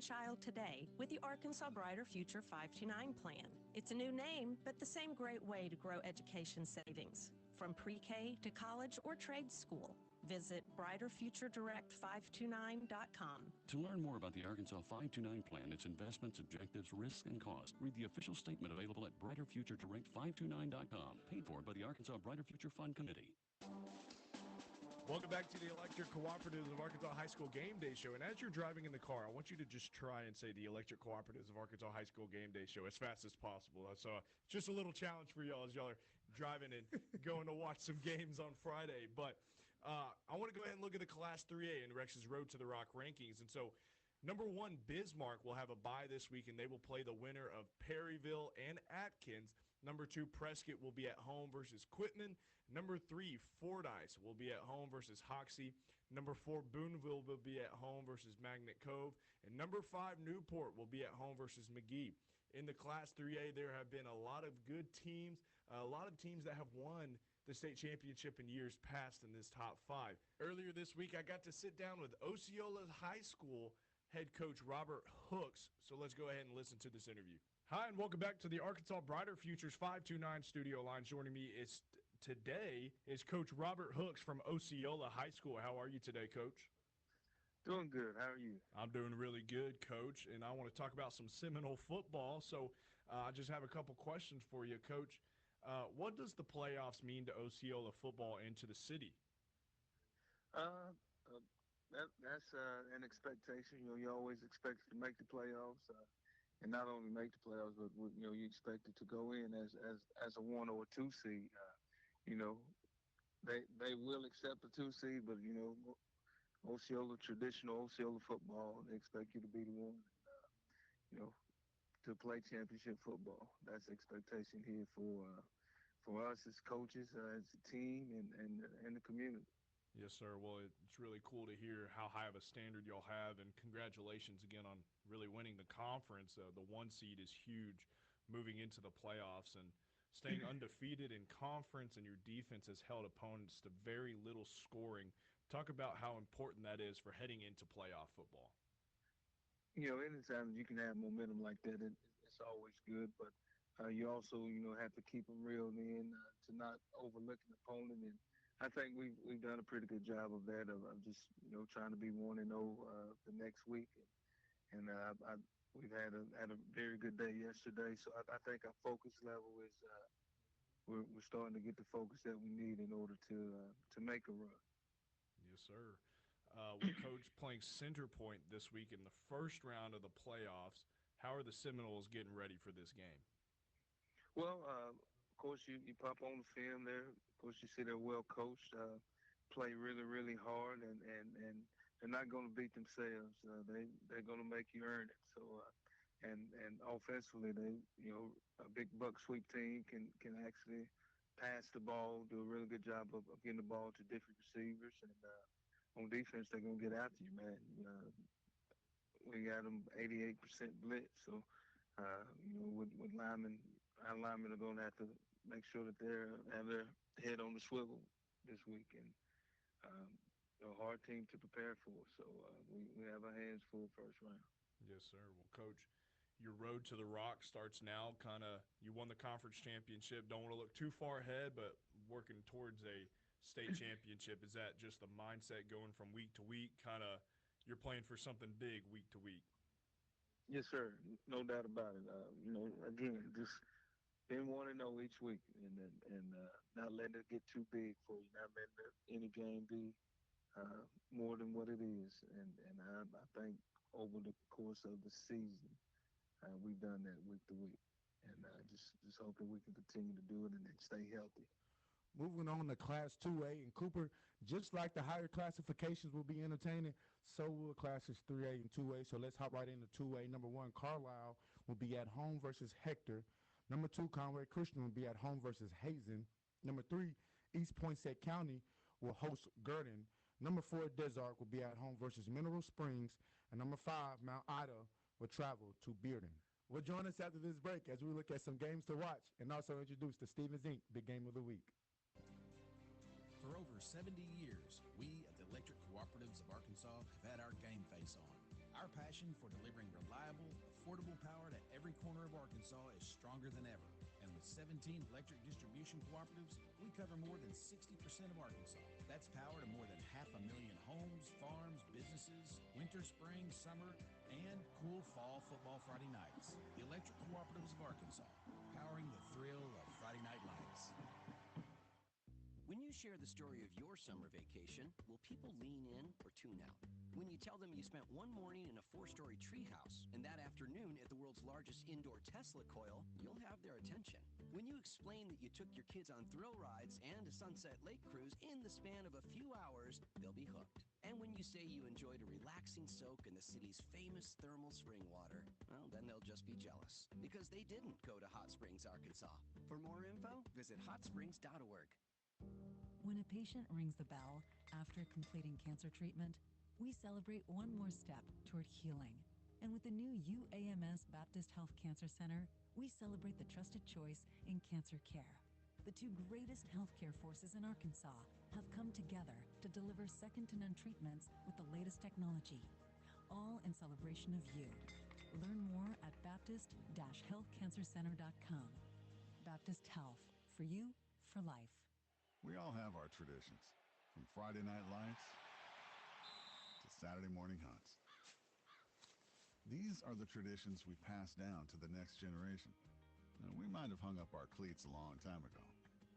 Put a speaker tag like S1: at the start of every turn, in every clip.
S1: child today with the Arkansas Brighter Future 529 plan. It's a new name, but the same great way to grow education savings. From pre-K to college or trade school. Visit brighterfuturedirect529.com.
S2: To learn more about the Arkansas 529 plan, its investments, objectives, risks, and costs, read the official statement available at brighterfuturedirect529.com, paid for by the Arkansas Brighter Future Fund Committee.
S3: Welcome back to the Electric Cooperatives of Arkansas High School Game Day Show. And as you're driving in the car, I want you to just try and say the Electric Cooperatives of Arkansas High School Game Day Show as fast as possible. So it's just a little challenge for y'all as y'all are driving and going to watch some games on Friday. But I want to go ahead and look at the Class 3A and Rex's Road to the Rock rankings. And so number 1, Bismarck will have a bye this week, and they will play the winner of Perryville and Atkins. Number 2, Prescott will be at home versus Quitman. Number 3, Fordyce will be at home versus Hoxie. Number 4, Boonville will be at home versus Magnet Cove. And number 5, Newport will be at home versus McGee. In the Class 3A, there have been a lot of good teams, a lot of teams that have won the state championship in years past in this top 5. Earlier this week, I got to sit down with Osceola High School head coach Robert Hooks. So let's go ahead and listen to this interview. Hi, and welcome back to the Arkansas Brighter Futures 529 studio line. Joining me today is Coach Robert Hooks from Osceola High School. How are you today, Coach?
S4: Doing good. How are you?
S3: I'm doing really good, Coach, and I want to talk about some Seminole football. So I just have a couple questions for you, Coach. What does the playoffs mean to Osceola football and to the city?
S4: That's an expectation. You always expect to make the playoffs, and not only make the playoffs, but you expect it to go in as a 1 or a 2 seed. They will accept a 2 seed, but Osceola, traditional Osceola football, they expect you to be the one, to play championship football. That's the expectation here for us as coaches, as a team, and the community.
S3: Yes, sir. Well, it's really cool to hear how high of a standard y'all have, and congratulations again on really winning the conference. The 1 seed is huge moving into the playoffs, and staying undefeated in conference, and your defense has held opponents to very little scoring. Talk about how important that is for heading into playoff football.
S4: Anytime you can have momentum like that, it's always good, but you also, have to keep them reeled in to not overlook an opponent. And I think we've done a pretty good job of that, of just, trying to be 1-0 the next week. And we've had a very good day yesterday. So I think our focus level is we're starting to get the focus that we need in order to make a run.
S3: Yes, sir. Coach, playing Center Point this week in the first round of the playoffs. How are the Seminoles getting ready for this game?
S4: Well, of course, you pop on the film there. Of course, you see they're well coached, play really, really hard, and they're not going to beat themselves. They're going to make you earn it. So, and offensively, a big buck sweep team can actually pass the ball, do a really good job of getting the ball to different receivers, and on defense, they're going to get after you, man. We got them 88% blitz, so with linemen, our linemen are going to have to make sure that they have their head on the swivel this week, and a hard team to prepare for. So we have our hands full first round.
S3: Yes, sir. Well, Coach, your road to the Rock starts now. You won the conference championship. Don't want to look too far ahead, but working towards a state championship. Is that just the mindset going from week to week? You're playing for something big week to week.
S4: Yes, sir. No doubt about it. Again, just being 1-0 each week, and not letting it get too big for you. Not letting any game be more than what it is. And I think over the course of the season, we've done that week to week. And just hoping we can continue to do it and then stay healthy.
S5: Moving on to Class 2A and Cooper, just like the higher classifications will be entertaining, so will Classes 3A and 2A. So let's hop right into 2A. Number 1, Carlisle will be at home versus Hector. Number 2, Conway Christian will be at home versus Hazen. Number 3, East Poinsett County will host Gurdon. Number 4, Desark will be at home versus Mineral Springs. And number 5, Mount Ida will travel to Bearden. Well, join us after this break as we look at some games to watch and also introduce the Stevens Inc. Big Game of the Week.
S6: For over 70 years, we at the Electric Cooperatives of Arkansas have had our game face on. Our passion for delivering reliable, affordable power to every corner of Arkansas is stronger than ever. And with 17 electric distribution cooperatives, we cover more than 60% of Arkansas. That's power to more than 500,000 homes, farms, businesses, winter, spring, summer, and cool fall football Friday nights. The Electric Cooperatives of Arkansas, powering the thrill of Friday night lights.
S7: When you share the story of your summer vacation, will people lean in or tune out? When you tell them you spent one morning in a 4-story treehouse and that afternoon at the world's largest indoor Tesla coil, you'll have their attention. When you explain that you took your kids on thrill rides and a Sunset Lake cruise in the span of a few hours, they'll be hooked. And when you say you enjoyed a relaxing soak in the city's famous thermal spring water, well, then they'll just be jealous because they didn't go to Hot Springs, Arkansas. For more info, visit hotsprings.org.
S8: When a patient rings the bell after completing cancer treatment, we celebrate one more step toward healing. And with the new UAMS Baptist Health Cancer Center, we celebrate the trusted choice in cancer care. The two greatest healthcare forces in Arkansas have come together to deliver second-to-none treatments with the latest technology, all in celebration of you. Learn more at baptist-healthcancercenter.com. Baptist Health, for you, for life.
S9: We all have our traditions, from Friday night lights to Saturday morning hunts. These are the traditions we pass down to the next generation. Now, we might have hung up our cleats a long time ago,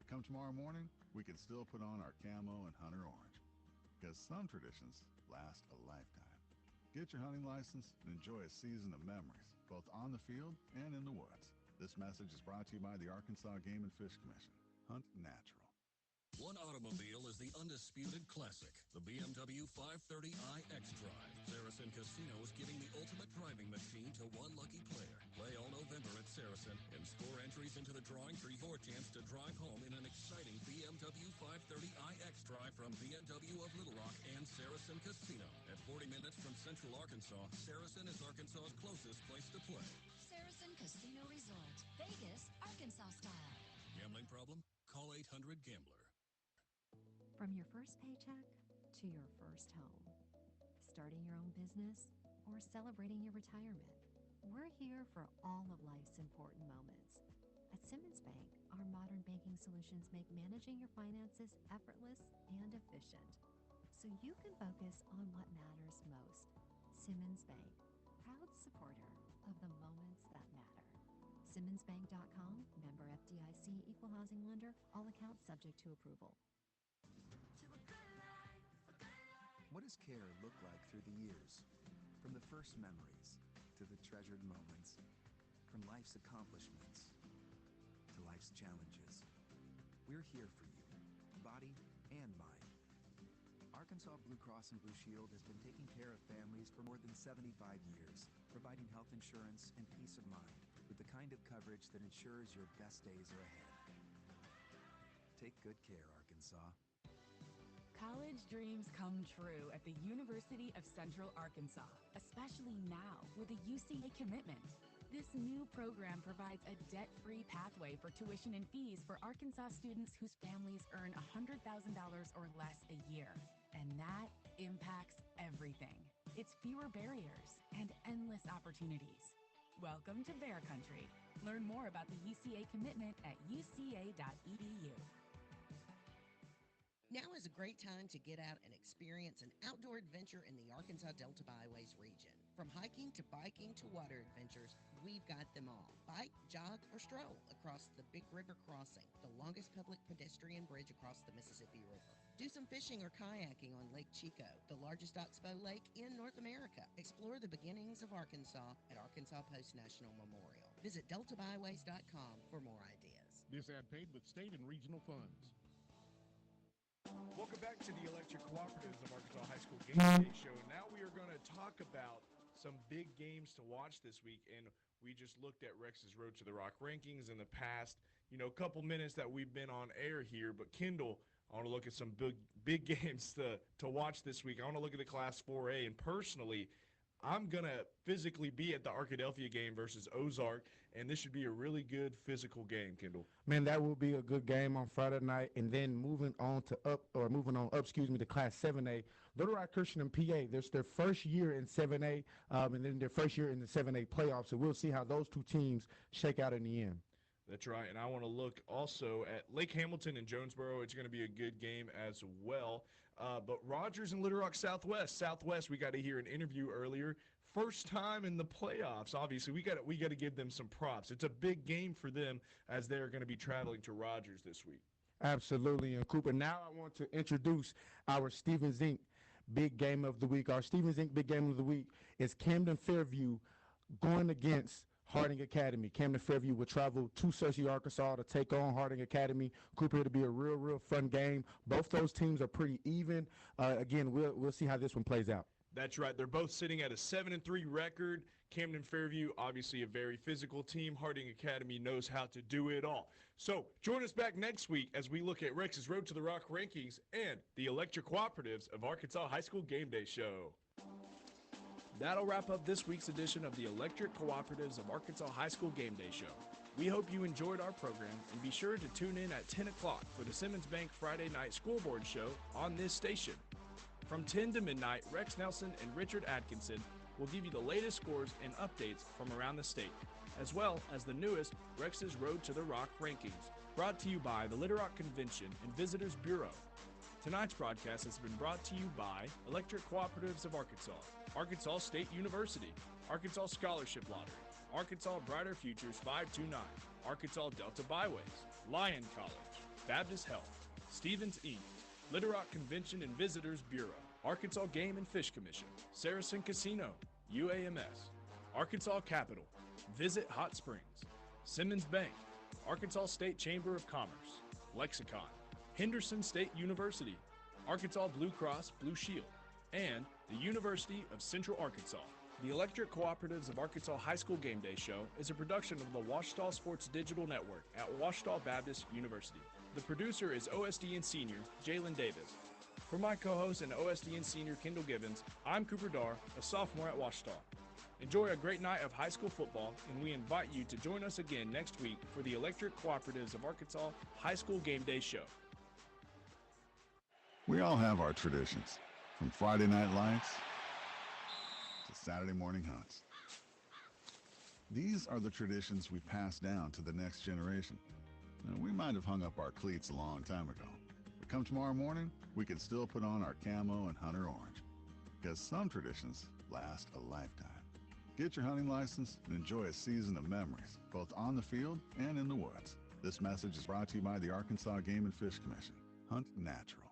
S9: but come tomorrow morning, we can still put on our camo and hunter orange, because some traditions last a lifetime. Get your hunting license and enjoy a season of memories, both on the field and in the woods. This message is brought to you by the Arkansas Game and Fish Commission. Hunt natural.
S2: One automobile is the undisputed classic, the BMW 530i xDrive. Saracen Casino is giving the ultimate driving machine to one lucky player. Play all November at Saracen and score entries into the drawing for your chance to drive home in an exciting BMW 530i xDrive from BMW of Little Rock and Saracen Casino. At 40 minutes from Central Arkansas, Saracen is Arkansas's closest place to play.
S10: Saracen Casino Resort, Vegas, Arkansas style.
S2: Gambling problem? Call 800-GAMBLER.
S11: From your first paycheck to your first home, starting your own business or celebrating your retirement, we're here for all of life's important moments. At Simmons Bank, our modern banking solutions make managing your finances effortless and efficient, so you can focus on what matters most. Simmons Bank, proud supporter of the moments that matter. SimmonsBank.com, member FDIC, equal housing lender, all accounts subject to approval.
S12: What does care look like through the years? From the first memories to the treasured moments, from life's accomplishments to life's challenges. We're here for you, body and mind. Arkansas Blue Cross and Blue Shield has been taking care of families for more than 75 years, providing health insurance and peace of mind with the kind of coverage that ensures your best days are ahead. Take good care, Arkansas.
S13: College dreams come true at the University of Central Arkansas, especially now with a UCA commitment. This new program provides a debt-free pathway for tuition and fees for Arkansas students whose families earn $100,000 or less a year. And that impacts everything. It's fewer barriers and endless opportunities. Welcome to Bear Country. Learn more about the UCA commitment at uca.edu.
S14: Now is a great time to get out and experience an outdoor adventure in the Arkansas Delta Byways region. From hiking to biking to water adventures, we've got them all. Bike, jog, or stroll across the Big River Crossing, the longest public pedestrian bridge across the Mississippi River. Do some fishing or kayaking on Lake Chico, the largest oxbow lake in North America. Explore the beginnings of Arkansas at Arkansas Post National Memorial. Visit deltabyways.com for more ideas.
S15: This ad paid with state and regional funds.
S3: Welcome back to the Electric Cooperatives of Arkansas High School Game Day Show. Now we are going to talk about some big games to watch this week, and we just looked at Rex's Road to the Rock rankings in the past, couple minutes that we've been on air here. But Kendall, I want to look at some big games to watch this week. I want to look at the Class 4A, and personally, I'm going to physically be at the Arkadelphia game versus Ozark, and this should be a really good physical game, Kendall.
S5: Man, that will be a good game on Friday night. And then moving on to Class 7A, Little Rock Christian and PA, there's their first year in 7A, and then their first year in the 7A playoffs. So we'll see how those two teams shake out in the end.
S3: That's right, and I want to look also at Lake Hamilton and Jonesboro. It's going to be a good game as well. But Rogers and Little Rock Southwest. Southwest, we got to hear an interview earlier. First time in the playoffs. Obviously, we got to give them some props. It's a big game for them as they're going to be traveling to Rogers this week.
S5: Absolutely, and Cooper. Now I want to introduce our Stevens Inc. Big Game of the Week. Our Stevens Inc. Big Game of the Week is Camden Fairview going against Harding Academy. Camden Fairview will travel to Searcy, Arkansas to take on Harding Academy. Cooper, it'll be a real fun game. Both those teams are pretty even. Again, we'll see how this one plays out.
S3: That's right. They're both sitting at a 7-3 record. Camden Fairview, obviously a very physical team. Harding Academy knows how to do it all. So join us back next week as we look at Rex's Road to the Rock rankings and the Electric Cooperatives of Arkansas High School Game Day Show. That'll wrap up this week's edition of the Electric Cooperatives of Arkansas High School Game Day Show. We hope you enjoyed our program, and be sure to tune in at 10 o'clock for the Simmons Bank Friday Night Scoreboard Show on this station. From 10 to midnight, Rex Nelson and Richard Atkinson will give you the latest scores and updates from around the state, as well as the newest Rex's Road to the Rock rankings, brought to you by the Little Rock Convention and Visitors Bureau. Tonight's broadcast has been brought to you by Electric Cooperatives of Arkansas, Arkansas State University, Arkansas Scholarship Lottery, Arkansas Brighter Futures 529, Arkansas Delta Byways, Lyon College, Baptist Health, Stevens Inc., Little Rock Convention and Visitors Bureau, Arkansas Game and Fish Commission, Saracen Casino, UAMS, Arkansas Capital, Visit Hot Springs, Simmons Bank, Arkansas State Chamber of Commerce, Lexicon, Henderson State University, Arkansas Blue Cross Blue Shield, and the University of Central Arkansas. The Electric Cooperatives of Arkansas High School Game Day Show is a production of the Washita Sports Digital Network at Washita Baptist University. The producer is OSDN Senior Jalen Davis. For my co-host and OSDN Senior Kendall Gibbons, I'm Cooper Darr, a sophomore at Washita. Enjoy a great night of high school football, and we invite you to join us again next week for the Electric Cooperatives of Arkansas High School Game Day Show.
S9: We all have our traditions, from Friday night lights to Saturday morning hunts. These are the traditions we pass down to the next generation. Now, we might have hung up our cleats a long time ago, but come tomorrow morning, we can still put on our camo and hunter orange, because some traditions last a lifetime. Get your hunting license and enjoy a season of memories, both on the field and in the woods. This message is brought to you by the Arkansas Game and Fish Commission. Hunt natural.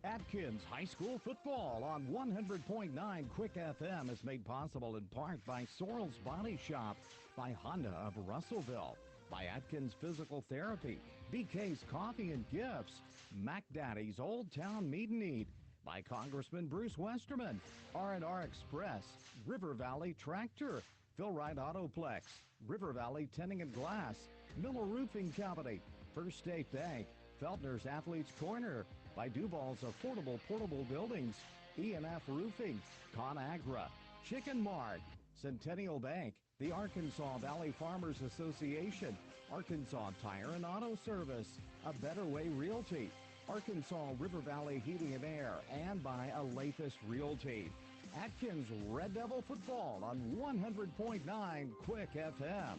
S16: Atkins High School Football on 100.9 Quick FM is made possible in part by Sorrell's Body Shop, by Honda of Russellville, by Atkins Physical Therapy, BK's Coffee and Gifts, Mac Daddy's Old Town Meat and Eat, by Congressman Bruce Westerman, R&R Express, River Valley Tractor, Phil Wright Autoplex, River Valley Tinting and Glass, Miller Roofing Company, First State Bank, Feltner's Athletes Corner, by Duval's Affordable Portable Buildings, E&F Roofing, ConAgra, Chicken Mart, Centennial Bank, the Arkansas Valley Farmers Association, Arkansas Tire and Auto Service, A Better Way Realty, Arkansas River Valley Heating and Air, and by Alathus Realty. Atkins Red Devil Football on 100.9 Quick FM.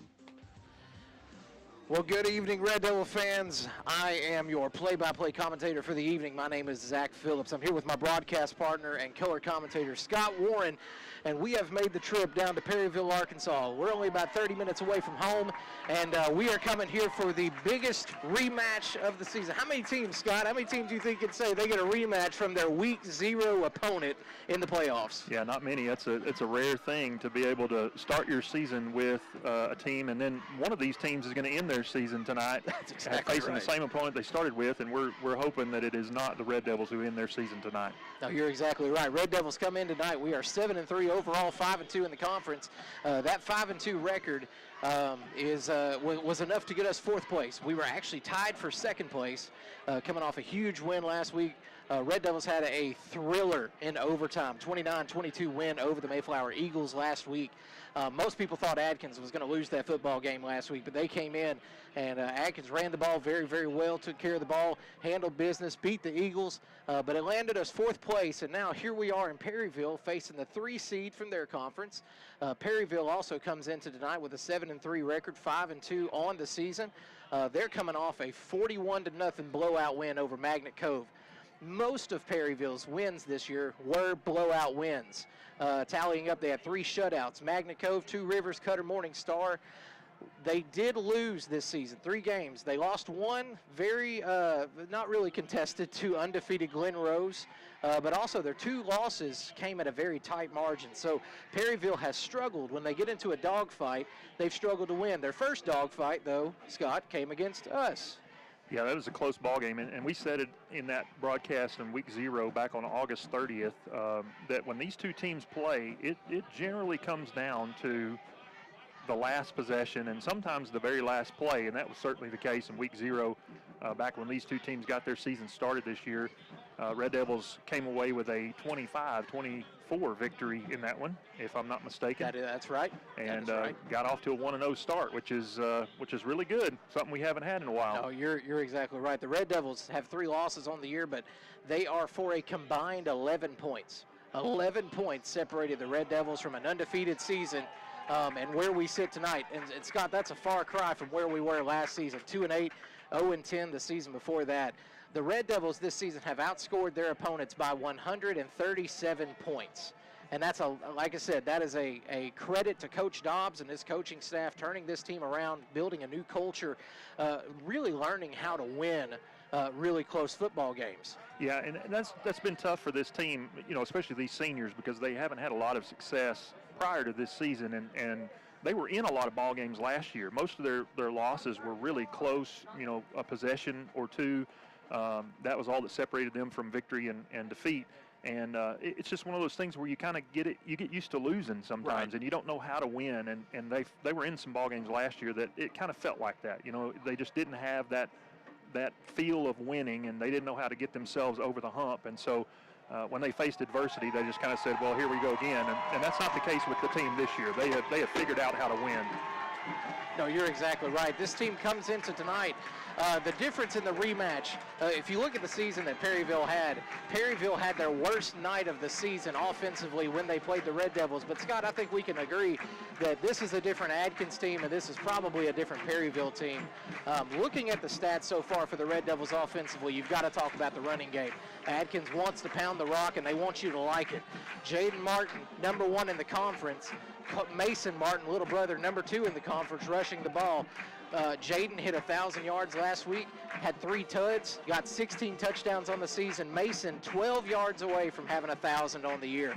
S17: Well, good evening, Red Devil fans. I am your play-by-play commentator for the evening. My name is Zach Phillips. I'm here with my broadcast partner and color commentator, Scott Warren, and we have made the trip down to Perryville, Arkansas. We're only about 30 minutes away from home, and we are coming here for the biggest rematch of the season. How many teams, Scott, how many teams do you think can say they get a rematch from their Week 0 opponent in the playoffs?
S18: Yeah, not many. It's a rare thing to be able to start your season with a team, and then one of these teams is going to end their season tonight.
S17: That's exactly
S18: facing
S17: right.
S18: the same opponent they started with, and we're hoping that it is not the Red Devils who end their season tonight.
S17: No, you're exactly right. Red Devils come in tonight. We are 7-3 overall, 5-2 in the conference. That 5-2 record was enough to get us fourth place. We were actually tied for second place, coming off a huge win last week Red Devils had a thriller in overtime, 29-22 win over the Mayflower Eagles last week. Most people thought Atkins was going to lose that football game last week, but they came in, and Atkins ran the ball very, very well, took care of the ball, handled business, beat the Eagles, but it landed us 4th place, and now here we are in Perryville facing the 3 seed from their conference. Perryville also comes into tonight with a 7-3 record, 5-2 on the season. They're coming off a 41-0 blowout win over Magnet Cove. Most of Perryville's wins this year were blowout wins. Tallying up, they had 3 shutouts. Magnet Cove, 2 Rivers, Cutter, Morning Star. They did lose this season, 3 games. They lost 1 very, not really contested, to undefeated Glen Rose. But also their 2 losses came at a very tight margin. So Perryville has struggled. When they get into a dogfight, they've struggled to win. Their first dogfight, though, Scott, came against us.
S18: Yeah, that was a close ball game, and we said it in that broadcast in week 0 back on August 30th that when these 2 teams play, it generally comes down to the last possession and sometimes the very last play, and that was certainly the case in week 0 back when these 2 teams got their season started this year. Red Devils came away with a 25-24 victory in that one, if I'm not mistaken.
S17: That's right.
S18: And got off to a 1-0 start, which is really good, something we haven't had in a while.
S17: No, you're exactly right. The Red Devils have 3 losses on the year, but they are for a combined 11 points. 11 points separated the Red Devils from an undefeated season and where we sit tonight. And Scott, that's a far cry from where we were last season, 2-8, 0-10 the season before that. The Red Devils this season have outscored their opponents by 137 points. And that's, like I said, that is a credit to Coach Dobbs and his coaching staff, turning this team around, building a new culture, really learning how to win really close football games.
S18: Yeah, and that's been tough for this team, especially these seniors, because they haven't had a lot of success prior to this season, and they were in a lot of ball games last year. Most of their losses were really close, a possession or 2. That was all that separated them from victory and defeat. And it's just one of those things where you kind of get used to losing sometimes,
S17: right,
S18: and you don't know how to win. And they were in some ball games last year that it kind of felt like that. They just didn't have that feel of winning, and they didn't know how to get themselves over the hump. And so when they faced adversity, they just kind of said, well, here we go again. And that's not the case with the team this year. They have figured out how to win.
S17: No, you're exactly right. This team comes into tonight. The difference in the rematch, if you look at the season that Perryville had their worst night of the season offensively when they played the Red Devils. But, Scott, I think we can agree that this is a different Atkins team, and this is probably a different Perryville team. Looking at the stats so far for the Red Devils offensively, you've got to talk about the running game. Atkins wants to pound the rock, and they want you to like it. Jaden Martin, number 1 in the conference. Mason Martin, little brother, number 2 in the conference, rushing the ball. Jaden hit 1,000 yards last week, had 3 tuds, got 16 touchdowns on the season. Mason, 12 yards away from having 1,000 on the year.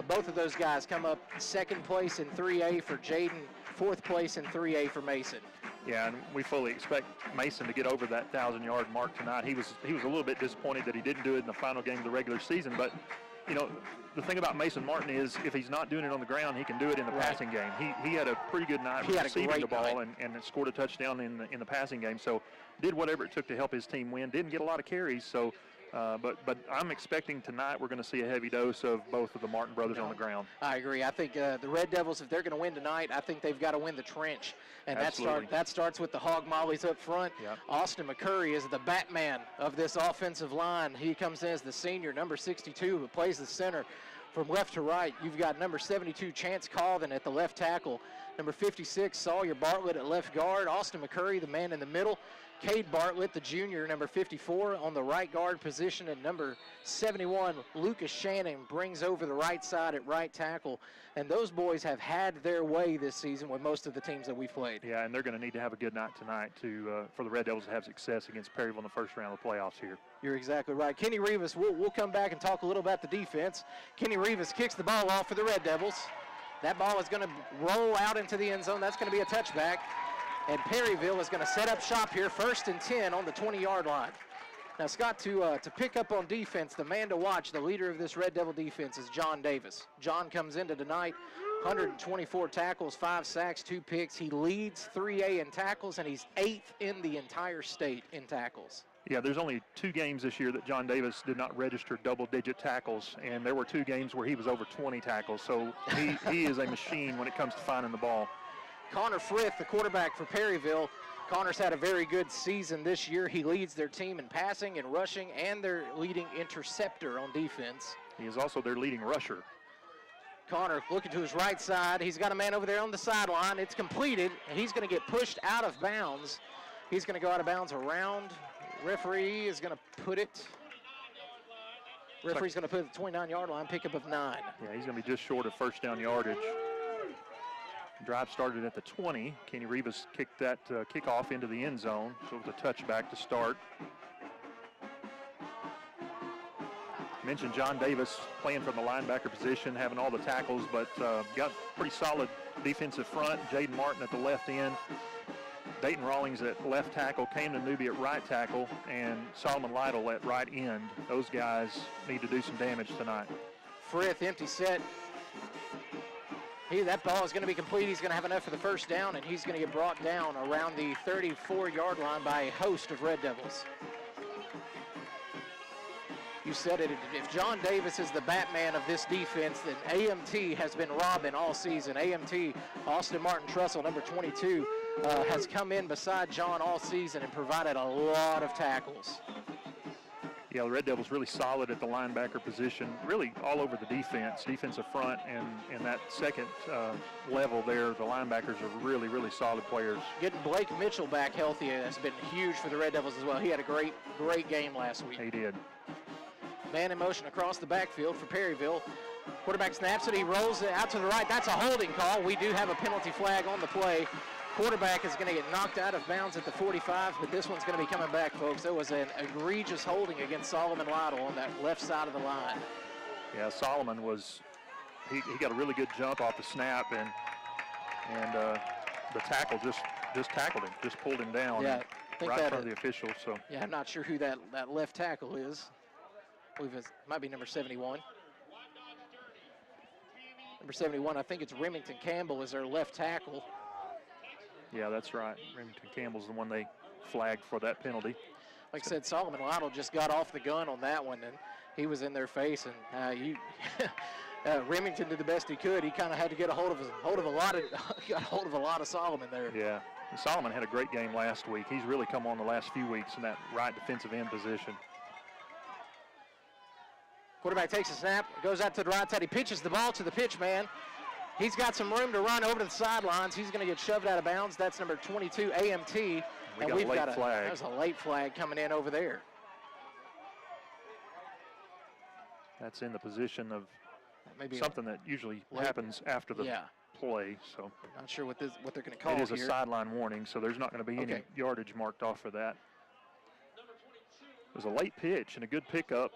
S17: Both of those guys come up 2nd place in 3A for Jaden, 4th place in 3A for Mason.
S18: Yeah, and we fully expect Mason to get over that 1,000-yard mark tonight. He was a little bit disappointed that he didn't do it in the final game of the regular season, but the thing about Mason Martin is if he's not doing it on the ground, he can do it in the passing game. He had a pretty good night receiving the ball and scored a touchdown in the passing game. So did whatever it took to help his team win. Didn't get a lot of carries. So, but I'm expecting tonight we're going to see a heavy dose of both of the Martin brothers on the ground.
S17: I agree. I think the Red Devils, if they're going to win tonight, I think they've got to win the trench. And that starts with the hog mollies up front.
S18: Yep.
S17: Austin McCurry is the Batman of this offensive line. He comes in as the senior, number 62, who plays the center. From left to right, you've got number 72, Chance Colvin at the left tackle. Number 56, Sawyer Bartlett at left guard. Austin McCurry, the man in the middle. Cade Bartlett, the junior, number 54, on the right guard position. And number 71, Lucas Shannon, brings over the right side at right tackle. And those boys have had their way this season with most of the teams that we've played.
S18: Yeah, and they're going to need to have a good night tonight for the Red Devils to have success against Perryville in the first round of the playoffs here.
S17: You're exactly right. Kenny Rivas, we'll come back and talk a little about the defense. Kenny Rivas kicks the ball off for the Red Devils. That ball is going to roll out into the end zone. That's going to be a touchback. And Perryville is going to set up shop here, 1st and 10 on the 20-yard line. Now, Scott, to pick up on defense, the man to watch, the leader of this Red Devil defense is John Davis. John comes into tonight, 124 tackles, 5 sacks, 2 picks. He leads 3A in tackles, and he's 8th in the entire state in tackles.
S18: Yeah, there's only 2 games this year that John Davis did not register double-digit tackles, and there were 2 games where he was over 20 tackles. So he is a machine when it comes to finding the ball.
S17: Connor Frith, the quarterback for Perryville. Connor's had a very good season this year. He leads their team in passing and rushing, and their leading interceptor on defense.
S18: He is also their leading rusher.
S17: Connor looking to his right side. He's got a man over there on the sideline. It's completed, and he's going to get pushed out of bounds. He's going to go out of bounds around. Referee is going to put it. Referee's going to put it at the 29-yard line, pickup of 9.
S18: Yeah, he's going to be just short of first down yardage. Drive started at the 20. Kenny Rivas kicked that kickoff into the end zone, so with a touchback to start. Mentioned John Davis playing from the linebacker position, having all the tackles, but got pretty solid defensive front. Jaden Martin at the left end. Dayton Rawlings at left tackle, Camden Newby at right tackle, and Solomon Lytle at right end. Those guys need to do some damage tonight.
S17: Frith, empty set. That ball is going to be complete. He's going to have enough for the first down, and he's going to get brought down around the 34-yard line by a host of Red Devils. You said it, if John Davis is the Batman of this defense, then AMT has been robbing all season. AMT, Austin Martin Trussell, number 22, has come in beside John all season and provided a lot of tackles.
S18: Yeah, the Red Devils really solid at the linebacker position, really all over the defense, defensive front, and that second level there, the linebackers are really, really solid players.
S17: Getting Blake Mitchell back healthy has been huge for the Red Devils as well. He had a great, great game last week.
S18: He did.
S17: Man in motion across the backfield for Perryville. Quarterback snaps it, he rolls it out to the right. That's a holding call. We do have a penalty flag on the play. Quarterback is going to get knocked out of bounds at the 45, but this one's going to be coming back, folks. There was an egregious holding against Solomon Lytle on that left side of the line.
S18: Yeah, Solomon was, he got a really good jump off the snap, and the tackle just tackled him, just pulled him down.
S17: Yeah, I think
S18: right in front of the official. So
S17: yeah, I'm not sure who that left tackle is. I believe it might be number 71. Number 71, I think it's Remington Campbell is their left tackle.
S18: Yeah, that's right. Remington Campbell's the one they flagged for that penalty.
S17: Like I said, Solomon Lytle just got off the gun on that one, and he was in their face. And Remington did the best he could. He kind of had to get got a hold of a lot of Solomon there.
S18: Yeah, and Solomon had a great game last week. He's really come on the last few weeks in that right defensive end position.
S17: Quarterback takes a snap, goes out to the right side. He pitches the ball to the pitch man. He's got some room to run over to the sidelines. He's going to get shoved out of bounds. That's number 22, AMT.
S18: We've got a late flag.
S17: There's a late flag coming in over there.
S18: That's in the position of
S17: maybe
S18: something that usually happens after the play. So
S17: not sure what they're going to call
S18: it is
S17: here.
S18: A sideline warning, so there's not going to be any yardage marked off for that. It was a late pitch and a good pickup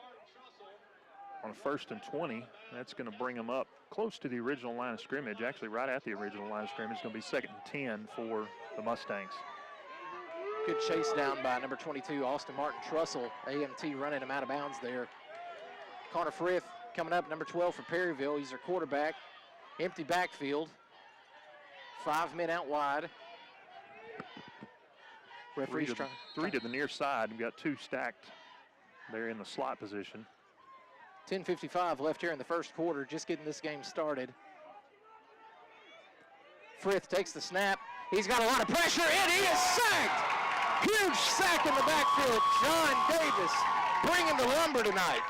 S18: on a 1st and 20. That's going to bring them up close to the original line of scrimmage, actually right at the original line of scrimmage. It's going to be 2nd and 10 for the Mustangs.
S17: Good chase down by number 22, Austin Martin Trussell. AMT running him out of bounds there. Connor Frith coming up, number 12 for Perryville. He's their quarterback. Empty backfield. 5 men out wide. Referee's trying.
S18: 3 to the near side. We've got 2 stacked there in the slot position.
S17: 10:55 left here in the first quarter, just getting this game started. Frith takes the snap. He's got a lot of pressure, and he is sacked! Huge sack in the backfield. John Davis bringing the lumber tonight.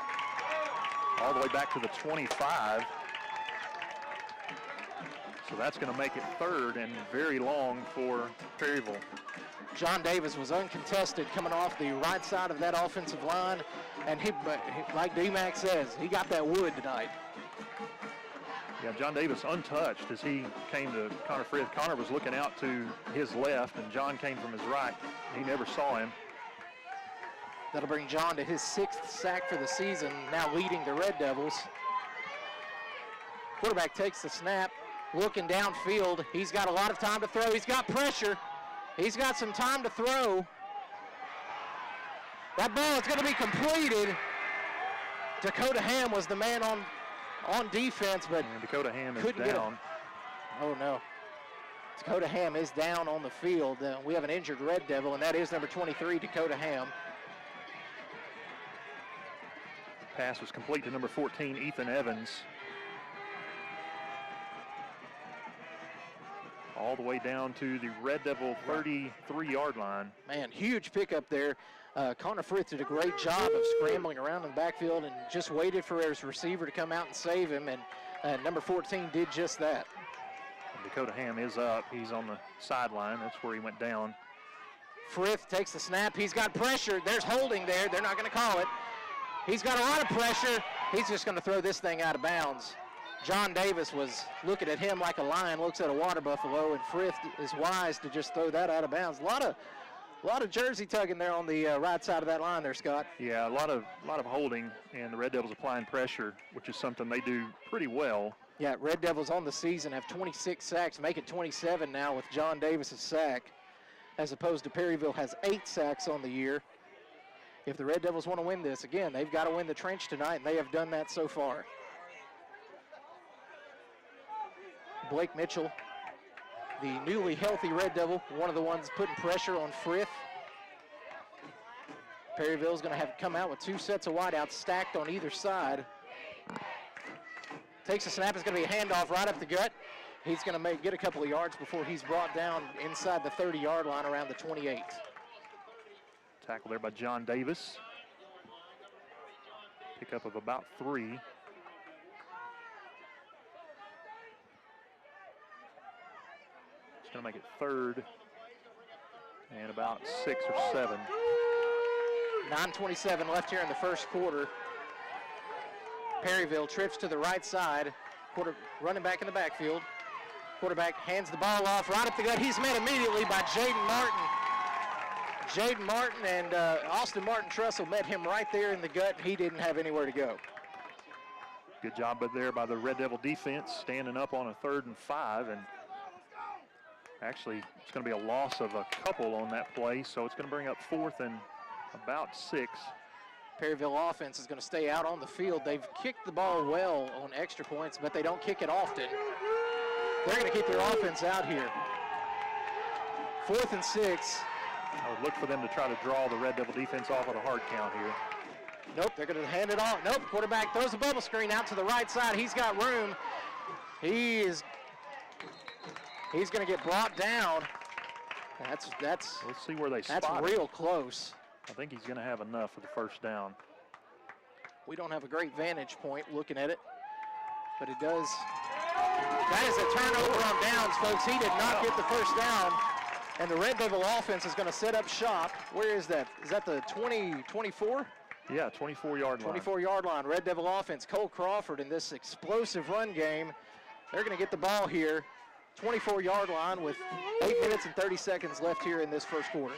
S18: All the way back to the 25. So that's going to make it 3rd and very long for Perryville.
S17: John Davis was uncontested coming off the right side of that offensive line. And like D-Mac says, he got that wood tonight.
S18: Yeah, John Davis untouched as he came to Connor Frith. Connor was looking out to his left, and John came from his right. He never saw him.
S17: That'll bring John to his 6th sack for the season, now leading the Red Devils. Quarterback takes the snap, looking downfield. He's got a lot of time to throw. He's got pressure. He's got some time to throw. That ball is going to be completed. Dakota Ham was the man on defense, but
S18: Dakota Ham is
S17: down. Oh, no. Dakota Ham is down on the field. We have an injured Red Devil, and that is number 23, Dakota Ham.
S18: Pass was complete to number 14, Ethan Evans. All the way down to the Red Devil 33-yard line.
S17: Man, huge pickup there. Connor Frith did a great job of scrambling around in the backfield and just waited for his receiver to come out and save him, and number 14 did just that.
S18: And Dakota Ham is up. He's on the sideline. That's where he went down.
S17: Frith takes the snap. He's got pressure. There's holding there. They're not going to call it. He's got a lot of pressure. He's just going to throw this thing out of bounds. John Davis was looking at him like a lion looks at a water buffalo, and Frith is wise to just throw that out of bounds. A lot of jersey tugging there on the right side of that line there, Scott.
S18: Yeah, a lot of holding, and the Red Devils applying pressure, which is something they do pretty well.
S17: Yeah, Red Devils on the season have 26 sacks, make it 27 now with John Davis's sack, as opposed to Perryville has 8 sacks on the year. If the Red Devils want to win this, again, they've got to win the trench tonight, and they have done that so far. Blake Mitchell, the newly healthy Red Devil, one of the ones putting pressure on Frith. Perryville's going to have to come out with 2 sets of wideouts stacked on either side. Takes a snap. It's going to be a handoff right up the gut. He's going to get a couple of yards before he's brought down inside the 30-yard line around the 28.
S18: Tackle there by John Davis. Pickup of about 3. Going to make it 3rd and about 6 or 7.
S17: 9:27 left here in the first quarter. Perryville trips to the right side. Running back in the backfield. Quarterback hands the ball off right up the gut. He's met immediately by Jaden Martin. Jaden Martin and Austin Martin Trussell met him right there in the gut. He didn't have anywhere to go.
S18: Good job there by the Red Devil defense, standing up on a 3rd and 5, and actually, it's going to be a loss of a couple on that play, so it's going to bring up 4th and about 6.
S17: Perryville offense is going to stay out on the field. They've kicked the ball well on extra points, but they don't kick it often. They're going to keep their offense out here. 4th and 6.
S18: I would look for them to try to draw the Red Devil defense off at a hard count here.
S17: Nope, they're going to hand it off. Nope, quarterback throws the bubble screen out to the right side. He's got room. He's going to get brought down. Let's
S18: see where they spot
S17: That's real close.
S18: I think he's going to have enough for the first down.
S17: We don't have a great vantage point looking at it, but it does. That is a turnover on downs, folks. He did not get the first down, and the Red Devil offense is going to set up shop. Where is that? Is that the 24?
S18: Yeah, 24-yard line.
S17: 24-yard line. Red Devil offense. Cole Crawford in this explosive run game. They're going to get the ball here. 24-yard line with 8 minutes and 30 seconds left here in this first quarter.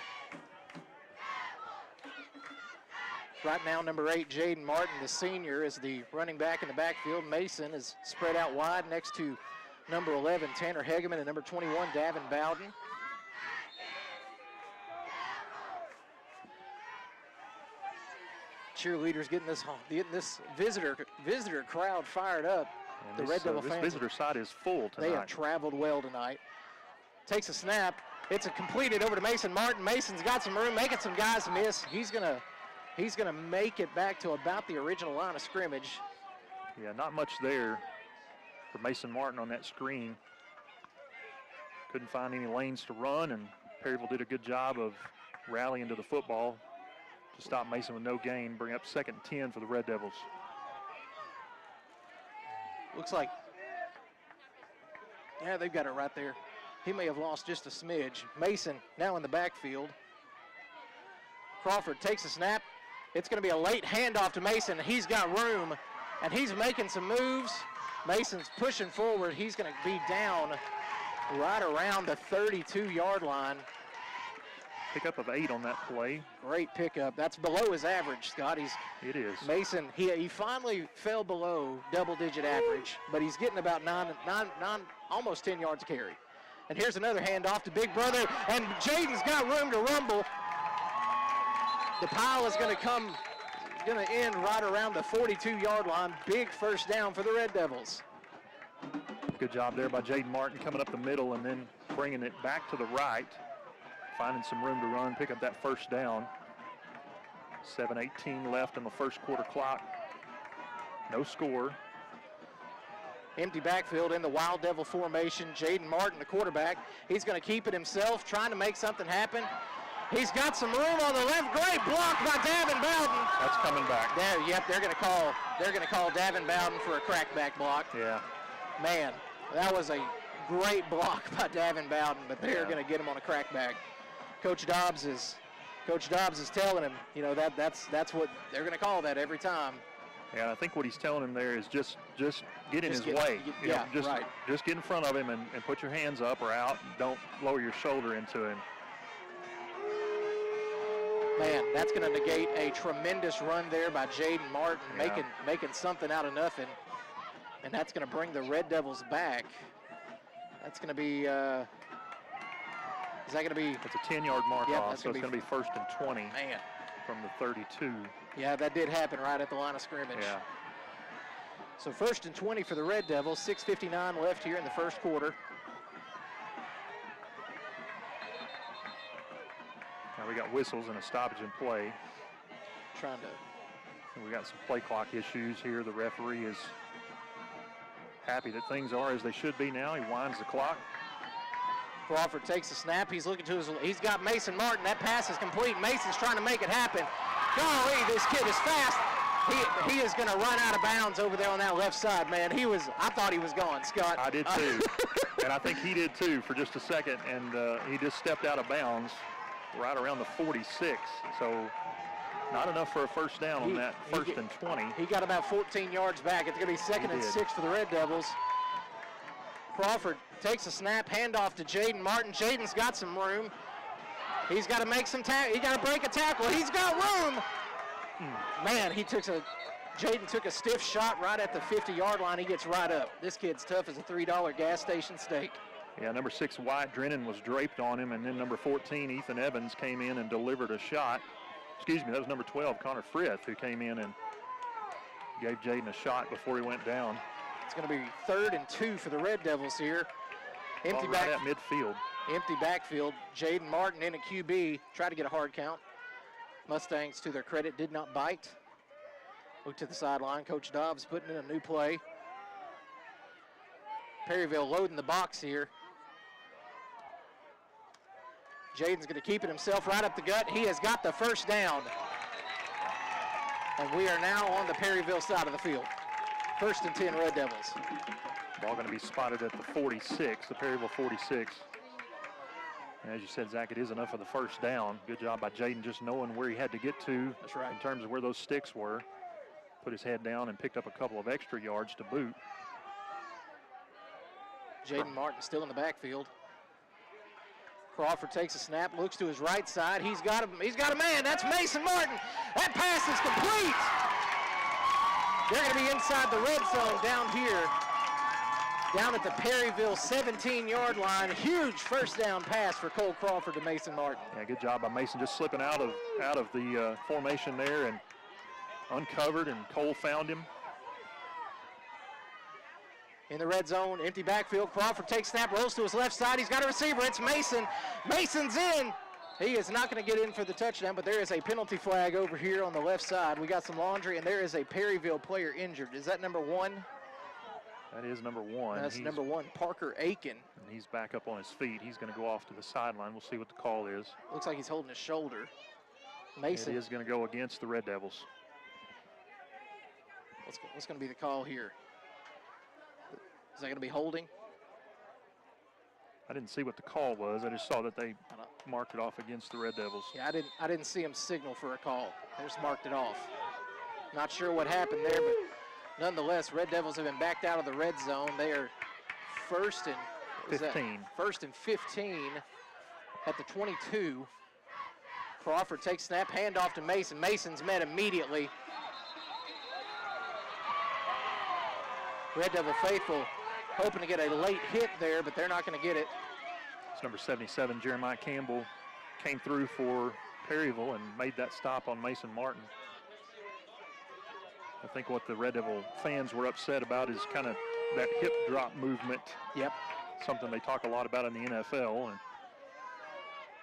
S17: Right now, number 8, Jaden Martin, the senior, is the running back in the backfield. Mason is spread out wide next to number 11, Tanner Hegeman, and number 21, Davin Bowden. Cheerleaders getting this visitor crowd fired up.
S18: And the Red Devil fans, visitor side is full tonight.
S17: They have traveled well tonight. Takes a snap. It's completed over to Mason Martin. Mason's got some room, making some guys miss. He's gonna make it back to about the original line of scrimmage.
S18: Yeah, not much there for Mason Martin on that screen. Couldn't find any lanes to run, and Perryville did a good job of rallying to the football to stop Mason with no gain, bring up 2nd and 10 for the Red Devils.
S17: Looks like, yeah, they've got it right there. He may have lost just a smidge. Mason now in the backfield. Crawford takes a snap. It's going to be a late handoff to Mason. He's got room, and he's making some moves. Mason's pushing forward. He's going to be down right around the 32-yard line.
S18: Pickup of 8 on that play.
S17: Great pickup. That's below his average, Scott.
S18: It is.
S17: Mason, he finally fell below double-digit average, but he's getting about almost 10 yards a carry. And here's another handoff to Big Brother, and Jaden's got room to rumble. The pile is going to end right around the 42-yard line. Big first down for the Red Devils.
S18: Good job there by Jaden Martin coming up the middle and then bringing it back to the right. Finding some room to run, pick up that first down. 7:18 left on the first quarter clock. No score.
S17: Empty backfield in the Wild Devil formation. Jaden Martin, the quarterback. He's going to keep it himself, trying to make something happen. He's got some room on the left. Great block by Davin Bowden.
S18: That's coming back.
S17: There, yep, they're going to call Davin Bowden for a crackback block.
S18: Yeah.
S17: Man, that was a great block by Davin Bowden, but they're going to get him on a crackback. Coach Dobbs is telling him, you know, that's what they're going to call that every time.
S18: Yeah, I think what he's telling him there is just get in his way. Just get in front of him and put your hands up or out. Don't lower your shoulder into him.
S17: Man, that's going to negate a tremendous run there by Jaden Martin, making something out of nothing. And that's going to bring the Red Devils back. That's going to be, is that going to be?
S18: It's a 10-yard mark off, so it's going to be 1st and 20 from the 32.
S17: Yeah, that did happen right at the line of scrimmage.
S18: Yeah.
S17: So 1st and 20 for the Red Devils, 6:59 left here in the first quarter.
S18: Now we got whistles and a stoppage in play. We got some play clock issues here. The referee is happy that things are as they should be now. He winds the clock.
S17: Crawford takes the snap. He's looking to he's got Mason Martin. That pass is complete. Mason's trying to make it happen. Golly, this kid is fast. He is going to run out of bounds over there on that left side, man. I thought he was gone, Scott.
S18: I did too. And I think he did too for just a second. And he just stepped out of bounds right around the 46. So not enough for a first down on that 1st and 20.
S17: He got about 14 yards back. It's going to be 2nd and 6 for the Red Devils. Crawford takes a snap, handoff to Jaden Martin. Jaden's got some room. He's got to make some he got to break a tackle. He's got room. Man, Jaden took a stiff shot right at the 50-yard line. He gets right up. This kid's tough as a $3 gas station steak.
S18: Yeah, number 6, Wyatt Drennan was draped on him, and then number 14, Ethan Evans, came in and delivered a shot. Excuse me, that was number 12, Connor Frith, who came in and gave Jaden a shot before he went down.
S17: It's going to be 3rd and 2 for the Red Devils here.
S18: Empty back at midfield.
S17: Empty backfield. Jaden Martin in a QB. Try to get a hard count. Mustangs, to their credit, did not bite. Look to the sideline. Coach Dobbs putting in a new play. Perryville loading the box here. Jaden's going to keep it himself right up the gut. He has got the first down. And we are now on the Perryville side of the field. 1st and 10 Red Devils.
S18: Ball going to be spotted at the 46, the Perryville 46. And as you said, Zach, it is enough for the first down. Good job by Jaden just knowing where he had to get to.
S17: That's right.
S18: In terms of where those sticks were. Put his head down and picked up a couple of extra yards to boot.
S17: Jaden Martin still in the backfield. Crawford takes a snap, looks to his right side. He's got a man. That's Mason Martin. That pass is complete. They're going to be inside the red zone down here. Down at the Perryville 17-yard line. Huge first down pass for Cole Crawford to Mason Martin.
S18: Yeah, good job by Mason just slipping out of the formation there and uncovered, and Cole found him.
S17: In the red zone, empty backfield. Crawford takes snap, rolls to his left side. He's got a receiver. It's Mason. Mason's in. He is not going to get in for the touchdown, but there is a penalty flag over here on the left side. We got some laundry, and there is a Perryville player injured. Is that number 1?
S18: That is number 1.
S17: That's number 1, Parker Aiken.
S18: And he's back up on his feet. He's going to go off to the sideline. We'll see what the call is.
S17: Looks like he's holding his shoulder. Mason.
S18: It is going to go against the Red Devils.
S17: What's going to be the call here? Is that going to be holding?
S18: I didn't see what the call was. I just saw that they marked it off against the Red Devils.
S17: Yeah, I didn't see him signal for a call. They just marked it off. Not sure what happened there, but nonetheless, Red Devils have been backed out of the red zone. They are 1st and
S18: 15.
S17: 1st and 15 at the 22. Crawford takes snap, handoff to Mason. Mason's met immediately. Red Devil faithful hoping to get a late hit there, but they're not going to get it.
S18: It's number 77, Jeremiah Campbell, came through for Perryville and made that stop on Mason Martin. I think what the Red Devil fans were upset about is kind of that hip drop movement.
S17: Yep.
S18: Something they talk a lot about in the NFL, and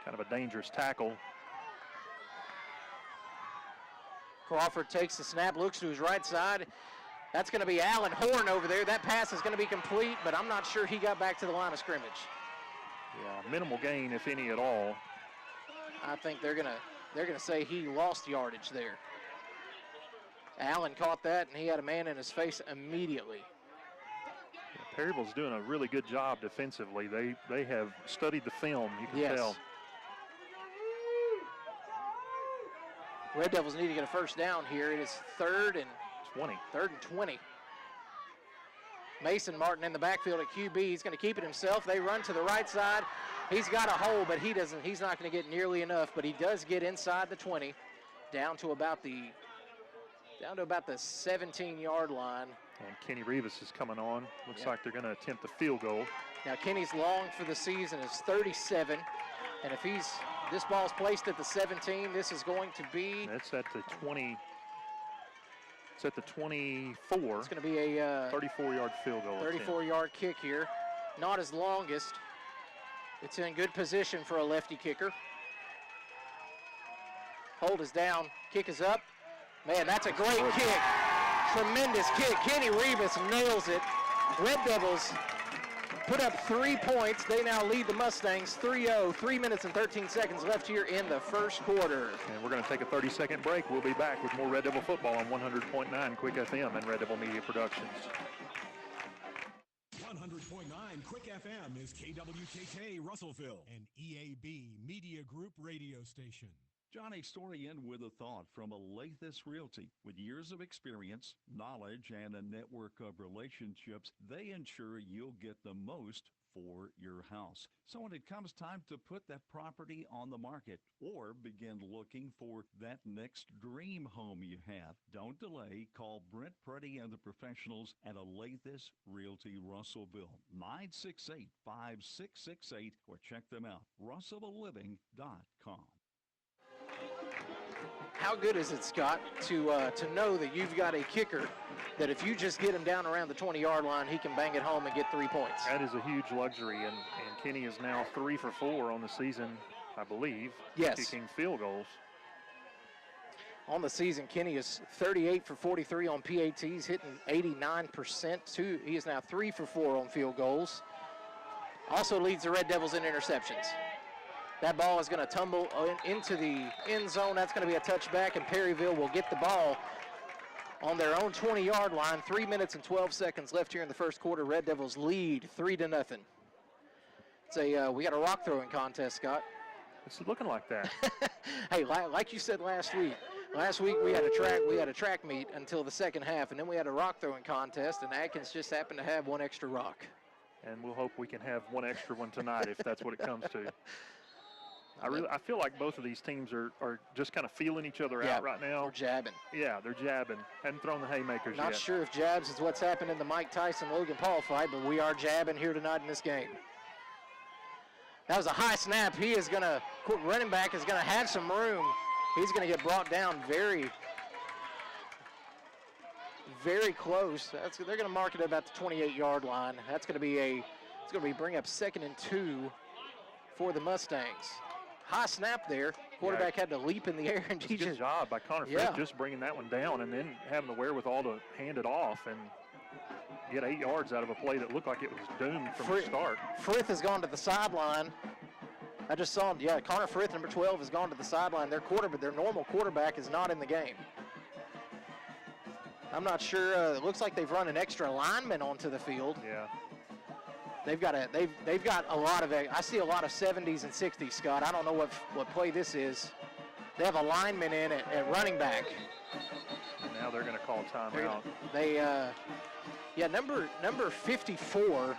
S18: kind of a dangerous tackle.
S17: Crawford takes the snap, looks to his right side. That's going to be Alan Horn over there. That pass is going to be complete, but I'm not sure he got back to the line of scrimmage.
S18: Yeah, minimal gain, if any at all.
S17: I think they're gonna say he lost yardage there. Allen caught that, and he had a man in his face immediately.
S18: Yeah, Perryville's doing a really good job defensively. They have studied the film, you can tell.
S17: Red Devils need to get a first down here. It is 3rd and
S18: 20.
S17: 3rd and 20. Mason Martin in the backfield at QB. He's going to keep it himself. They run to the right side. He's got a hole, but he's not going to get nearly enough, but he does get inside the 20, down to about the 17-yard line.
S18: And Kenny Rivas is coming on. Looks like they're going to attempt a field goal.
S17: Now Kenny's long for the season is 37, and if this ball's placed at the 17, this is going to be.
S18: That's at the 20. It's at the 24.
S17: It's going to be a
S18: 34-yard field goal.
S17: 34-yard kick here. Not his longest. It's in good position for a lefty kicker. Hold is down. Kick is up. Man, that's a great kick. Tremendous kick. Kenny Rivas nails it. Red Devils put up 3 points. They now lead the Mustangs 3-0. 3 minutes and 13 seconds left here in the first quarter.
S18: And we're going to take a 30-second break. We'll be back with more Red Devil football on 100.9 Quick FM and Red Devil Media Productions.
S19: 100.9 Quick FM is KWKK Russellville, an EAB Media Group radio station.
S16: Johnny Story in with a thought from Alathus Realty. With years of experience, knowledge, and a network of relationships, they ensure you'll get the most for your house. So when it comes time to put that property on the market or begin looking for that next dream home you have, don't delay. Call Brent Preddy and the professionals at Alathus Realty Russellville, 968-5668, or check them out, russellvilleliving.com.
S17: How good is it, Scott, to know that you've got a kicker that if you just get him down around the 20-yard line, he can bang it home and get 3 points?
S18: That is a huge luxury, and Kenny is now 3 for 4 on the season, I believe, kicking field goals.
S17: On the season, Kenny is 38 for 43 on PATs, hitting 89%. He is now 3 for 4 on field goals. Also leads the Red Devils in interceptions. That ball is going to tumble into the end zone. That's going to be a touchback, and Perryville will get the ball on their own 20-yard line. 3 minutes and 12 seconds left here in the first quarter. Red Devils lead 3-0. We got a rock throwing contest, Scott.
S18: It's looking like that.
S17: Hey, like you said last week we had a track meet until the second half, and then we had a rock throwing contest, and Atkins just happened to have one extra rock.
S18: And we'll hope we can have one extra one tonight if that's what it comes to. I feel like both of these teams are just kind of feeling each other out right now.
S17: They're jabbing.
S18: Yeah, they're jabbing. Hadn't thrown the haymakers yet.
S17: Not sure if jabs is what's happened in the Mike Tyson-Logan Paul fight, but we are jabbing here tonight in this game. That was a high snap. Running back is going to have some room. He's going to get brought down very, very close. They're going to mark it at about the 28-yard line. That's going to bring up 2nd and 2 for the Mustangs. High snap there. Quarterback had to leap in the air. And
S18: good job by Connor Frith just bringing that one down and then having the wherewithal to hand it off and get 8 yards out of a play that looked like it was doomed from the start.
S17: Frith has gone to the sideline. I just saw him. Yeah, Connor Frith, number 12, has gone to the sideline. Their normal quarterback is not in the game. I'm not sure. It looks like they've run an extra lineman onto the field.
S18: Yeah.
S17: They've got a lot of. I see a lot of 70s and 60s, Scott. I don't know what play this is. They have a lineman in at running back.
S18: And now they're going to call timeout.
S17: Number 54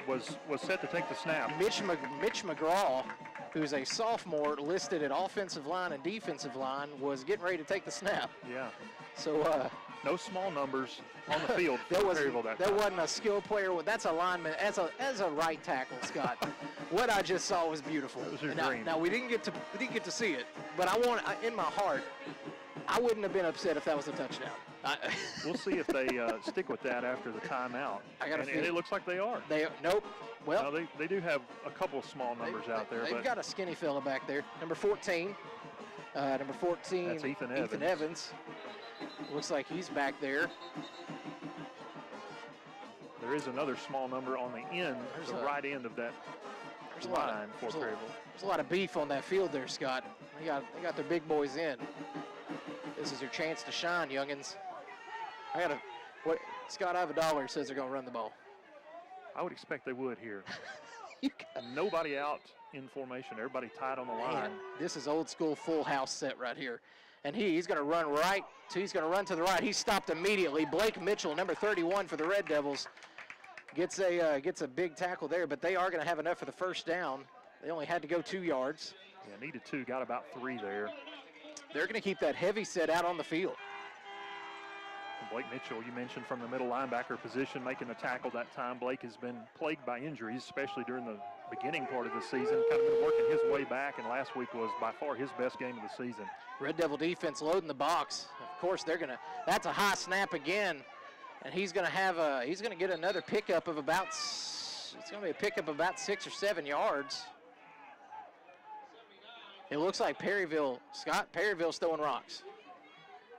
S18: was set to take the snap.
S17: Mitch McGraw, who's a sophomore listed at offensive line and defensive line, was getting ready to take the snap.
S18: Yeah.
S17: So
S18: no small numbers on the field.
S17: There wasn't a skill player. That's a lineman as a right tackle, Scott. What I just saw was beautiful.
S18: It was your dream.
S17: Now we didn't get to see it, but in my heart, I wouldn't have been upset if that was a touchdown.
S18: We'll see if they stick with that after the timeout. And it looks like they are.
S17: Nope. Well,
S18: no, they do have a couple of small numbers out there.
S17: They've got a skinny fella back there. Number 14.
S18: That's Ethan
S17: Evans. Looks like he's back there.
S18: There is another small number on the end, the right end of that line for Perryville.
S17: There's a lot of beef on that field there, Scott. They got their big boys in. This is your chance to shine, youngins. Scott, I have $1 says they're going to run the ball.
S18: I would expect they would here. Nobody out in formation. Everybody tied on the line.
S17: Man, this is old school full house set right here. And he's going to run he's going to run to the right. He's stopped immediately. Blake Mitchell, number 31 for the Red Devils, gets a big tackle there, but they are going to have enough for the first down. They only had to go 2 yards.
S18: Yeah, needed 2, got about 3 there.
S17: They're going to keep that heavy set out on the field.
S18: Blake Mitchell, you mentioned from the middle linebacker position, making the tackle that time. Blake has been plagued by injuries, especially during the beginning part of the season. Kind of been working his way back, and last week was by far his best game of the season.
S17: Red Devil defense loading the box. Of course, that's a high snap again, and he's going to get another pickup of about 6 or 7 yards. It looks like Perryville's throwing rocks.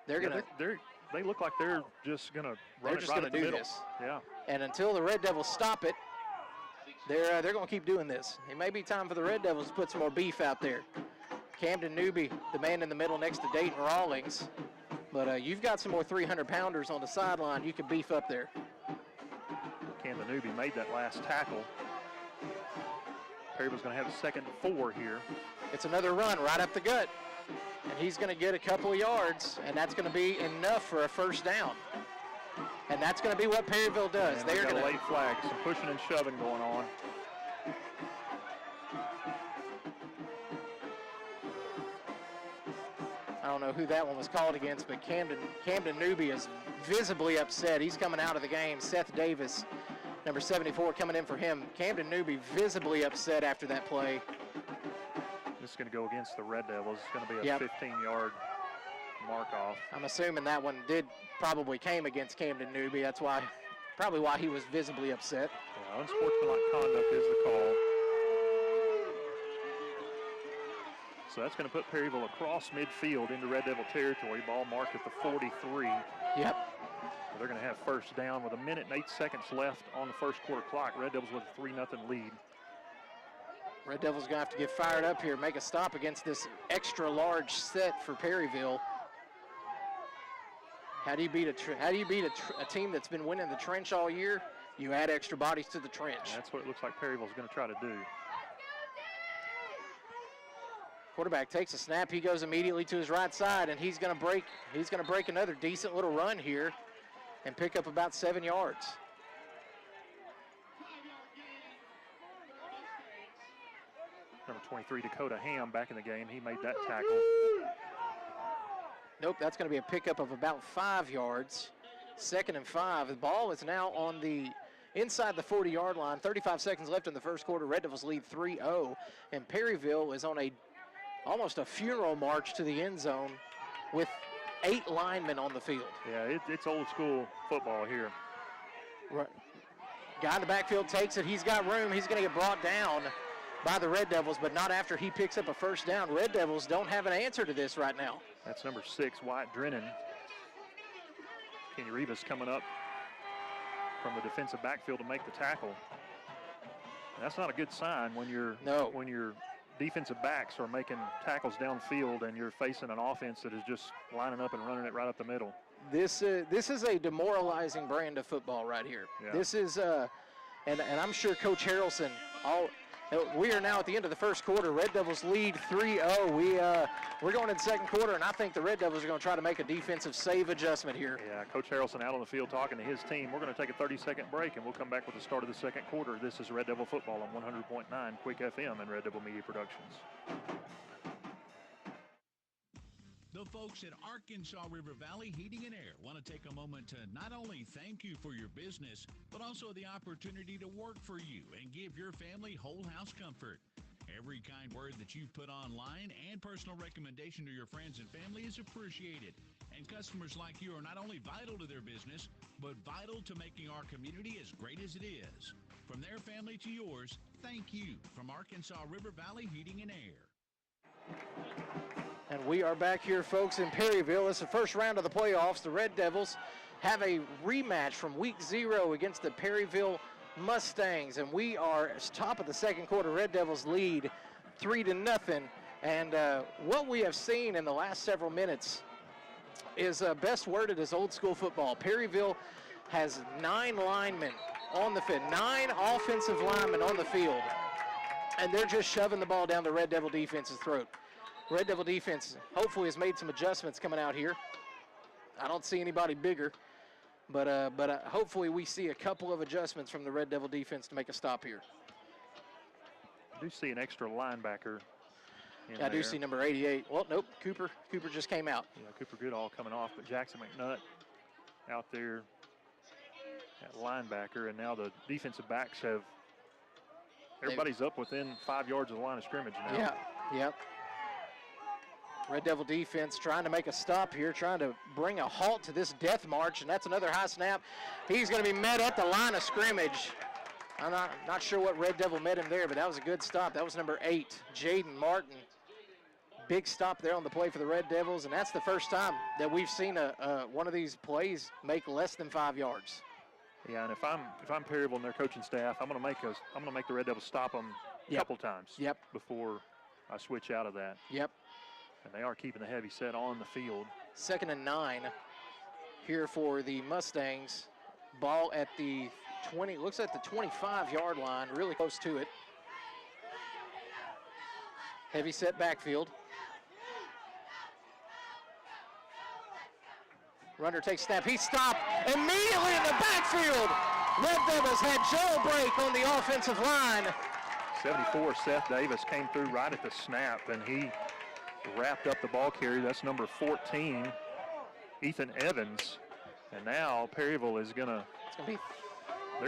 S18: They look like they're just going to run it right up the middle.
S17: This.
S18: Yeah.
S17: And until the Red Devils stop it, they're going to keep doing this. It may be time for the Red Devils to put some more beef out there. Camden Newby, the man in the middle next to Dayton Rawlings. But you've got some more 300-pounders on the sideline. You can beef up there.
S18: Camden Newby made that last tackle. Perryville's going to have a 2nd and 4 here.
S17: It's another run right up the gut. And he's going to get a couple of yards, and that's going to be enough for a first down. And that's going to be what Perryville does.
S18: They're going to late flag, some pushing and shoving going on.
S17: I don't know who that one was called against, but Camden Newby is visibly upset. He's coming out of the game. Seth Davis, number 74, coming in for him. Camden Newby visibly upset after that play.
S18: This is going to go against the Red Devils. It's going to be a 15-yard mark off.
S17: I'm assuming that one probably came against Camden Newby. That's probably why he was visibly upset.
S18: Yeah, unsportsmanlike conduct is the call. So that's going to put Perryville across midfield into Red Devil territory. Ball marked at the 43.
S17: Yep.
S18: So they're going to have first down with 1 minute and 8 seconds left on the first quarter clock. Red Devils with a 3-0 lead.
S17: Red Devils going to have to get fired up here, make a stop against this extra large set for Perryville. How do you beat a team that's been winning the trench all year? You add extra bodies to the trench.
S18: That's what it looks like Perryville's going to try to do.
S17: Quarterback takes a snap. He goes immediately to his right side, and he's going to break another decent little run here and pick up about 7 yards.
S18: Number 23, Dakota Ham, back in the game. He made that tackle.
S17: Nope, that's going to be a pickup of about 5 yards. 2nd and 5. The ball is now on the inside the 40-yard line. 35 seconds left in the first quarter. Red Devils lead 3-0. And Perryville is on almost a funeral march to the end zone with 8 linemen on the field.
S18: Yeah, it's old school football here.
S17: Right. Guy in the backfield takes it. He's got room. He's going to get brought down by the Red Devils, but not after he picks up a first down. Red Devils don't have an answer to this right now.
S18: That's number 6, Wyatt Drennan. Kenny Rivas coming up from the defensive backfield to make the tackle. That's not a good sign when your defensive backs are making tackles downfield and you're facing an offense that is just lining up and running it right up the middle.
S17: This is a demoralizing brand of football right here.
S18: Yeah.
S17: This is, and I'm sure Coach Harrelson, we are now at the end of the first quarter. Red Devils lead 3-0. We're going in the second quarter, and I think the Red Devils are going to try to make a defensive save adjustment here.
S18: Yeah, Coach Harrelson out on the field talking to his team. We're going to take a 30-second break, and we'll come back with the start of the second quarter. This is Red Devil Football on 100.9 Quick FM and Red Devil Media Productions.
S19: The folks at Arkansas River Valley Heating and Air want to take a moment to not only thank you for your business, but also the opportunity to work for you and give your family whole house comfort. Every kind word that you've put online and personal recommendation to your friends and family is appreciated. And customers like you are not only vital to their business, but vital to making our community as great as it is. From their family to yours, thank you from Arkansas River Valley Heating and Air.
S17: And we are back here, folks, in Perryville. It's the first round of the playoffs. The Red Devils have a rematch from week 0 against the Perryville Mustangs, and we are top of the second quarter. Red Devils lead 3-0, and what we have seen in the last several minutes is best worded as old school football. Perryville has 9 linemen on the field, 9 offensive linemen on the field, and they're just shoving the ball down the Red Devil defense's throat. Red Devil defense hopefully has made some adjustments coming out here. I don't see anybody bigger, but hopefully we see a couple of adjustments from the Red Devil defense to make a stop here.
S18: I do see an extra linebacker in
S17: I do
S18: there.
S17: see number 88. Well, nope, Cooper just came out.
S18: Yeah, Cooper Goodall coming off, but Jackson McNutt out there at linebacker, and now the defensive backs have, everybody's up within 5 yards of the line of scrimmage now.
S17: Yeah, yep. Red Devil defense trying to make a stop here, trying to bring a halt to this death march, and that's another high snap. He's going to be met at the line of scrimmage. I'm not sure what Red Devil met him there, but that was a good stop. That was number 8, Jaden Martin. Big stop there on the play for the Red Devils, and that's the first time that we've seen one of these plays make less than 5 yards.
S18: Yeah, and if I'm Perryville and their coaching staff, I'm going to make the Red Devils stop them a couple times.
S17: Yep.
S18: Before I switch out of that.
S17: Yep.
S18: And they are keeping the heavy set on the field.
S17: 2nd and 9 here for the Mustangs. Ball at the 20, looks at the 25-yard line, really close to it. Heavy set backfield. Runner takes snap. He stopped immediately in the backfield. Red Devils had jailbreak on the offensive line.
S18: 74, Seth Davis came through right at the snap, and he wrapped up the ball carrier. That's number 14, Ethan Evans. And now Perryville is they're going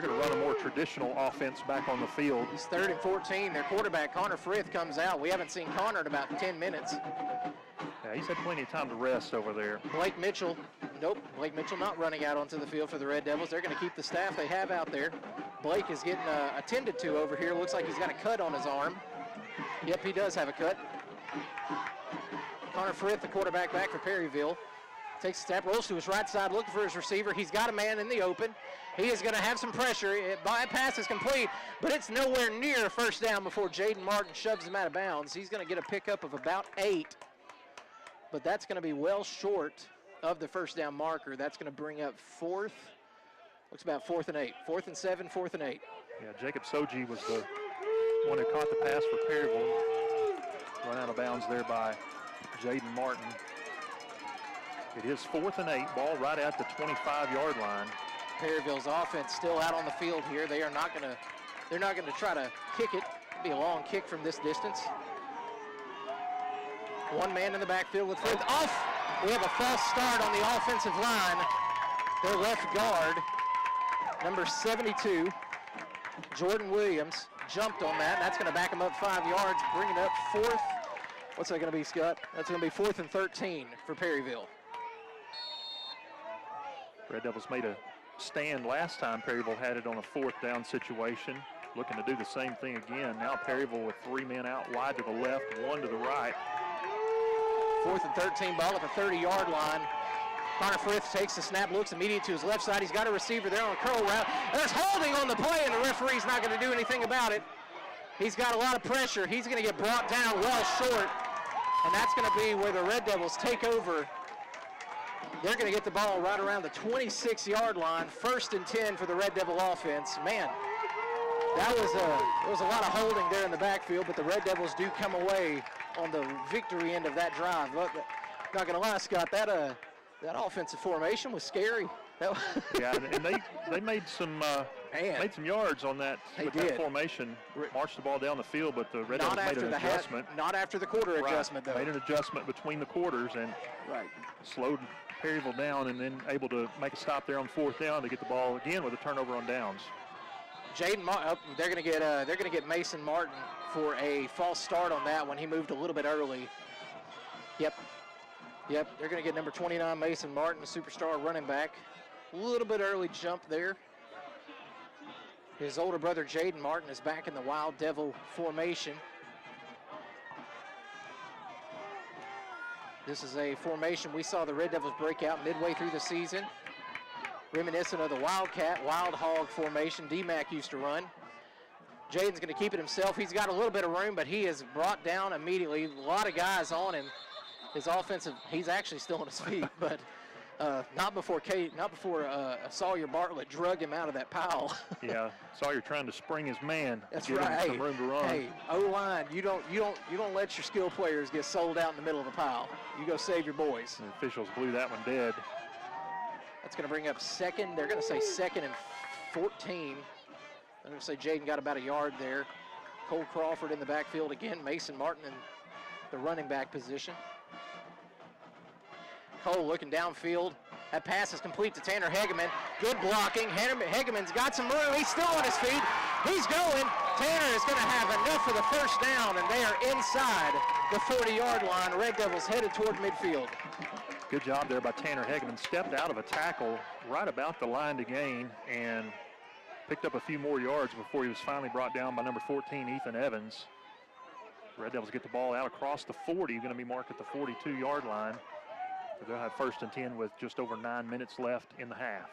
S18: to run a more traditional offense back on the field.
S17: It's 3rd and 14. Their quarterback, Connor Frith, comes out. We haven't seen Connor in about 10 minutes.
S18: Yeah, he's had plenty of time to rest over there.
S17: Blake Mitchell not running out onto the field for the Red Devils. They're going to keep the staff they have out there. Blake is getting attended to over here. Looks like he's got a cut on his arm. Yep, he does have a cut. Connor Frith, the quarterback back for Perryville, takes a step, rolls to his right side, looking for his receiver. He's got a man in the open. He is going to have some pressure. Bypass is complete, but it's nowhere near a first down before Jaden Martin shoves him out of bounds. He's going to get a pickup of about 8, but that's going to be well short of the first down marker. That's going to bring up 4th. Looks about 4th and 8. 4th and 7, 4th and 8.
S18: Yeah, Jacob Soji was the one who caught the pass for Perryville. Run out of bounds there by Jaden Martin. It is 4th and 8, ball right at the 25-yard line.
S17: Perryville's offense still out on the field here. They're not going to try to kick it. It'll be a long kick from this distance. One man in the backfield with Frith off. We have a false start on the offensive line. Their left guard, number 72, Jordan Williams, jumped on that. That's going to back him up 5 yards, bring it up 4th. What's that going to be, Scott? That's going to be 4th and 13 for Perryville.
S18: Red Devils made a stand last time Perryville had it on a 4th down situation. Looking to do the same thing again. Now Perryville with 3 men out wide to the left, 1 to the right.
S17: 4th and 13, ball at the 30-yard line. Connor Frith takes the snap, looks immediate to his left side. He's got a receiver there on a curl route. There's holding on the play, and the referee's not going to do anything about it. He's got a lot of pressure. He's going to get brought down well short, and that's going to be where the Red Devils take over. They're going to get the ball right around the 26-yard line. 1st and 10 for the Red Devil offense. Man, there was a lot of holding there in the backfield, but the Red Devils do come away on the victory end of that drive. But not going to lie, Scott, that offensive formation was scary.
S18: Yeah, and they made some yards on that that formation. Marched the ball down the field, but the Red Devils made an adjustment.
S17: Not after the quarter adjustment, though.
S18: Made an adjustment between the quarters and slowed Perryville down, and then able to make a stop there on 4th down to get the ball again with a turnover on downs.
S17: Jaden, they're going to get Mason Martin for a false start on that one. He moved a little bit early. Yep. They're going to get number 29 Mason Martin, the superstar running back. A little bit early jump there. His older brother Jaden Martin is back in the Wild Devil formation. This is a formation we saw the Red Devils break out midway through the season. reminiscent of the Wildcat, Wild Hog formation D-Mac used to run. Jaden's going to keep it himself. He's got a little bit of room, but he is brought down immediately. A lot of guys on him. His offensive, he's actually still on his feet, but not before Sawyer Bartlett drug him out of that pile.
S18: Yeah, Sawyer trying to spring his man.
S17: That's
S18: give
S17: right.
S18: him some room to run.
S17: Hey, O-line, you don't let your skill players get sold out in the middle of the pile. You go save your boys.
S18: The officials blew that one dead.
S17: That's going to bring up second. They're going to say 2nd and 14. I'm going to say Jaden got about a yard there. Cole Crawford in the backfield again. Mason Martin in the running back position. Cole looking downfield. That pass is complete to Tanner Hegeman. Good blocking. Hegeman's got some room. He's still on his feet. He's going. Tanner is going to have enough for the first down, and they are inside the 40-yard line. Red Devils headed toward midfield.
S18: Good job there by Tanner Hegeman. Stepped out of a tackle right about the line to gain and picked up a few more yards before he was finally brought down by number 14, Ethan Evans. Red Devils get the ball out across the 40. Going to be marked at the 42-yard line. They'll have 1st and 10 with just over 9 minutes left in the half.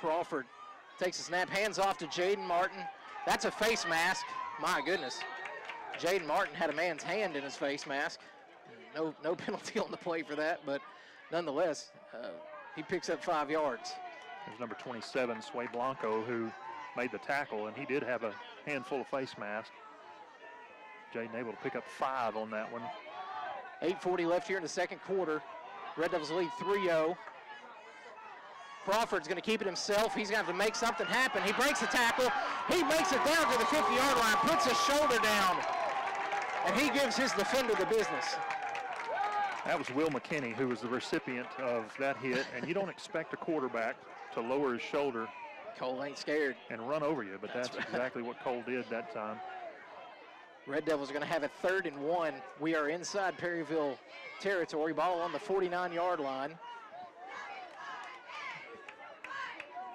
S17: Crawford takes a snap, hands off to Jaden Martin. That's a face mask. My goodness. Jaden Martin had a man's hand in his face mask. No penalty on the play for that, but nonetheless, he picks up 5 yards.
S18: There's number 27, Sway Blanco, who made the tackle, and he did have a handful of face mask. Jaden able to pick up 5 on that one.
S17: 8:40 left here in the second quarter. Red Devils lead 3-0. Crawford's going to keep it himself. He's going to have to make something happen. He breaks the tackle. He makes it down to the 50-yard line, puts his shoulder down, and he gives his defender the business.
S18: That was Will McKinney, who was the recipient of that hit, and you don't expect a quarterback to lower his shoulder.
S17: Cole ain't scared.
S18: And run over you, but that's exactly what Cole did that time.
S17: Red Devils are going to have a 3rd and 1. We are inside Perryville territory. Ball on the 49-yard line.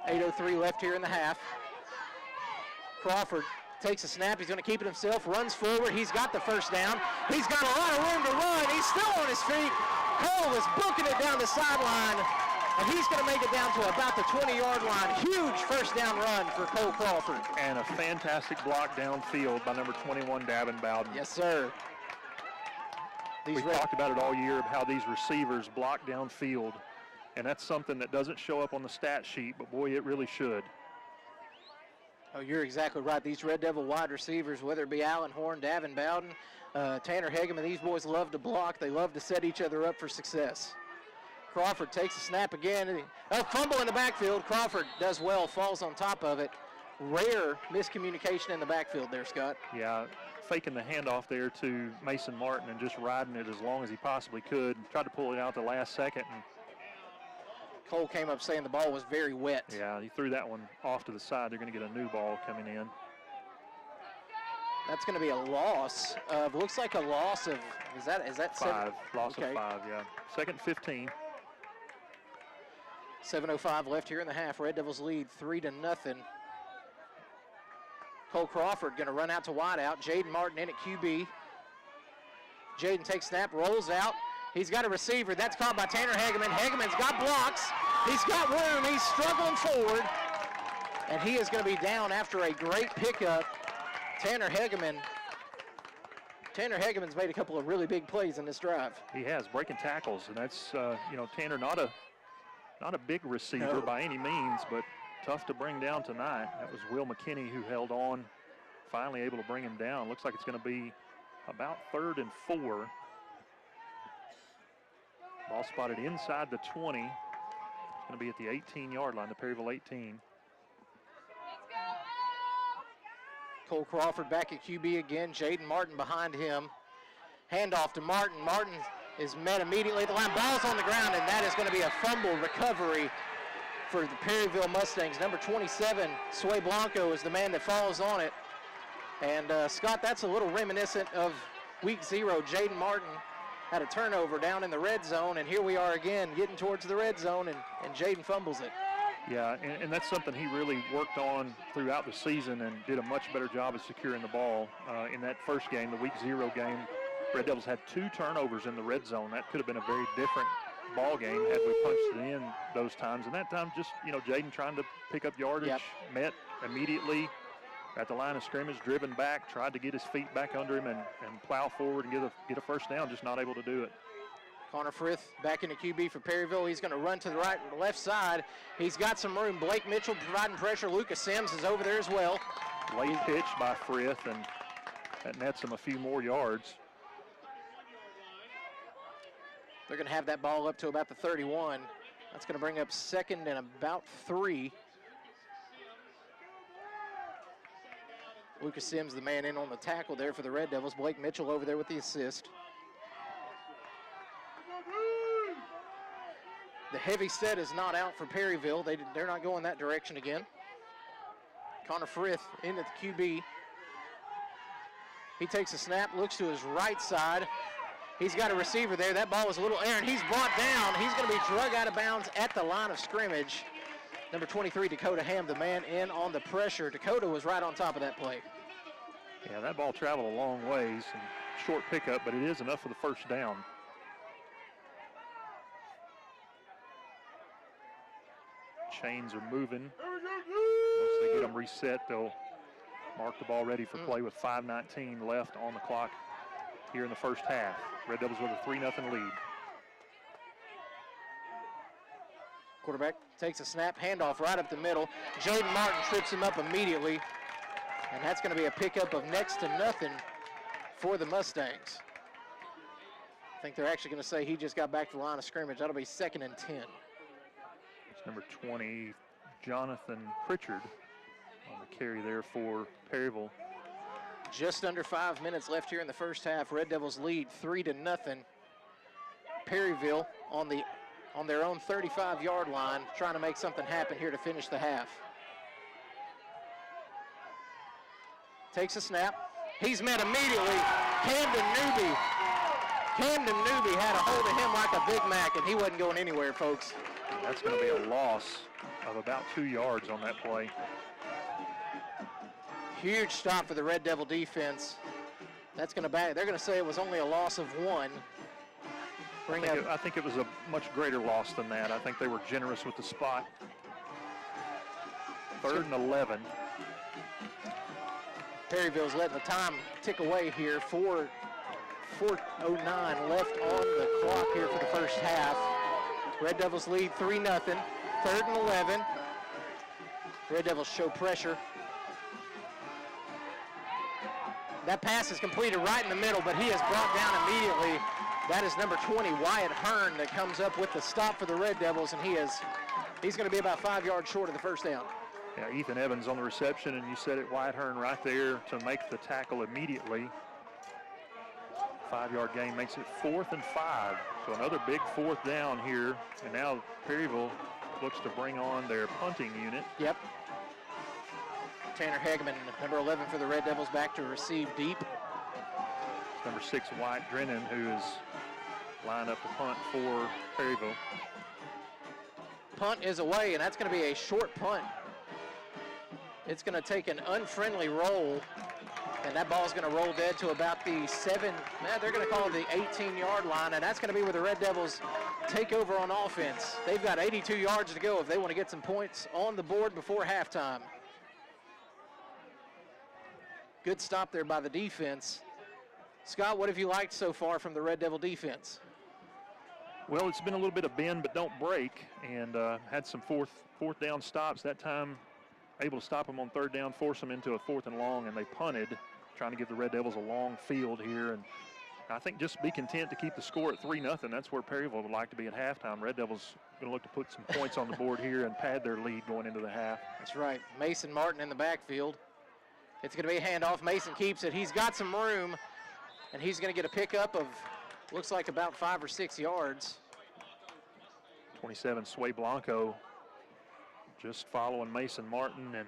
S17: 8:03 left here in the half. Crawford takes a snap. He's going to keep it himself. Runs forward. He's got the first down. He's got a lot of room to run. He's still on his feet. Cole is booking it down the sideline, and he's going to make it down to about the 20-yard line. Huge first down run for Cole Crawford.
S18: And a fantastic block downfield by number 21, Davin Bowden.
S17: Yes, sir.
S18: We've talked about it all year, how these receivers block downfield, and that's something that doesn't show up on the stat sheet, but boy, it really should.
S17: Oh, you're exactly right. These Red Devil wide receivers, whether it be Allen Horn, Davin Bowden, Tanner Hegeman, these boys love to block. They love to set each other up for success. Crawford takes a snap again. A fumble in the backfield. Crawford does well, falls on top of it. Rare miscommunication in the backfield there, Scott.
S18: Yeah, faking the handoff there to Mason Martin and just riding it as long as he possibly could. Tried to pull it out the last second. And
S17: Cole came up saying the ball was very wet.
S18: Yeah, he threw that one off to the side. They're going to get a new ball coming in.
S17: That's going to be a loss of, looks like a loss of, is that
S18: 5? Loss of 5, yeah. 2nd and 15.
S17: 7:05 left here in the half. Red Devils lead 3-0. Cole Crawford going to run out to wide out. Jaden Martin in at QB. Jaden takes snap, rolls out. He's got a receiver. That's caught by Tanner Hegeman. Hegeman's got blocks. He's got room. He's struggling forward. And he is going to be down after a great pickup. Tanner Hegeman's made a couple of really big plays in this drive.
S18: He has, breaking tackles, and that's, Tanner not a big receiver by any means, but tough to bring down tonight. That was Will McKinney who held on, finally able to bring him down. Looks like it's going to be about 3rd and 4. Ball spotted inside the 20. It's going to be at the 18-yard line, the Perryville 18.
S17: Cole Crawford back at QB again. Jaden Martin behind him. Handoff to Martin. Martin is met immediately at the line. Ball's on the ground, and that is going to be a fumble recovery for the Perryville Mustangs. Number 27, Sway Blanco, is the man that falls on it. And, Scott, that's a little reminiscent of week 0. Jaden Martin had a turnover down in the red zone, and here we are again getting towards the red zone, and Jaden fumbles it.
S18: Yeah, and that's something he really worked on throughout the season and did a much better job of securing the ball. In that first game, the week 0 game, Red Devils had 2 turnovers in the red zone. That could have been a very different ball game had we punched it in those times. And that time just, Jaden trying to pick up yardage, met immediately at the line of scrimmage, driven back, tried to get his feet back under him and plow forward and get a first down, just not able to do it.
S17: Connor Frith back into QB for Perryville. He's going to run to the right or the left side. He's got some room. Blake Mitchell providing pressure. Lucas Sims is over there as well.
S18: Late pitch by Frith, and that nets him a few more yards.
S17: They're going to have that ball up to about the 31. That's going to bring up second and about 3. Lucas Sims, the man in on the tackle there for the Red Devils. Blake Mitchell over there with the assist. The heavy set is not out for Perryville. They're not going that direction again. Connor Frith into the QB. He takes a snap, looks to his right side. He's got a receiver there. That ball was a little errant. He's brought down. He's going to be drug out of bounds at the line of scrimmage. Number 23, Dakota Ham, the man in on the pressure. Dakota was right on top of that play.
S18: Yeah, that ball traveled a long ways. And short pickup, but it is enough for the first down. Chains are moving. Once they get them reset, they'll mark the ball ready for play with 5:19 left on the clock here in the first half. Red Devils with a 3-0 lead.
S17: Quarterback takes a snap, handoff right up the middle. Jaden Martin trips him up immediately, and that's going to be a pickup of next to nothing for the Mustangs. I think they're actually going to say he just got back to the line of scrimmage. That'll be 2nd and 10.
S18: It's number 20, Jonathan Pritchard, on the carry there for Perryville.
S17: Just under 5 minutes left here in the first half. Red Devils lead 3-0. Perryville on their own 35-yard line, trying to make something happen here to finish the half. Takes a snap. He's met immediately. Camden Newby had a hold of him like a Big Mac, and he wasn't going anywhere, folks.
S18: That's going to be a loss of about 2 yards on that play.
S17: Huge stop for the Red Devil defense. That's going to back. They're going to say it was only a loss of 1.
S18: I think it was a much greater loss than that. I think they were generous with the spot. 3rd and 11.
S17: Perryville's letting the time tick away here. 4:09 left on the clock here for the first half. Red Devils lead 3-0. 3rd and 11. Red Devils show pressure. That pass is completed right in the middle, but he is brought down immediately. That is number 20, Wyatt Hearn, that comes up with the stop for the Red Devils, and he's going to be about 5 yards short of the first down.
S18: Yeah, Ethan Evans on the reception, and you said it, Wyatt Hearn right there to make the tackle immediately. 5-yard gain makes it 4th and 5. So another big 4th down here, and now Perryville looks to bring on their punting unit.
S17: Yep. Tanner Hageman, number 11 for the Red Devils, back to receive deep.
S18: Number 6, White Drennan, who is lined up to punt for Perryville.
S17: Punt is away, and that's going to be a short punt. It's going to take an unfriendly roll, and that ball is going to roll dead to about the they're going to call it the 18-yard line, and that's going to be where the Red Devils take over on offense. They've got 82 yards to go if they want to get some points on the board before halftime. Good stop there by the defense. Scott, what have you liked so far from the Red Devil defense?
S18: Well, it's been a little bit of bend but don't break, and had some fourth down stops. That time able to stop them on 3rd down, force them into a 4th and long, and they punted, trying to give the Red Devils a long field here. And I think just be content to keep the score at 3-0. That's where Perryville would like to be at halftime. Red Devils going to look to put some points on the board here and pad their lead going into the half.
S17: That's right. Mason Martin in the backfield. It's going to be a handoff. Mason keeps it. He's got some room, and he's going to get a pickup of, looks like about 5 or 6 yards.
S18: 27, Sway Blanco, just following Mason Martin and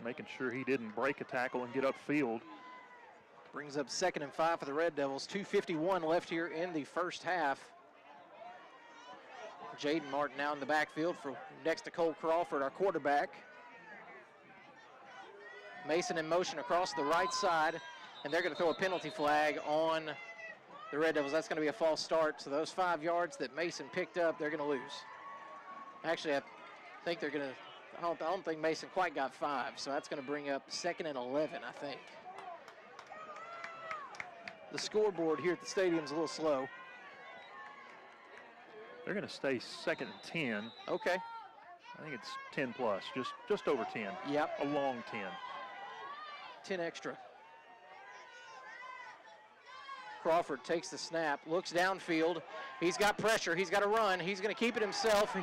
S18: making sure he didn't break a tackle and get upfield.
S17: Brings up 2nd and 5 for the Red Devils. 2:51 left here in the first half. Jaden Martin now in the backfield for next to Cole Crawford, our quarterback. Mason in motion across the right side, and they're going to throw a penalty flag on the Red Devils. That's going to be a false start. So those 5 yards that Mason picked up, they're going to lose. Actually, I think they're going to, I don't think Mason quite got 5. So that's going to bring up 2nd and 11, I think. The scoreboard here at the stadium is a little slow.
S18: They're going to stay 2nd and 10.
S17: Okay.
S18: I think it's 10 plus, just over 10.
S17: Yep.
S18: A long 10.
S17: 10 extra. Crawford takes the snap, looks downfield. He's got pressure. He's got to run. He's going to keep it himself.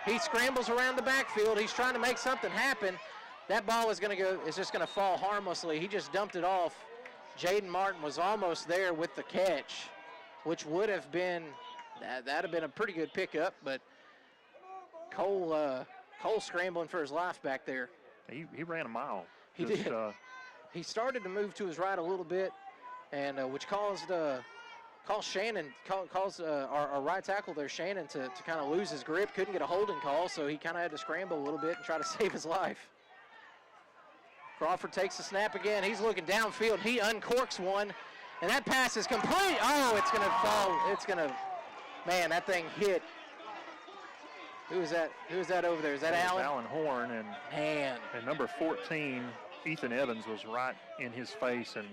S17: He scrambles around the backfield. He's trying to make something happen. That ball is just going to fall harmlessly. He just dumped it off. Jaden Martin was almost there with the catch, which would have been, that'd have been a pretty good pickup, but Cole scrambling for his life back there.
S18: He ran a mile.
S17: He did. He started to move to his right a little bit, and which caused our right tackle there, Shannon, to kind of lose his grip. Couldn't get a holding call, so he kind of had to scramble a little bit and try to save his life. Crawford takes the snap again. He's looking downfield. He uncorks one, and that pass is complete. Oh, it's going to fall. Man, that thing hit. Who is that? Who is that over there? Is that Allen?
S18: Allen Horn, and number 14, Ethan Evans, was right in his face and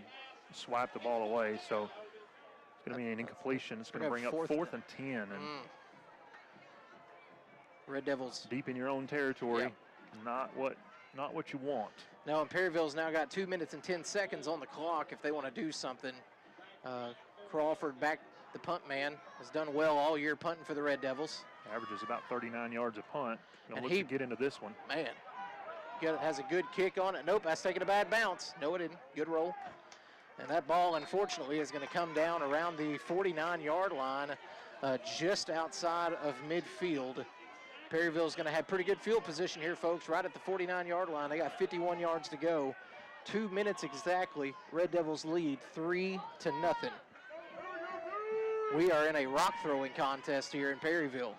S18: swiped the ball away. So it's going to be an incompletion. It's going to bring up 4th and 10. And
S17: Red Devils
S18: deep in your own territory.
S17: Yep.
S18: Not what you want.
S17: No, and Perryville's now got 2 minutes and 10 seconds on the clock if they want to do something. Crawford, back the punt man, has done well all year punting for the Red Devils.
S18: Averages about 39 yards a punt. Gonna
S17: And
S18: look to get into this one.
S17: Man, has a good kick on it. Nope, that's taking a bad bounce. No, it didn't. Good roll. And that ball, unfortunately, is going to come down around the 49-yard line, just outside of midfield. Perryville's going to have pretty good field position here, folks, right at the 49-yard line. They got 51 yards to go. 2 minutes exactly. Red Devils lead 3-0. We are in a rock throwing contest here in Perryville.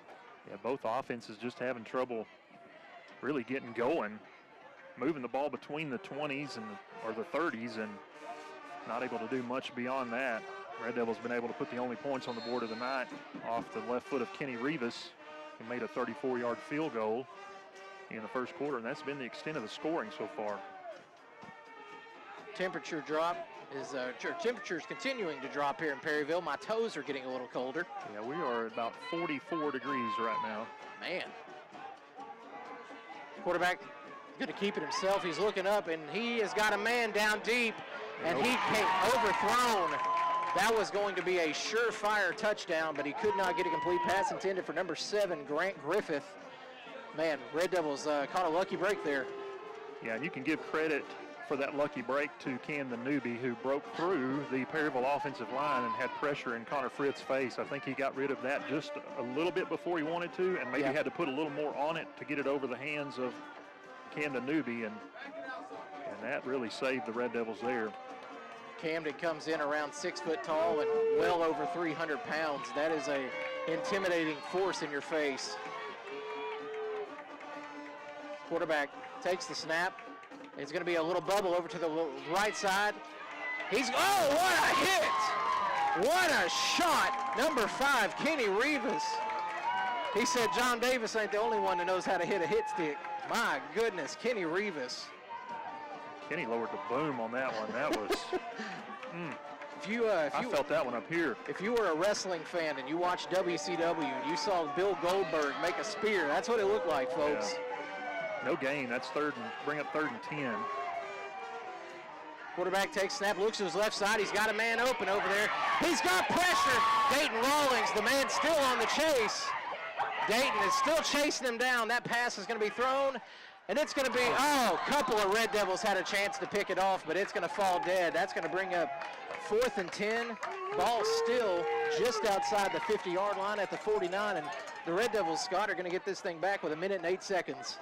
S18: Yeah, both offenses just having trouble really getting going, moving the ball between the 20s or the 30s, and not able to do much beyond that. Red Devils been able to put the only points on the board of the night off the left foot of Kenny Rivas, who made a 34-yard field goal in the first quarter, and that's been the extent of the scoring so far.
S17: Temperature drop is temperature's continuing to drop here in Perryville. My toes are getting a little colder.
S18: Yeah, we are at about 44 degrees right now.
S17: Man. Quarterback going to keep it himself. He's looking up, and he has got a man down deep, and he came overthrown. That was going to be a surefire touchdown, but he could not get a complete pass intended for number 7, Grant Griffith. Man, Red Devils caught a lucky break there.
S18: Yeah, and you can give credit for that lucky break to Camden Newby, who broke through the Perryville offensive line and had pressure in Connor Fritz's face. I think he got rid of that just a little bit before he wanted to, and maybe had to put a little more on it to get it over the hands of Camden Newby, and that really saved the Red Devils there.
S17: Camden comes in around 6 foot tall and well over 300 pounds. That is a intimidating force in your face. Quarterback takes the snap. It's going to be a little bubble over to the right side. What a hit! What a shot! Number 5, Kenny Rivas. He said John Davis ain't the only one that knows how to hit a hit stick. My goodness, Kenny Rivas.
S18: Kenny lowered the boom on that one. That was, I felt that one up here.
S17: If you were a wrestling fan and you watched WCW and you saw Bill Goldberg make a spear, that's what it looked like, folks.
S18: Yeah. No gain. That's bring up 3rd and 10.
S17: Quarterback takes snap, looks to his left side. He's got a man open over there. He's got pressure. Dayton Rawlings, the man still on the chase. Dayton is still chasing him down. That pass is going to be thrown, and it's going to be, a couple of Red Devils had a chance to pick it off, but it's going to fall dead. That's going to bring up 4th and 10. Ball still just outside the 50-yard line at the 49, and the Red Devils, Scott, are going to get this thing back with 1 minute and 8 seconds.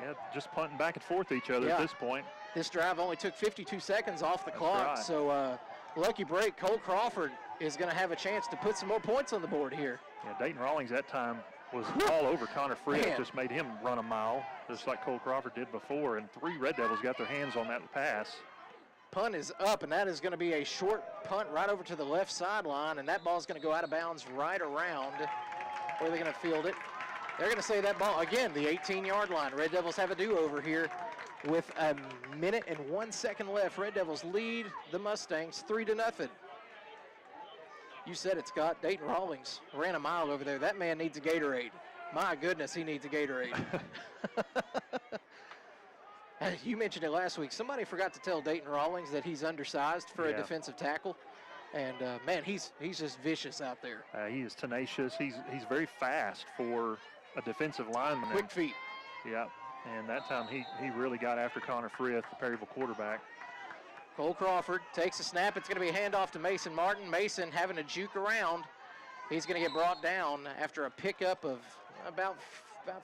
S18: Yeah, just punting back and forth each other at this point.
S17: This drive only took 52 seconds off the clock, so lucky break. Cole Crawford is going to have a chance to put some more points on the board here.
S18: Yeah, Dayton Rawlings that time was all over Connor Fritz, just made him run a mile, just like Cole Crawford did before, and 3 Red Devils got their hands on that pass.
S17: Punt is up, and that is going to be a short punt right over to the left sideline, and that ball is going to go out of bounds right around where they're going to field it. They're going to say that ball, again, the 18-yard line. Red Devils have a do-over here with a minute and 1 second left. Red Devils lead the Mustangs 3-0. You said it, Scott. Dayton Rawlings ran a mile over there. That man needs a Gatorade. My goodness, he needs a Gatorade. You mentioned it last week. Somebody forgot to tell Dayton Rawlings that he's undersized for a defensive tackle. And, man, he's just vicious out there.
S18: He is tenacious. He's very fast for a defensive lineman.
S17: Quick feet.
S18: Yeah, and that time he really got after Connor Frith, the Perryville quarterback.
S17: Cole Crawford takes a snap. It's going to be a handoff to Mason Martin. Mason having to juke around. He's going to get brought down after a pickup of about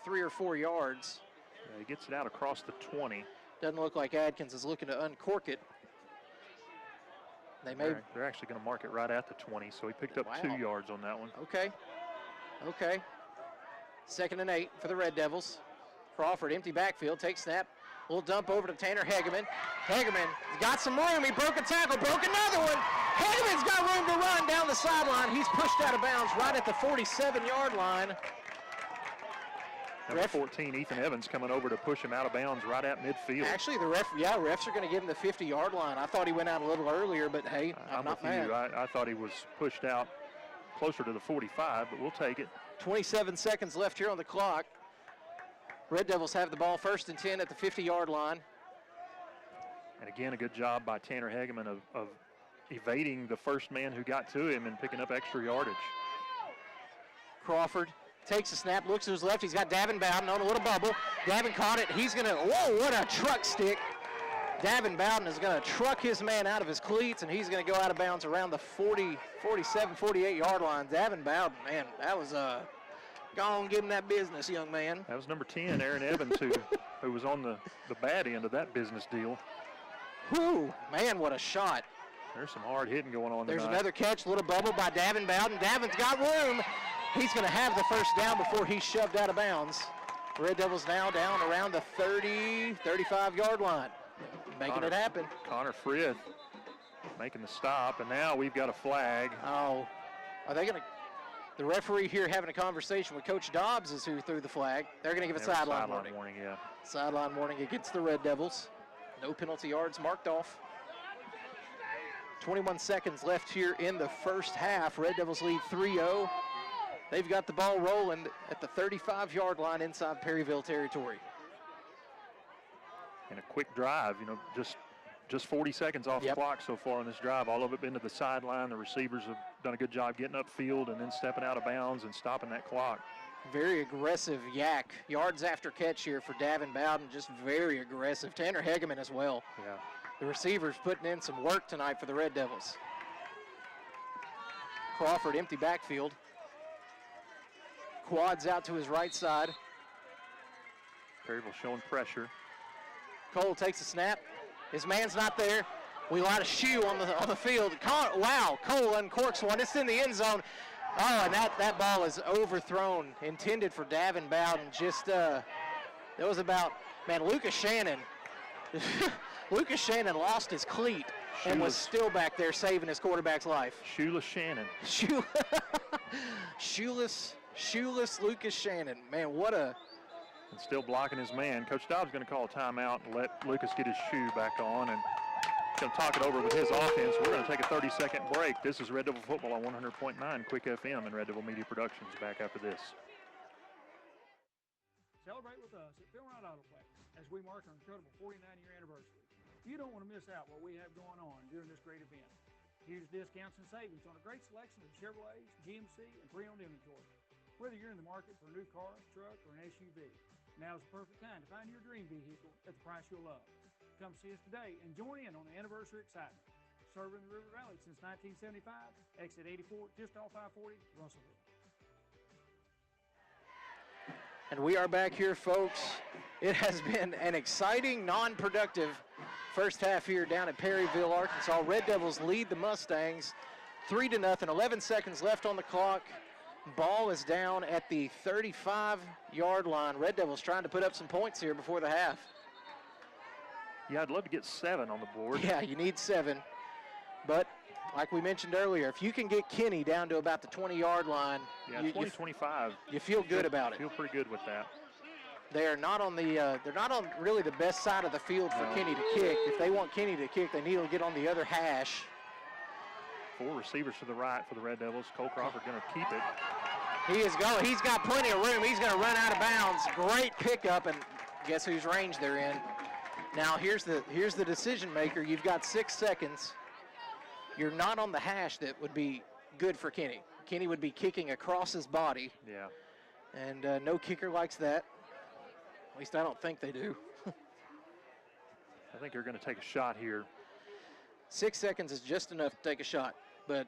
S17: 3 or 4 yards.
S18: Yeah, he gets it out across the 20.
S17: Doesn't look like Atkins is looking to uncork it.
S18: They're actually going to mark it right at the 20, so he picked up 2 yards on that one.
S17: Okay. 2nd and 8 for the Red Devils. Crawford, empty backfield, takes snap. Little dump over to Tanner Hegeman. Hegeman got some room. He broke a tackle, broke another one. Hegeman's got room to run down the sideline. He's pushed out of bounds right at the 47-yard line.
S18: Number 14, Ethan Evans, coming over to push him out of bounds right at midfield.
S17: Actually, refs are going to give him the 50-yard line. I thought he went out a little earlier, but hey, I'm not mad.
S18: You. I thought he was pushed out closer to the 45, but we'll take it.
S17: 27 seconds left here on the clock. Red Devils have the ball 1st and 10 at the 50-yard line.
S18: And again, a good job by Tanner Hegeman of evading the first man who got to him and picking up extra yardage.
S17: Crawford takes a snap, looks to his left. He's got Davin Bowden on a little bubble. Davin caught it. He's going to, whoa, what a truck stick. Davin Bowden is going to truck his man out of his cleats, and he's going to go out of bounds around the 40, 47, 48-yard line. Davin Bowden, man, that was go on, give him that business, young man.
S18: That was number 10, Aaron Evans, who was on the bad end of that business deal.
S17: Whew, man, what a shot.
S18: There's some hard hitting going on
S17: There's
S18: tonight.
S17: Another catch, little bubble by Davin Bowden. Davin's got room. He's going to have the first down before he's shoved out of bounds. Red Devils now down around the 30, 35-yard line. Making it happen.
S18: Connor Frith making the stop, and now we've got a flag.
S17: Oh, are they going to? The referee here having a conversation with Coach Dobbs is who threw the flag. They're going to give a sideline warning.
S18: Yeah.
S17: Sideline warning against the Red Devils. No penalty yards marked off. 21 seconds left here in the first half. Red Devils lead 3-0. They've got the ball rolling at the 35-yard line inside Perryville territory.
S18: And a quick drive, just 40 seconds off the clock so far on this drive. All of it been to the sideline. The receivers have done a good job getting upfield and then stepping out of bounds and stopping that clock.
S17: Very aggressive yak. Yards after catch here for Davin Bowden, just very aggressive. Tanner Hegeman as well.
S18: Yeah.
S17: The receivers putting in some work tonight for the Red Devils. Crawford, empty backfield. Quads out to his right side.
S18: Perryville showing pressure.
S17: Cole takes a snap. His man's not there. We light a shoe on the field. Wow, Cole uncorks one. It's in the end zone. Oh, and that ball is overthrown, intended for Davin Bowden. Just, that was about, man, Lucas Shannon. Lucas Shannon lost his cleat and was still back there saving his quarterback's life.
S18: Shoeless Shannon.
S17: Shoeless Lucas Shannon. Man, what a...
S18: And still blocking his man. Coach Dobbs going to call a timeout and let Lucas get his shoe back on and going to talk it over with his offense. We're going to take a 30-second break. This is Red Devil Football on 100.9 Quick FM and Red Devil Media Productions. Back after this.
S20: Celebrate with us at Phil Wright Autoplex as we mark our incredible 49-year anniversary. You don't want to miss out what we have going on during this great event. Huge discounts and savings on a great selection of Chevrolets, GMC, and pre-owned inventory. Whether you're in the market for a new car, truck, or an SUV, now's the perfect time to find your dream vehicle at the price you'll love. Come see us today and join in on the anniversary excitement. Serving the River Valley since 1975, exit 84, just off I-40, Russellville.
S17: And we are back here, folks. It has been an exciting, non-productive first half here down at Perryville, Arkansas. Red Devils lead the Mustangs 3-0, 11 seconds left on the clock. Ball is down at the 35-yard line. Red Devils trying to put up some points here before the half.
S18: Yeah, I'd love to get 7 on the board.
S17: Yeah, you need 7. But like we mentioned earlier, if you can get Kenny down to about the 20-yard line,
S18: yeah, 20-25.
S17: You feel good about it.
S18: Feel pretty good with that.
S17: They are not on they're not on really the best side of the field for Kenny to kick. If they want Kenny to kick, they need to get on the other hash.
S18: 4 receivers to the right for the Red Devils. Cole Crawford going to keep it.
S17: He is going. He's got plenty of room. He's going to run out of bounds. Great pickup, and guess whose range they're in. Now here's the decision maker. You've got 6 seconds. You're not on the hash that would be good for Kenny. Kenny would be kicking across his body.
S18: Yeah.
S17: And no kicker likes that. At least I don't think they do.
S18: I think they're going to take a shot here.
S17: 6 seconds is just enough to take a shot, but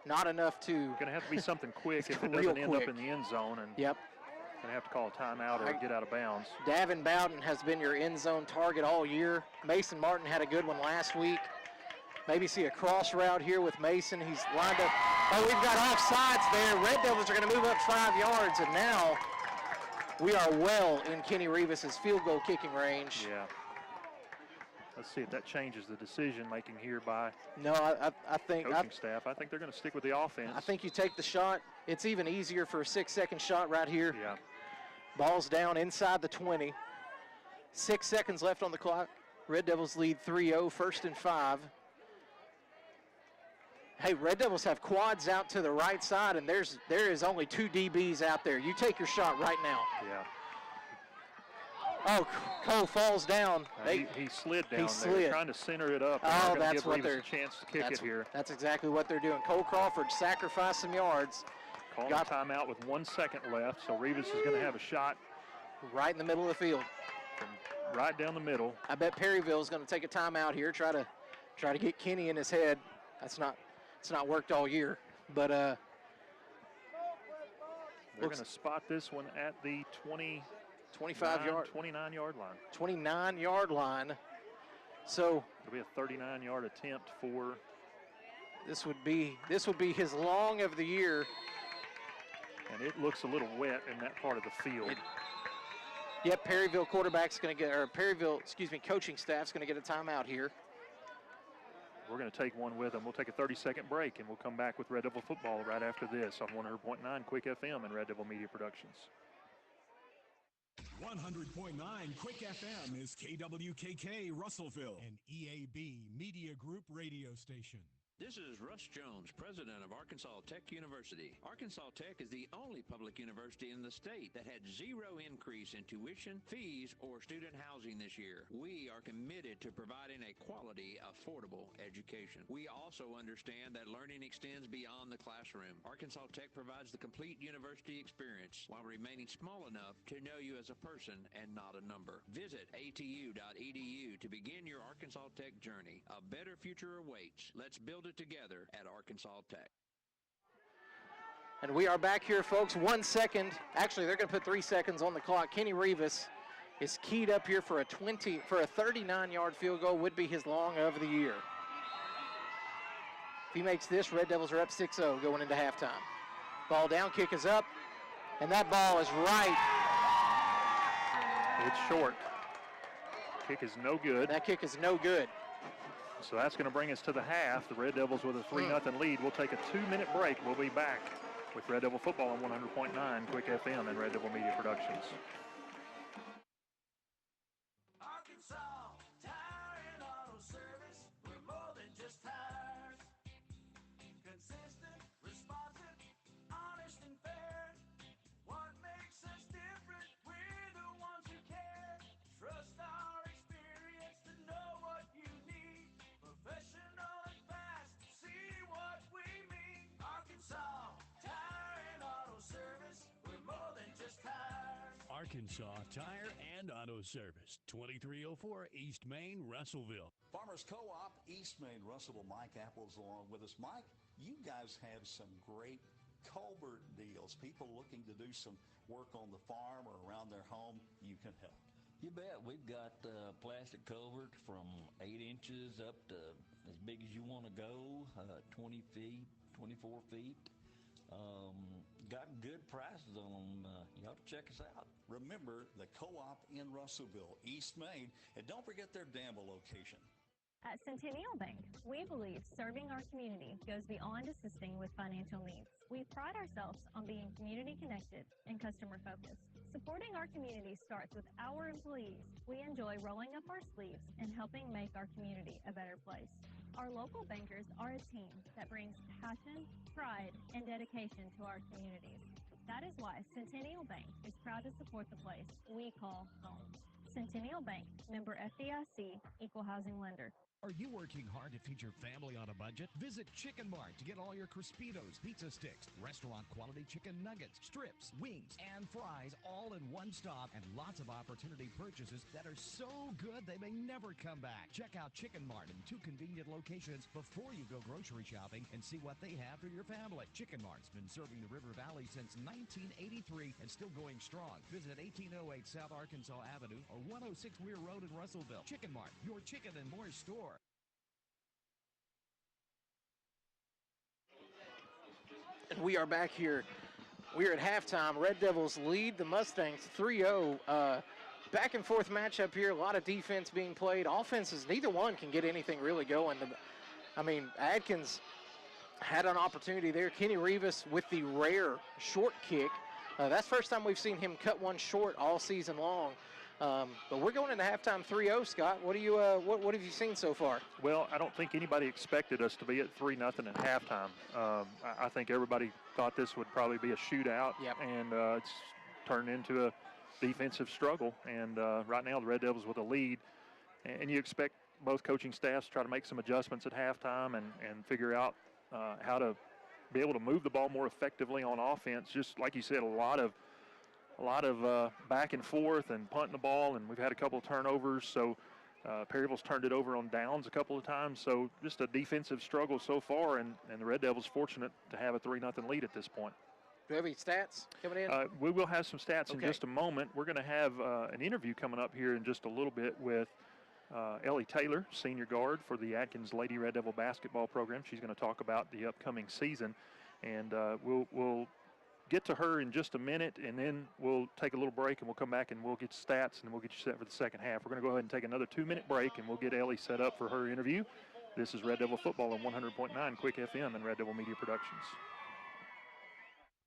S17: not enough to.
S18: Going to have to be something quick if it doesn't end up in the end zone. And
S17: yep.
S18: Going to have to call a timeout or get out of bounds.
S17: Davin Bowden has been your end zone target all year. Mason Martin had a good one last week. Maybe see a cross route here with Mason. He's lined up. Oh, we've got offsides there. Red Devils are going to move up 5 yards, and now we are well in Kenny Rivas' field goal kicking range.
S18: Yeah. Let's see if that changes the decision-making here by
S17: I think
S18: coaching staff. I think they're going to stick with the offense.
S17: I think you take the shot. It's even easier for a 6-second shot right here.
S18: Yeah.
S17: Ball's down inside the 20. 6 seconds left on the clock. Red Devils lead 3-0, 1st and 5. Hey, Red Devils have quads out to the right side, and there is only 2 DBs out there. You take your shot right now.
S18: Yeah.
S17: Oh, Cole falls down.
S18: He slid down
S17: there.
S18: They're trying to center it up.
S17: Oh,
S18: and
S17: that's
S18: give
S17: what
S18: Rivas
S17: they're.
S18: a chance to kick it here.
S17: That's exactly what they're doing. Cole Crawford sacrificed some yards.
S18: Calling a timeout with 1 second left, so Rivas is going to have a shot.
S17: Right in the middle of the field.
S18: From right down the middle.
S17: I bet Perryville is going to take a timeout here, try to get Kenny in his head. It's not worked all year, but
S18: they're going to spot this one at the 29-yard line.
S17: 29-yard line. So
S18: it'll be a 39-yard attempt for.
S17: This would be his long of the year.
S18: And it looks a little wet in that part of the field.
S17: Yep, Perryville coaching staff's going to get a timeout here.
S18: We're going to take one with them. We'll take a 30-second break, and we'll come back with Red Devil football right after this on 100.9 Quick FM and Red Devil Media Productions.
S21: 100.9 Quick FM is KWKK Russellville, an EAB Media Group radio station.
S22: This is Russ Jones, president of Arkansas Tech University. Arkansas Tech is the only public university in the state that had 0 increase in tuition, fees, or student housing this year. We are committed to providing a quality, affordable education. We also understand that learning extends beyond the classroom. Arkansas Tech provides the complete university experience while remaining small enough to know you as a person and not a number. Visit atu.edu to begin your Arkansas Tech journey. A better future awaits. Let's build it together at Arkansas Tech.
S17: And we are back here, folks. 1 second. Actually, they're going to put 3 seconds on the clock. Kenny Rivas is keyed up here for a 39-yard field goal. Would be his long of the year. If he makes this, Red Devils are up 6-0 going into halftime. Ball down, kick is up, and that ball is right.
S18: It's short. Kick is no good.
S17: That kick is no good.
S18: So that's going to bring us to the half. The Red Devils with a 3-0 lead. We'll take a 2-minute break. We'll be back with Red Devil football on 100.9 Quick FM and Red Devil Media Productions.
S23: Arkansas Tire and Auto Service. We're more than just tires. Consistent, responsive, honest and fair. What makes us different? We're the ones who care. Trust our experience to know what you need. Professional and fast, see what we mean. Arkansas Tire and Auto Service, we're more than just tires.
S21: Arkansas Tire and Auto Service, 2304 East Main, Russellville.
S24: Farmers Co-op, East Main, Russellville. Mike Apple's along with us. Mike, you guys have some great culvert deals. People looking to do some work on the farm or around their home, you can help.
S25: You bet. We've got plastic culvert from 8 inches up to as big as you want to go, 20 feet, 24 feet. Got good prices on them. You ought to check us out.
S24: Remember the Co-op in Russellville, East Main, and don't forget their Danville location.
S1: At Centennial Bank, we believe serving our community goes beyond assisting with financial needs. We pride ourselves on being community connected and customer focused. Supporting our community starts with our employees. We enjoy rolling up our sleeves and helping make our community a better place. Our local bankers are a team that brings passion, pride, and dedication to our communities. That is why Centennial Bank is proud to support the place we call home. Centennial Bank, member FDIC, equal housing lender.
S21: Are you working hard to feed your family on a budget? Visit Chicken Mart to get all your Crispitos, pizza sticks, restaurant quality chicken nuggets, strips, wings, and fries all in one stop, and lots of opportunity purchases that are so good they may never come back. Check out Chicken Mart in 2 convenient locations before you go grocery shopping and see what they have for your family. Chicken Mart's been serving the River Valley since 1983 and still going strong. Visit 1808 South Arkansas Avenue or 106 Weir Road in Russellville. Chicken Mart, your chicken and more store.
S17: And we are back here. We are at halftime. Red Devils lead the Mustangs 3-0. Back and forth matchup here. A lot of defense being played. Offenses, neither one can get anything really going. Atkins had an opportunity there. Kenny Rivas with the rare short kick. That's the first time we've seen him cut one short all season long. But we're going into halftime 3-0, Scott. What have you seen so far?
S18: Well, I don't think anybody expected us to be at 3-0 at halftime. I think everybody thought this would probably be a shootout, and it's turned into a defensive struggle. And right now the Red Devils with a lead, and you expect both coaching staffs to try to make some adjustments at halftime and figure out how to be able to move the ball more effectively on offense. Just like you said, a lot of back and forth and punting the ball, and we've had a couple of turnovers. So Perryville's turned it over on downs a couple of times. So just a defensive struggle so far, and the Red Devils fortunate to have a 3-0 lead at this point.
S17: Do we have any stats coming in?
S18: We will have some stats in just a moment. We're going to have an interview coming up here in just a little bit with Ellie Taylor, senior guard for the Atkins Lady Red Devil basketball program. She's going to talk about the upcoming season, and we'll get to her in just a minute, and then we'll take a little break, and we'll come back and we'll get stats, and we'll get you set for the second half. We're going to go ahead and take another 2-minute break, and we'll get Ellie set up for her interview. This is Red Devil Football on 100.9 Quick FM and Red Devil Media Productions.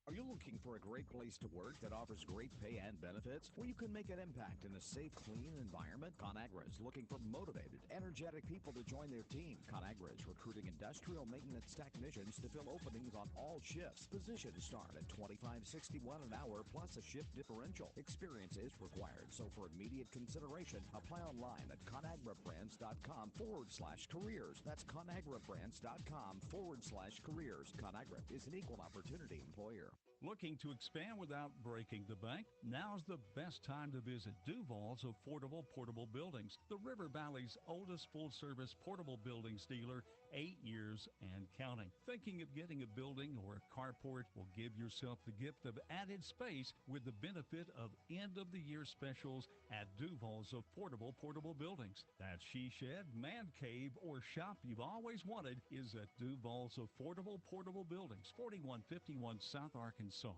S21: Are you looking for a great place to work that offers great pay and benefits, where you can make an impact in a safe, clean environment? ConAgra is looking for motivated, energetic people to join their team. ConAgra is recruiting industrial maintenance technicians to fill openings on all shifts. Positions start at $25.61 an hour plus a shift differential. Experience is required, so for immediate consideration, apply online at ConAgraBrands.com/careers. That's ConAgraBrands.com/careers. ConAgra is an equal opportunity employer.
S4: Looking to expand without breaking the bank? Now's the best time to visit Duval's Affordable Portable Buildings, the River Valley's oldest full-service portable buildings dealer, 8 years and counting. Thinking of getting a building or a carport? Well, give yourself the gift of added space with the benefit of end-of-the-year specials at Duval's Affordable Portable Buildings. That she shed, man cave, or shop you've always wanted is at Duval's Affordable Portable Buildings, 4151 South Arkansas.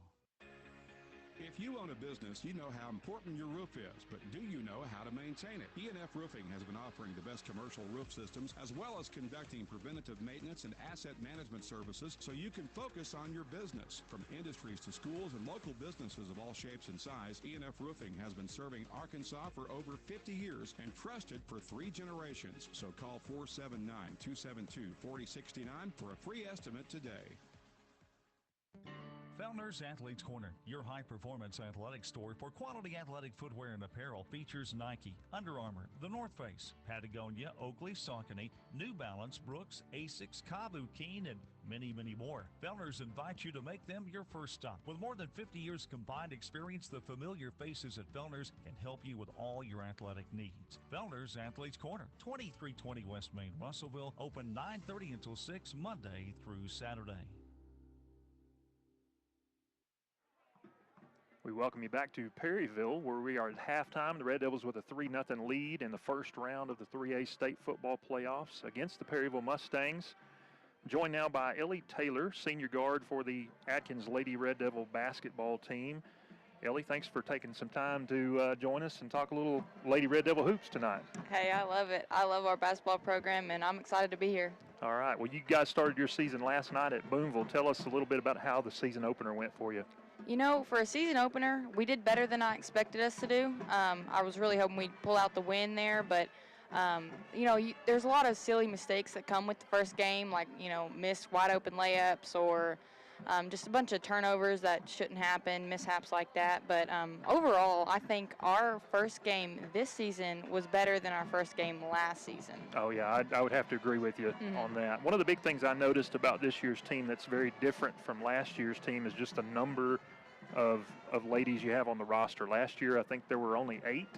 S6: If you own a business, you know how important your roof is, but do you know how to maintain it? E&F Roofing has been offering the best commercial roof systems as well as conducting preventative maintenance and asset management services so you can focus on your business. From industries to schools and local businesses of all shapes and size, E&F Roofing has been serving Arkansas for over 50 years and trusted for 3 generations. So call 479-272-4069 for a free estimate today.
S19: Fellner's Athletes Corner, your high-performance athletic store for quality athletic footwear and apparel, features Nike, Under Armour, The North Face, Patagonia, Oakley, Saucony, New Balance, Brooks, Asics, Kavu, Keen, and many, many more. Fellner's invites you to make them your first stop. With more than 50 years combined experience, the familiar faces at Fellner's can help you with all your athletic needs. Fellner's Athletes Corner, 2320 West Main, Russellville, open 9:30 until 6 Monday through Saturday.
S18: We welcome you back to Perryville, where we are at halftime. The Red Devils with a 3-0 lead in the first round of the 3A state football playoffs against the Perryville Mustangs. joined now by Ellie Taylor, senior guard for the Atkins Lady Red Devil basketball team. Ellie, thanks for taking some time to join us and talk a little Lady Red Devil hoops tonight.
S2: Hey, I love it. I love our basketball program, and I'm excited to be here.
S18: All right. Well, you guys started your season last night at Boonville. Tell us a little bit about how the season opener went for you.
S2: You know, for a season opener, we did better than I expected us to do. I was really hoping we'd pull out the win there, but, you know, there's a lot of silly mistakes that come with the first game, like, you know, missed wide open layups or just a bunch of turnovers that shouldn't happen, mishaps like that. But overall, I think our first game this season was better than our first game last season.
S18: Oh, yeah, I would have to agree with you on that. One of the big things I noticed about this year's team that's very different from last year's team is just the number of ladies you have on the roster. Last year, I think there were only 8.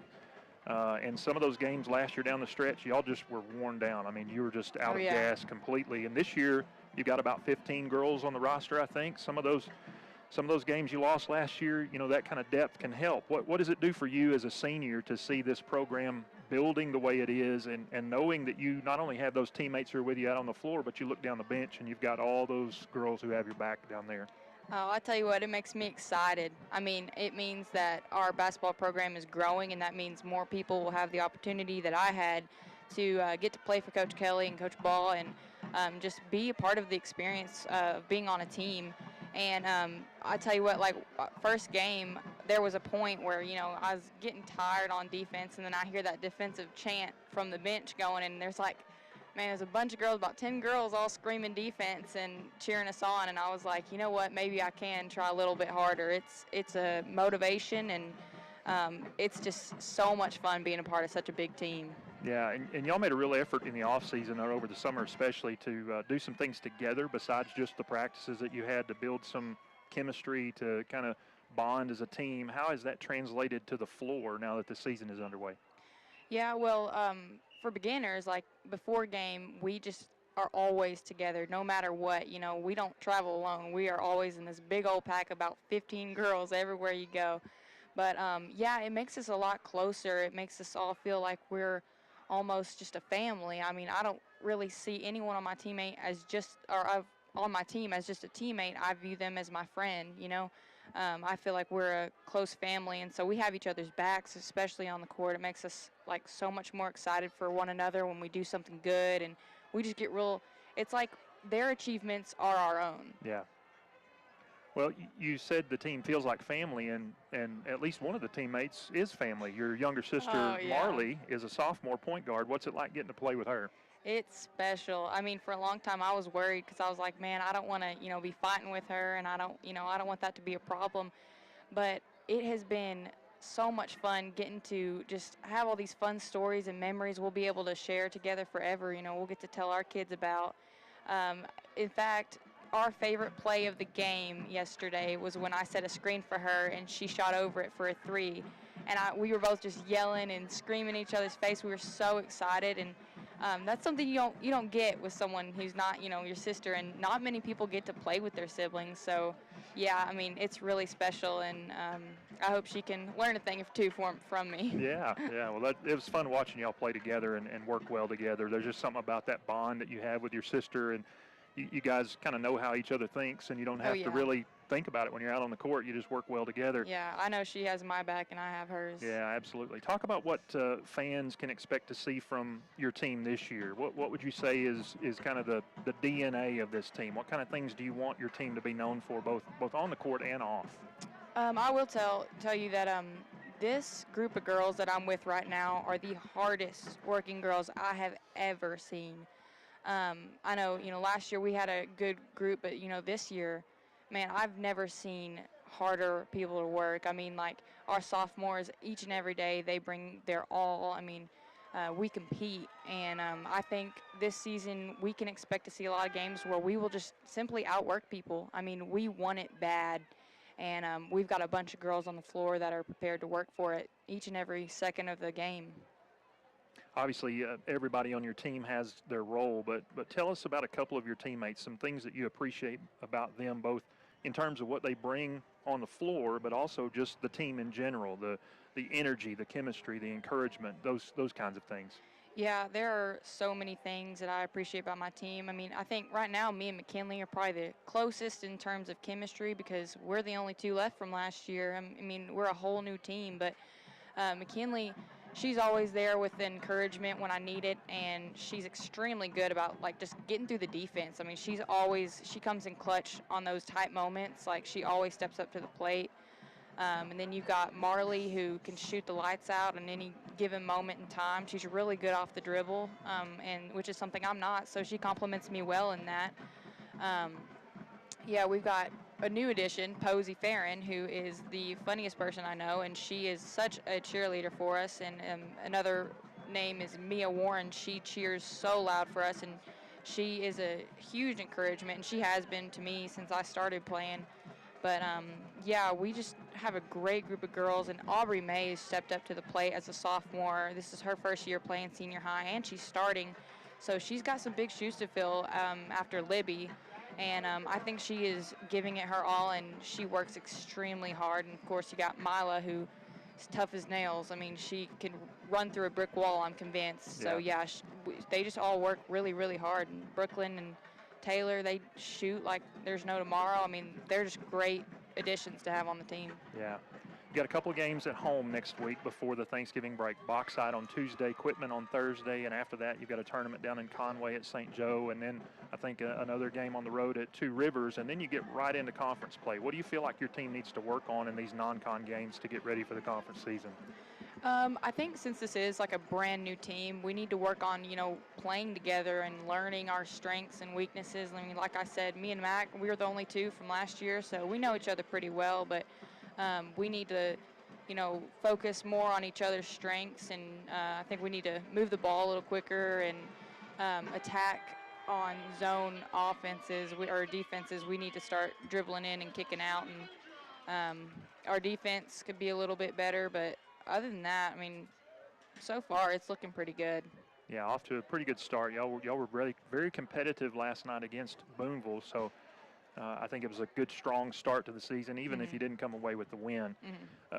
S18: And some of those games last year down the stretch, y'all just were worn down. I mean, you were just out of gas completely. And this year, you got about 15 girls on the roster, I think. Some of those games you lost last year, you know, that kind of depth can help. What does it do for you as a senior to see this program building the way it is and knowing that you not only have those teammates who are with you out on the floor, but you look down the bench and you've got all those girls who have your back down there?
S2: Oh, I tell you what, it makes me excited. I mean, it means that our basketball program is growing, and that means more people will have the opportunity that I had to get to play for Coach Kelly and Coach Ball and just be a part of the experience of being on a team. And I tell you what, like, first game, there was a point where, you know, I was getting tired on defense, and then I hear that defensive chant from the bench going, and there's like, man, there's a bunch of girls, about 10 girls all screaming defense and cheering us on, and I was like, you know what, maybe I can try a little bit harder. It's a motivation, and it's just so much fun being a part of such a big team.
S18: Yeah, and y'all made a real effort in the offseason or over the summer especially to do some things together besides just the practices that you had to build some chemistry to kind of bond as a team. How has that translated to the floor now that the season is underway?
S2: Yeah, well, for beginners, like before game, we just are always together no matter what. You know, we don't travel alone. We are always in this big old pack, about 15 girls everywhere you go. But, yeah, it makes us a lot closer. It makes us all feel like we're almost just a family. I mean, I don't really see anyone on my teammate as just, on my team as just a teammate. I view them as my friend, you know. I feel like we're a close family, and so we have each other's backs, especially on the court. It makes us, like, so much more excited for one another when we do something good, and we just get real – it's like their achievements are our own.
S18: Yeah. Well, you said the team feels like family, and at least one of the teammates is family. Your younger sister, Marley, is a sophomore point guard. What's it like getting to play with her?
S2: It's special. I mean, for a long time I was worried because I was like, man, I don't want to, you know, be fighting with her, and I don't want that to be a problem. But it has been so much fun getting to just have all these fun stories and memories we'll be able to share together forever. You know, we'll get to tell our kids about. In fact, our favorite play of the game yesterday was when I set a screen for her and she shot over it for a 3. And we were both just yelling and screaming in each other's face. We were so excited, and that's something you don't get with someone who's not, you know, your sister, and not many people get to play with their siblings. So, yeah, I mean, it's really special, and I hope she can learn a thing or two from me.
S18: Yeah. Well, it was fun watching y'all play together and work well together. There's just something about that bond that you have with your sister, and you guys kind of know how each other thinks, and you don't have to really think about it when you're out on the court. You just work well together.
S2: Yeah, I know she has my back and I have hers.
S18: Yeah, absolutely. Talk about what fans can expect to see from your team this year. What would you say is kind of the DNA of this team? What kind of things do you want your team to be known for, both on the court and off?
S2: I will tell you that this group of girls that I'm with right now are the hardest working girls I have ever seen. I know, you know, last year we had a good group, but, you know, this year, man, I've never seen harder people to work. I mean, like, our sophomores, each and every day, they bring their all. I mean, we compete, and I think this season we can expect to see a lot of games where we will just simply outwork people. I mean, we want it bad, and we've got a bunch of girls on the floor that are prepared to work for it each and every second of the game.
S18: Obviously, everybody on your team has their role, but tell us about a couple of your teammates, some things that you appreciate about them, both in terms of what they bring on the floor, but also just the team in general, the energy, the chemistry, the encouragement, those kinds of things.
S2: Yeah, there are so many things that I appreciate about my team. I mean, I think right now me and McKinley are probably the closest in terms of chemistry because we're the only two left from last year. I mean, we're a whole new team, but McKinley, she's always there with the encouragement when I need it, and she's extremely good about like just getting through the defense. I mean, she comes in clutch on those tight moments. Like she always steps up to the plate. And then you've got Marley who can shoot the lights out in any given moment in time. She's really good off the dribble, and which is something I'm not. So she complements me well in that. Yeah, we've got a new addition, Posey Farron, who is the funniest person I know, and she is such a cheerleader for us. And another name is Mia Warren. She cheers so loud for us, and she is a huge encouragement, and she has been to me since I started playing. But, yeah, we just have a great group of girls, and Aubrey May has stepped up to the plate as a sophomore. This is her first year playing senior high, and she's starting. So she's got some big shoes to fill after Libby. And I think she is giving it her all, and she works extremely hard. And, of course, you got Mila, who is tough as nails. I mean, she can run through a brick wall, I'm convinced. So, yeah, they just all work really, really hard. And Brooklyn and Taylor, they shoot like there's no tomorrow. I mean, they're just great additions to have on the team.
S18: Yeah. You got a couple of games at home next week before the Thanksgiving break. Bauxite on Tuesday, Quitman on Thursday, and after that you've got a tournament down in Conway at St. Joe, and then I think another game on the road at Two Rivers, and then you get right into conference play. What do you feel like your team needs to work on in these non-con games to get ready for the conference season?
S2: I think since this is like a brand new team, we need to work on, playing together and learning our strengths and weaknesses. I mean, like I said, me and Mac, we were the only two from last year, so we know each other pretty well, but we need to, focus more on each other's strengths, and I think we need to move the ball a little quicker and attack on zone offenses or defenses. We need to start dribbling in and kicking out, and our defense could be a little bit better, but other than that, I mean, so far it's looking pretty good.
S18: Yeah, off to a pretty good start. Y'all were very, very competitive last night against Boonville, so I think it was a good, strong start to the season, even if you didn't come away with the win.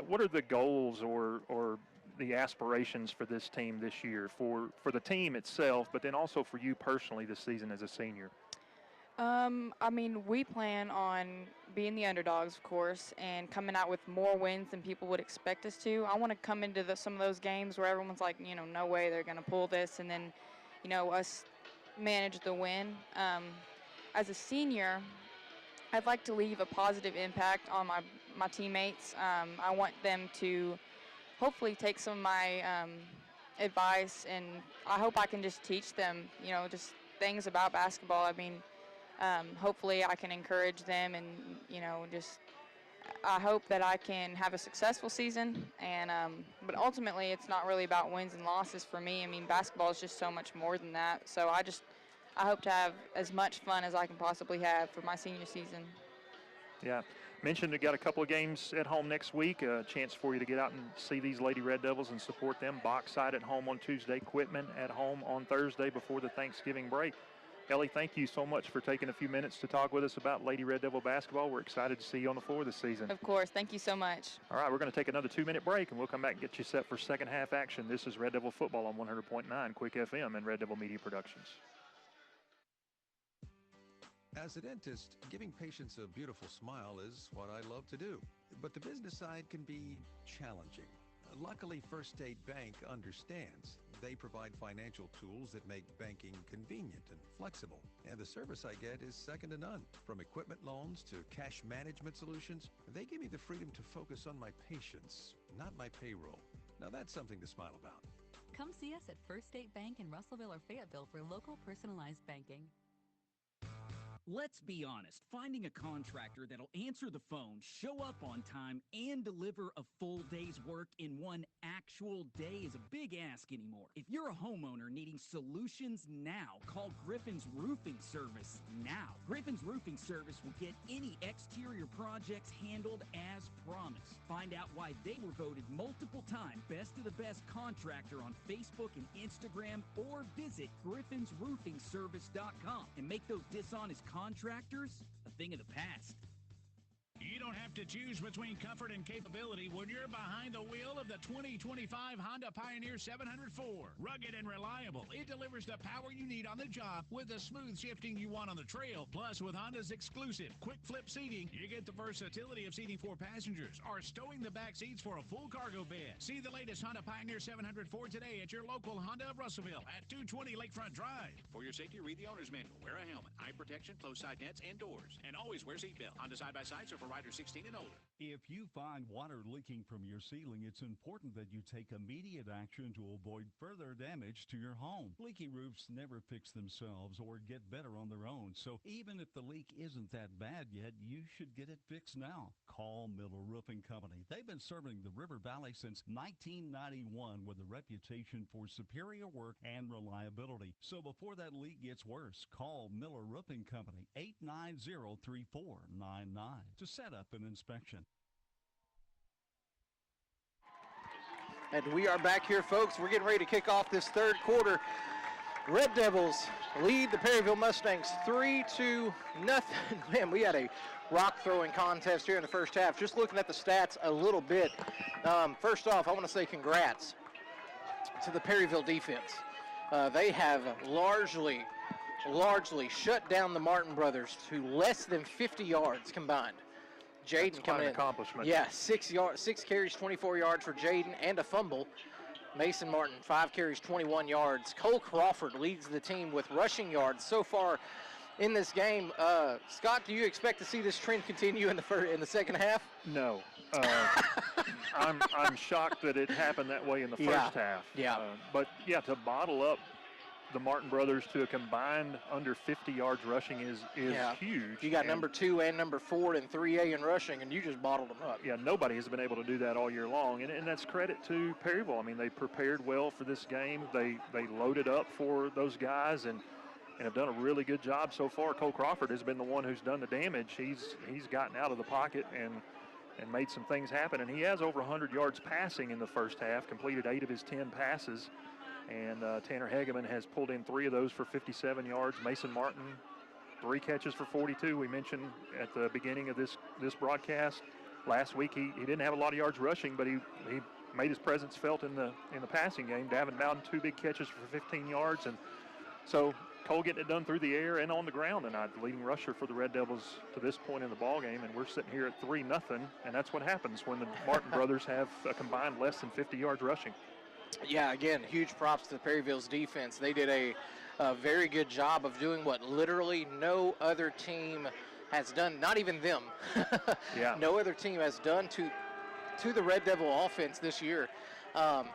S18: What are the goals or the aspirations for this team this year, for the team itself, but then also for you personally this season as a senior?
S2: I mean, we plan on being the underdogs, of course, and coming out with more wins than people would expect us to. I want to come into some of those games where everyone's like, no way they're going to pull this, and then, us manage the win. As a senior, I'd like to leave a positive impact on my teammates. I want them to hopefully take some of my advice, and I hope I can just teach them, just things about basketball. I mean, hopefully I can encourage them, and I hope that I can have a successful season. And but ultimately it's not really about wins and losses for me. I mean, basketball is just so much more than that. So I hope to have as much fun as I can possibly have for my senior season.
S18: Yeah. Mentioned we got a couple of games at home next week, a chance for you to get out and see these Lady Red Devils and support them. Bauxite at home on Tuesday, Quitman at home on Thursday before the Thanksgiving break. Ellie, thank you so much for taking a few minutes to talk with us about Lady Red Devil basketball. We're excited to see you on the floor this season.
S2: Of course. Thank you so much.
S18: All right, we're going to take another 2-minute break, and we'll come back and get you set for second half action. This is Red Devil Football on 100.9 Quick FM and Red Devil Media Productions.
S7: As a dentist, giving patients a beautiful smile is what I love to do. But the business side can be challenging. Luckily, First State Bank understands. They provide financial tools that make banking convenient and flexible. And the service I get is second to none. From equipment loans to cash management solutions, they give me the freedom to focus on my patients, not my payroll. Now that's something to smile about.
S8: Come see us at First State Bank in Russellville or Fayetteville for local personalized banking.
S10: Let's be honest, finding a contractor that'll answer the phone, show up on time, and deliver a full day's work in one actual day is a big ask anymore. If you're a homeowner needing solutions now, call Griffin's Roofing Service now. Griffin's Roofing Service will get any exterior projects handled as promised. Find out why they were voted multiple times Best of the Best contractor on Facebook and Instagram, or visit griffinsroofingservice.com and make those dishonest contractors a thing of the past.
S19: You don't have to choose between comfort and capability when you're behind the wheel of the 2025 Honda Pioneer 704. Rugged and reliable, it delivers the power you need on the job with the smooth shifting you want on the trail. Plus, with Honda's exclusive quick flip seating, you get the versatility of seating 4 passengers or stowing the back seats for a full cargo bed. See the latest Honda Pioneer 704 today at your local Honda of Russellville at 220 Lakefront Drive.
S11: For your safety, read the owner's manual. Wear a helmet, eye protection, closed side nets, and doors. And always wear seatbelt. Honda side-by-sides are for riders 16 and older.
S4: If you find water leaking from your ceiling, it's important that you take immediate action to avoid further damage to your home. Leaky roofs never fix themselves or get better on their own, so even if the leak isn't that bad yet, you should get it fixed now. Call Miller Roofing Company. They've been serving the River Valley since 1991 with a reputation for superior work and reliability. So before that leak gets worse, call Miller Roofing Company, 890-3499 to set up an inspection.
S17: And we are back here, folks. We're getting ready to kick off this third quarter. Red Devils lead the Perryville Mustangs 3-0. Man, we had a rock throwing contest here in the first half. Just looking at the stats a little bit. First off, I want to say congrats to the Perryville defense. They have largely shut down the Martin brothers to less than 50 yards combined. Jaden coming in.
S18: Accomplishment.
S17: Yeah, 6 carries, 24 yards for Jaden, and a fumble. Mason Martin, 5 carries, 21 yards. Cole Crawford leads the team with rushing yards so far in this game. Scott, do you expect to see this trend continue in the second half?
S18: No. I'm shocked that it happened that way in the first half.
S17: Yeah.
S18: But yeah, to bottle up the Martin brothers to a combined under 50 yards rushing is huge.
S17: You got number 2 and number 4 in 3A in rushing, and you just bottled them up.
S18: Yeah, nobody has been able to do that all year long, and that's credit to Perryville. I mean, they prepared well for this game. They loaded up for those guys and have done a really good job so far. Cole Crawford has been the one who's done the damage. He's gotten out of the pocket and made some things happen, and he has over 100 yards passing in the first half, completed 8 of his 10 passes. And Tanner Hegeman has pulled in 3 of those for 57 yards. Mason Martin, 3 catches for 42. We mentioned at the beginning of this broadcast. Last week he didn't have a lot of yards rushing, but he made his presence felt in the passing game. Davin Bowden, 2 big catches for 15 yards. And so Cole getting it done through the air and on the ground tonight, the leading rusher for the Red Devils to this point in the ball game. And we're sitting here at 3-0, and that's what happens when the Martin brothers have a combined less than 50 yards rushing.
S17: Yeah, again, huge props to Perryville's defense. They did a very good job of doing what literally no other team has done, not even them.
S18: Yeah.
S17: No other team has done to the Red Devil offense this year. I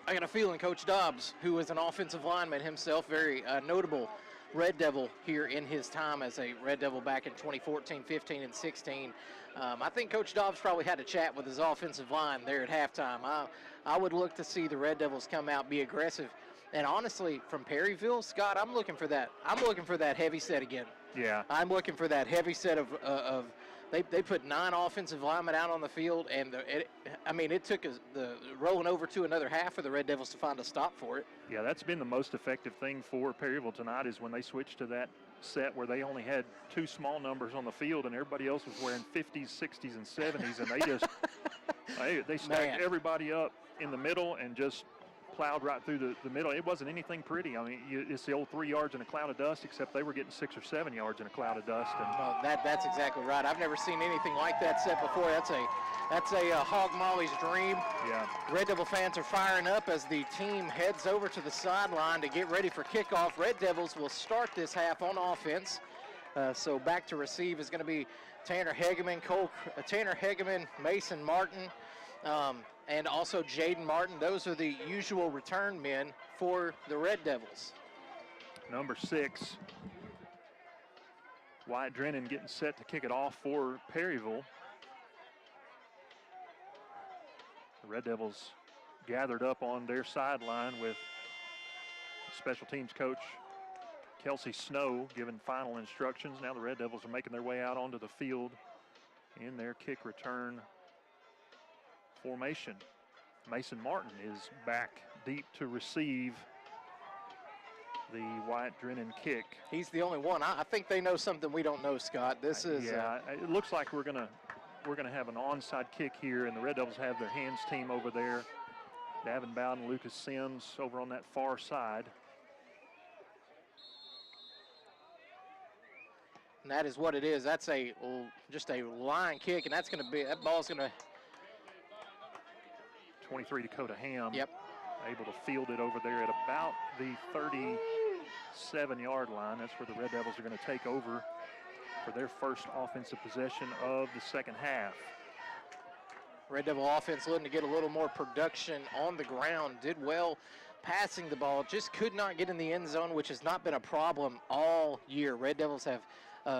S17: got a feeling Coach Dobbs, who is an offensive lineman himself, very notable Red Devil here in his time as a Red Devil back in 2014, 15, and 16. I think Coach Dobbs probably had a chat with his offensive line there at halftime. I would look to see the Red Devils come out, be aggressive. And honestly, from Perryville, Scott, I'm looking for that. I'm looking for that heavy set again.
S18: Yeah.
S17: I'm looking for that heavy set of they put 9 offensive linemen out on the field, and it took the rolling over to another half for the Red Devils to find a stop for it.
S18: Yeah, that's been the most effective thing for Perryville tonight is when they switched to that set where they only had 2 small numbers on the field and everybody else was wearing 50s, 60s, and 70s, and they just they stacked everybody up in the middle and just plowed right through the middle. It wasn't anything pretty. I mean, it's the old 3 yards in a cloud of dust, except they were getting 6 or 7 yards in a cloud of dust. And
S17: that's exactly right. I've never seen anything like that set before. That's a Hog Molly's dream.
S18: Yeah.
S17: Red Devil fans are firing up as the team heads over to the sideline to get ready for kickoff. Red Devils will start this half on offense. So back to receive is going to be Tanner Hegeman, Mason Martin, and also Jaden Martin. Those are the usual return men for the Red Devils.
S18: Number 6, Wyatt Drennan getting set to kick it off for Perryville. The Red Devils gathered up on their sideline with special teams coach Kelsey Snow giving final instructions. Now the Red Devils are making their way out onto the field in their kick return formation. Mason Martin is back deep to receive the Wyatt Drennan kick.
S17: He's the only one. I think they know something we don't know, Scott. This is
S18: yeah. It looks like we're gonna have an onside kick here, and the Red Devils have their hands team over there. Davin Bowden, Lucas Sims over on that far side.
S17: And that is what it is. That's just a line kick, and that ball's going to.
S18: 23 Dakota Ham.
S17: Yep.
S18: Able to field it over there at about the 37-yard line. That's where the Red Devils are going to take over for their first offensive possession of the second half.
S17: Red Devil offense looking to get a little more production on the ground. Did well passing the ball. Just could not get in the end zone, which has not been a problem all year. Red Devils have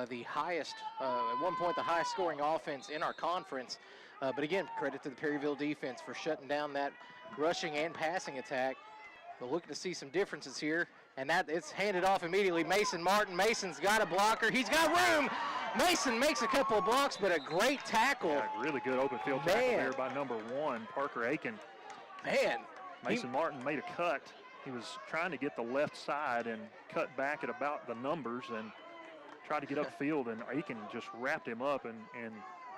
S17: the highest, at one point, the highest scoring offense in our conference. But again, credit to the Perryville defense for shutting down that rushing and passing attack. But looking to see some differences here. And that it's handed off immediately. Mason Martin. Mason's got a blocker. He's got room. Mason makes a couple of blocks, but a great tackle.
S18: Yeah, really good open field tackle there by number 1, Parker Aiken.
S17: Man.
S18: Mason Martin made a cut. He was trying to get the left side and cut back at about the numbers and tried to get upfield, and Aiken just wrapped him up and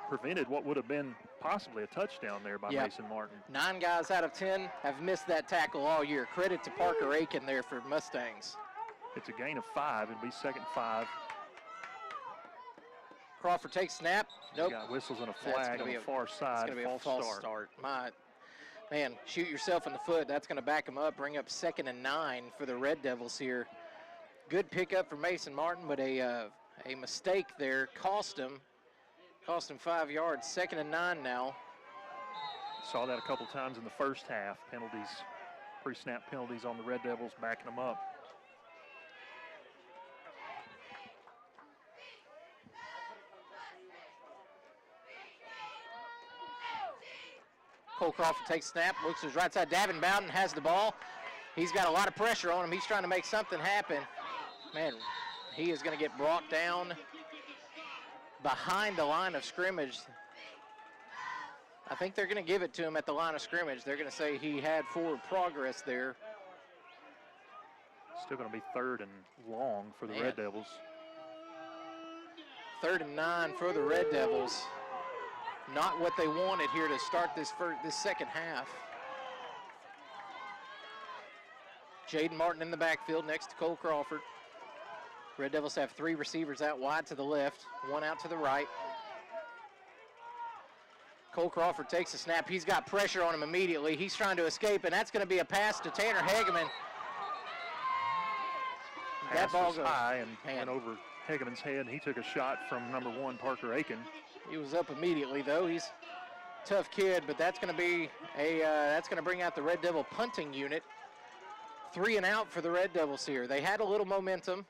S18: prevented what would have been possibly a touchdown there by Mason Martin.
S17: 9 guys out of 10 have missed that tackle all year. Credit to Parker Aiken there for Mustangs.
S18: It's a gain of 5. It'll be 2nd and 5.
S17: Crawford takes snap. Nope.
S18: Got whistles and a flag on the far side.
S17: It's going to be a false start. Man, shoot yourself in the foot. That's going to back him up, bring up 2nd and 9 for the Red Devils here. Good pickup for Mason Martin, but a mistake there cost him 5 yards. 2nd and 9 now.
S18: Saw that a couple times in the first half. Penalties, pre-snap penalties on the Red Devils, backing them up.
S17: Cole Crawford takes snap, looks to his right side. Davin Bowden has the ball. He's got a lot of pressure on him. He's trying to make something happen. Man, he is going to get brought down behind the line of scrimmage. I think they're going to give it to him at the line of scrimmage. They're going to say he had forward progress there.
S18: Still going to be 3rd and long for the Red Devils.
S17: 3rd and 9 for the Red Devils. Not what they wanted here to start this second half. Jaden Martin in the backfield next to Cole Crawford. Red Devils have 3 receivers out wide to the left, 1 out to the right. Cole Crawford takes a snap. He's got pressure on him immediately. He's trying to escape, and that's going to be a pass to Tanner Hageman.
S18: That ball goes high and went over Hageman's head. He took a shot from number 1, Parker Aiken.
S17: He was up immediately, though. He's a tough kid, but that's going to be that's going to bring out the Red Devil punting unit. 3 and out for the Red Devils here. They had a little momentum.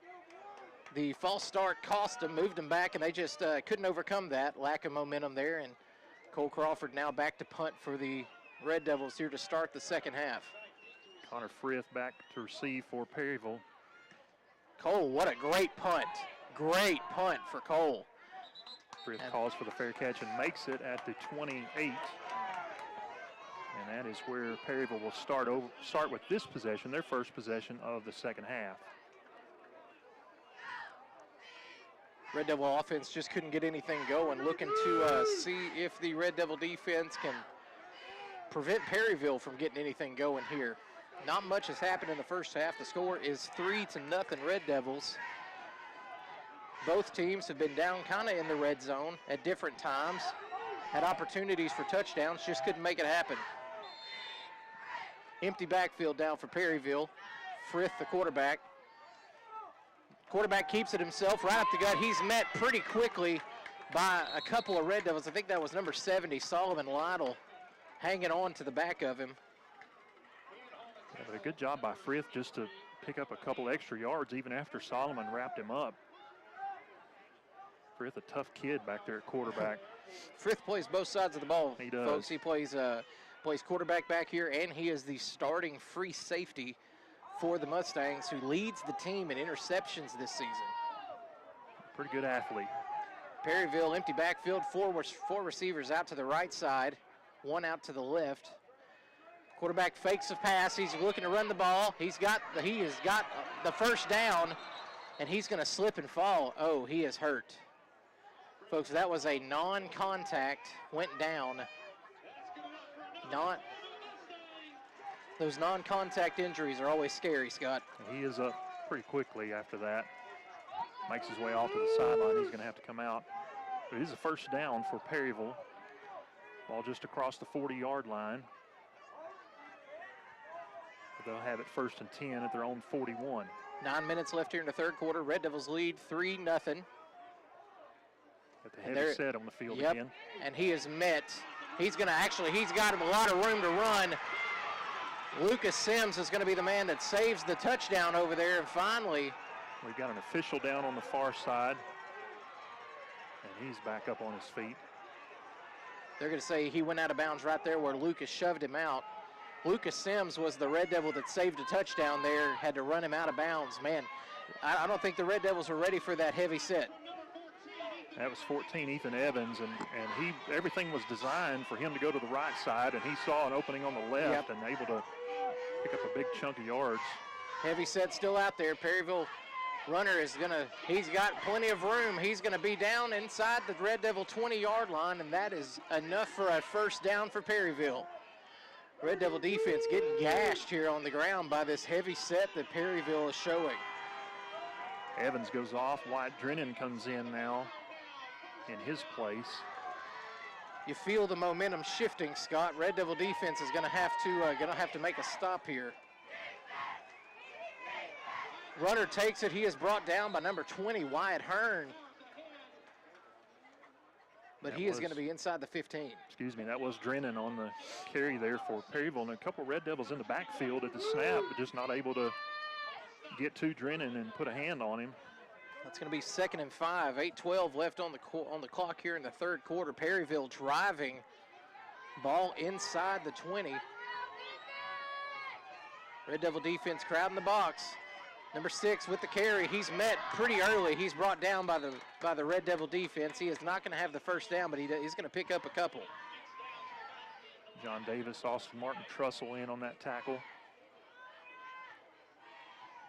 S17: The false start cost them, moved them back, and they just couldn't overcome that lack of momentum there. And Cole Crawford now back to punt for the Red Devils here to start the second half.
S18: Connor Frith back to receive for Perryville.
S17: Cole, what a great punt. Great punt for Cole.
S18: Frith calls for the fair catch and makes it at the 28. And that is where Perryville will start with this possession, their first possession of the second half.
S17: Red Devil offense just couldn't get anything going. Looking to see if the Red Devil defense can prevent Perryville from getting anything going here. Not much has happened in the first half. The score is 3-0 Red Devils. Both teams have been down kind of in the red zone at different times. Had opportunities for touchdowns, just couldn't make it happen. Empty backfield down for Perryville. Frith, the quarterback. Quarterback keeps it himself right up the gut. He's met pretty quickly by a couple of Red Devils. I think that was number 70, Solomon Lytle, hanging on to the back of him.
S18: Yeah, but a good job by Frith just to pick up a couple extra yards even after Solomon wrapped him up. Frith, a tough kid back there at quarterback.
S17: Frith plays both sides of the ball,
S18: he does.
S17: Folks. He plays quarterback back here, and he is the starting free safety for the Mustangs, who leads the team in interceptions this season.
S18: Pretty good athlete.
S17: Perryville, empty backfield, four receivers out to the right side, 1 out to the left. Quarterback fakes a pass. He's looking to run the ball. He has got the first down, and he's going to slip and fall. Oh, he is hurt. Folks, that was a non-contact, went down. Those non-contact injuries are always scary, Scott.
S18: He is up pretty quickly after that. Makes his way off to the sideline. He's going to have to come out. But it is a first down for Perryville. Ball just across the 40-yard line. They'll have it 1st and 10 at their own 41.
S17: 9 minutes left here in the third quarter. Red Devils lead 3-0.
S18: Got the heavy set on the field again.
S17: And he is met. He's got a lot of room to run. Lucas Sims is going to be the man that saves the touchdown over there. And finally,
S18: we've got an official down on the far side. And he's back up on his feet.
S17: They're going to say he went out of bounds right there where Lucas shoved him out. Lucas Sims was the Red Devil that saved a touchdown there, had to run him out of bounds. Man, I don't think the Red Devils were ready for that heavy set.
S18: That was 14, Ethan Evans, and everything was designed for him to go to the right side, and he saw an opening on the left and able to pick up a big chunk of yards.
S17: Heavy set still out there. Perryville runner he's got plenty of room. He's going to be down inside the Red Devil 20-yard line, and that is enough for a first down for Perryville. Red Devil defense getting gashed here on the ground by this heavy set that Perryville is showing.
S18: Evans goes off. Wyatt Drennan comes in now in his place.
S17: You feel the momentum shifting, Scott. Red Devil defense is going to have to make a stop here. Runner takes it. He is brought down by number 20, Wyatt Hearn. But he is going to be inside the 15.
S18: Excuse me, that was Drennan on the carry there for Perryville. And a couple Red Devils in the backfield at the snap, but just not able to get to Drennan and put a hand on him.
S17: That's going to be 2nd and 5. 8:12 left on the clock here in the third quarter. Perryville driving. Ball inside the 20. Red Devil defense crowding the box. Number 6 with the carry. He's met pretty early. He's brought down by the Red Devil defense. He is not going to have the first down, but he's going to pick up a couple.
S18: John Davis, Austin Martin Trussell in on that tackle.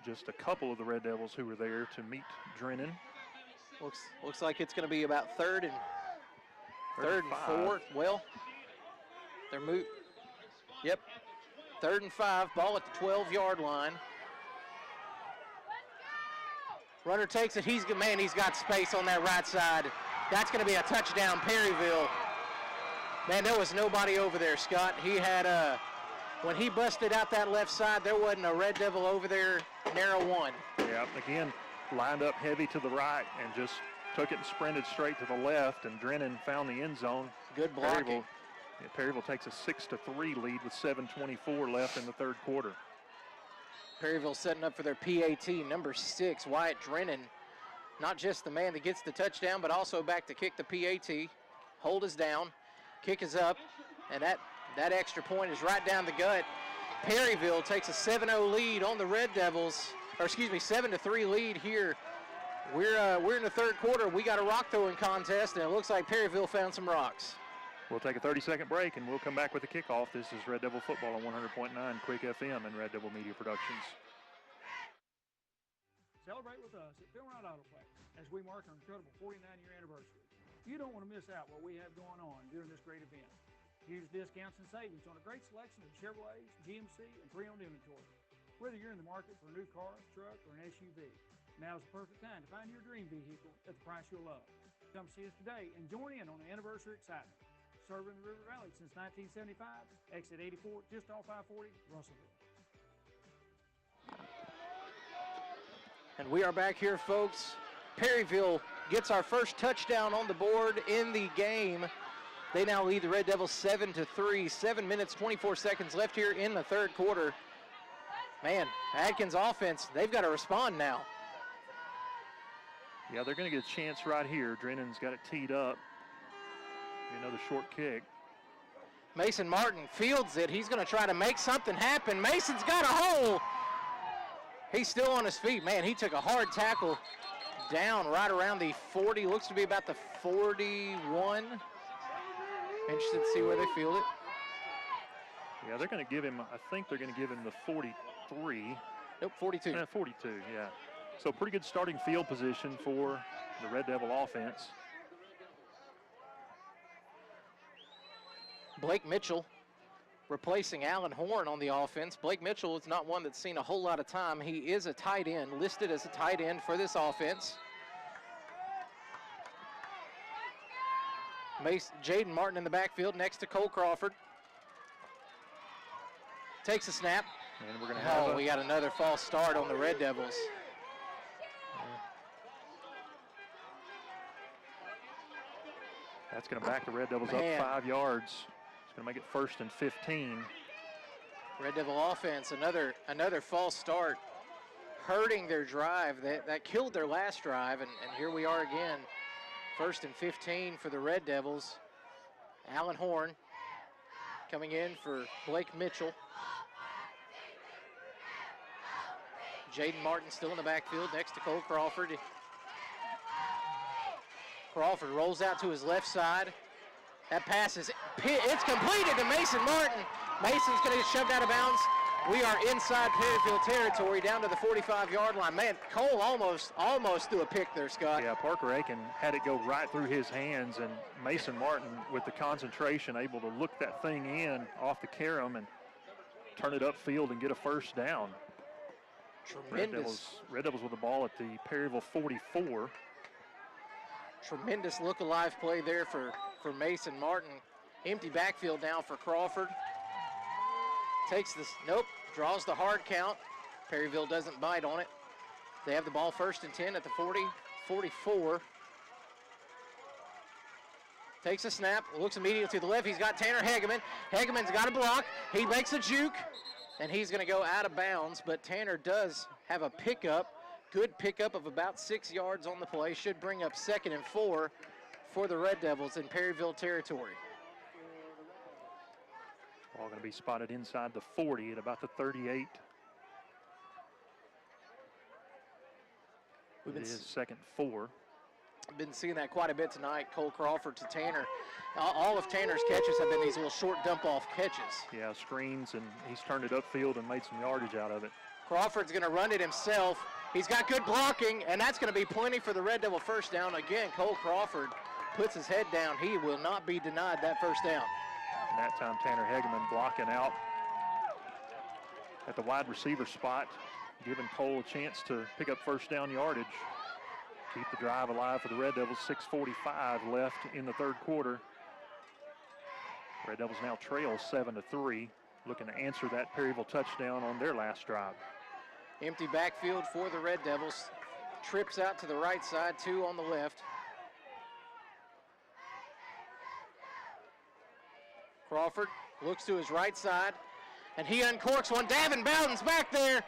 S18: Just a couple of the Red Devils who were there to meet Drennan.
S17: Looks like it's going to be about third and 4. Well, they're moved. Yep. 3rd and 5. Ball at the 12-yard line. Runner takes it. He's got space on that right side. That's going to be a touchdown, Perryville. Man, there was nobody over there, Scott. He had when he busted out that left side, there wasn't a Red Devil over there, narrow one.
S18: Yeah, again, lined up heavy to the right and just took it and sprinted straight to the left, and Drennan found the end zone.
S17: Good blocking.
S18: Perryville takes a 6-3 lead with 7:24 left in the third quarter.
S17: Perryville setting up for their PAT. Number 6, Wyatt Drennan. Not just the man that gets the touchdown, but also back to kick the PAT. Hold is down. Kick is up. And that extra point is right down the gut. Perryville takes a 7-0 lead on the Red Devils. Or excuse me, 7-3 lead here. We're in the third quarter. We got a rock throwing contest, and it looks like Perryville found some rocks.
S18: We'll take a 30-second break, and we'll come back with the kickoff. This is Red Devil Football on 100.9 Quick FM and Red Devil Media Productions.
S20: Celebrate with us at Bill Wright Autoplex as we mark our incredible 49-year anniversary. You don't want to miss out what we have going on during this great event. Huge discounts and savings on a great selection of Chevrolets, GMC, and pre-owned inventory. Whether you're in the market for a new car, truck, or an SUV, now's the perfect time to find your dream vehicle at the price you'll love. Come see us today and join in on the anniversary excitement. Serving the River Valley since 1975, exit 84, just off I-40, Russellville.
S17: And we are back here, folks. Perryville gets our first touchdown on the board in the game. They now lead the Red Devils 7-3. 7 minutes, 24 seconds left here in the third quarter. Man, Atkins offense, they've got to respond now.
S18: Yeah, they're going to get a chance right here. Drennan's got it teed up. Another short kick.
S17: Mason Martin fields it. He's going to try to make something happen. Mason's got a hole. He's still on his feet. Man, he took a hard tackle down right around the 40. Looks to be about the 41. Interested to see where they field it.
S18: Yeah, they're going to give him, I think they're going to give him the 43.
S17: Nope, 42.
S18: 42, yeah. So pretty good starting field position for the Red Devil offense.
S17: Blake Mitchell replacing Alan Horn on the offense. Blake Mitchell is not one that's seen a whole lot of time. He is a tight end, listed as a tight end for this offense. Jaden Martin in the backfield next to Cole Crawford. Takes a snap.
S18: And we're going to have
S17: we got another false start on the Red Devils.
S18: That's going to back the Red Devils up 5 yards. It's going to make it 1st and 15.
S17: Red Devil offense, another false start, hurting their drive. That killed their last drive, and here we are again. 1st and 15 for the Red Devils. Alan Horn coming in for Blake Mitchell. Jaden Martin still in the backfield next to Cole Crawford. Crawford rolls out to his left side. That pass it's completed to Mason Martin. Mason's going to get shoved out of bounds. We are inside Perryville territory down to the 45-yard line. Man, Cole almost threw a pick there, Scott.
S18: Yeah, Parker Aiken had it go right through his hands, and Mason Martin, with the concentration, able to look that thing in off the carom and turn it upfield and get a first down.
S17: Tremendous.
S18: Red Devils with the ball at the Perryville 44.
S17: Tremendous look-alive play there for Mason Martin. Empty backfield now for Crawford. Takes this, draws the hard count. Perryville doesn't bite on it. They have the ball 1st and 10 at the 44. Takes a snap, looks immediately to the left. He's got Tanner Hegeman. Hegeman's got a block. He makes a juke, and he's going to go out of bounds, but Tanner does have a pickup. Good pickup of about 6 yards on the play. Should bring up 2nd and 4 for the Red Devils in Perryville territory.
S18: Ball going to be spotted inside the 40 at about the 38. It is 2nd and 4.
S17: I've been seeing that quite a bit tonight. Cole Crawford to Tanner. All of Tanner's catches have been these little short dump-off catches.
S18: Yeah, screens, and he's turned it upfield and made some yardage out of it.
S17: Crawford's going to run it himself. He's got good blocking, and that's going to be plenty for the Red Devil first down. Again, Cole Crawford puts his head down. He will not be denied that first down.
S18: And that time, Tanner Hegeman blocking out at the wide receiver spot, giving Cole a chance to pick up first down yardage. Keep the drive alive for the Red Devils. 6:45 left in the 3rd quarter. Red Devils now trail 7-3, looking to answer that Perryville touchdown on their last drive.
S17: Empty backfield for the Red Devils. Trips out to the right side, 2 on the left. Crawford looks to his right side, and he uncorks one. Davin Bowden's back there.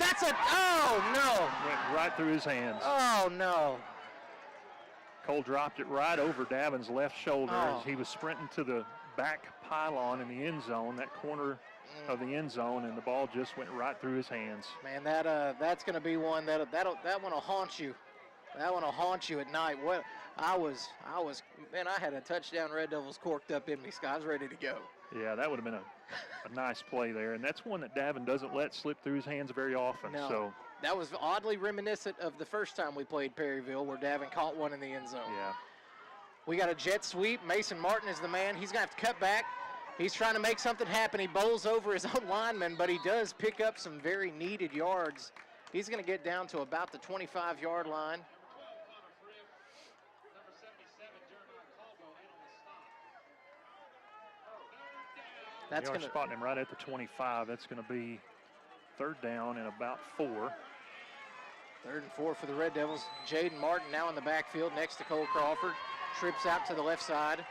S17: Oh no.
S18: Went right through his hands.
S17: Oh no.
S18: Cole dropped it right over Davin's left shoulder as he was sprinting to the back pylon in the end zone, that corner of the end zone, and the ball just went right through his hands.
S17: Man, that's going to be one that one will haunt you. That one will haunt you at night. What I had a touchdown Red Devils corked up in me, Scott. I was ready to go.
S18: Yeah, that would have been a nice play there, and that's one that Davin doesn't let slip through his hands very often.
S17: No,
S18: so
S17: that was oddly reminiscent of the first time we played Perryville, where Davin caught one in the end zone.
S18: Yeah.
S17: We got a jet sweep. Mason Martin is the man. He's going to have to cut back. He's trying to make something happen. He bowls over his own lineman, but he does pick up some very needed yards. He's going to get down to about the 25-yard line.
S18: That's going to spot him right at the 25. That's going to be 3rd down and about 4.
S17: 3rd and 4 for the Red Devils. Jaden Martin now in the backfield next to Cole Crawford. Trips out to the left side.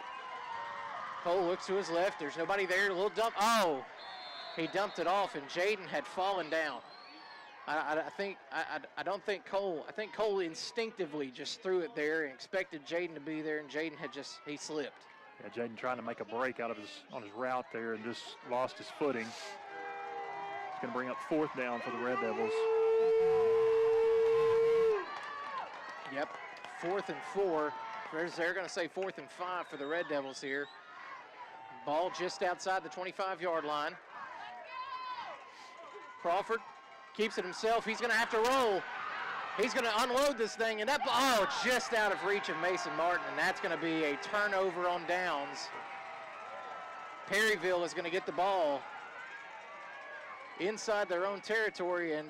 S17: Cole looks to his left. There's nobody there. A little dump. Oh, he dumped it off, and Jaden had fallen down. I don't think Cole. I think Cole instinctively just threw it there and expected Jaden to be there, and Jaden he slipped.
S18: Yeah, Jaden trying to make a break on his route there and just lost his footing. It's going to bring up 4th down for the Red Devils.
S17: Yep, 4th and 4. They're going to say 4th and 5 for the Red Devils here. Ball just outside the 25-yard line. Crawford keeps it himself. He's going to have to roll. He's going to unload this thing, and just out of reach of Mason Martin, and that's going to be a turnover on downs. Perryville is going to get the ball inside their own territory, and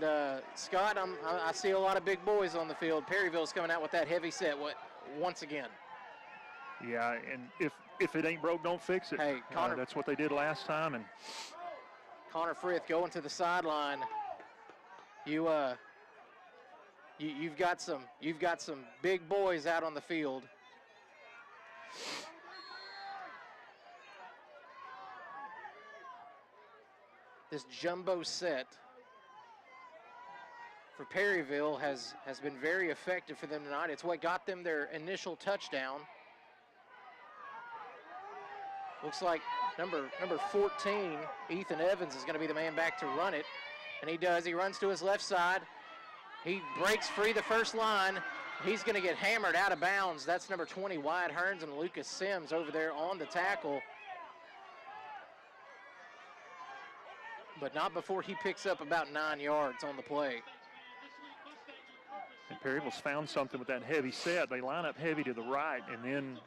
S17: Scott, I see a lot of big boys on the field. Perryville's coming out with that heavy set once again.
S18: Yeah, and if it ain't broke, don't fix it.
S17: Hey, Connor,
S18: that's what they did last time. And
S17: Connor Frith going to the sideline. You've got some big boys out on the field. This jumbo set for Perryville has been very effective for them tonight. It's what got them their initial touchdown. Looks like number 14, Ethan Evans, is going to be the man back to run it. And he does. He runs to his left side. He breaks free the first line. He's going to get hammered out of bounds. That's number 20, Wyatt Hearns, and Lucas Sims over there on the tackle. But not before he picks up about 9 yards on the play.
S18: And Perryville's found something with that heavy set. They line up heavy to the right, and then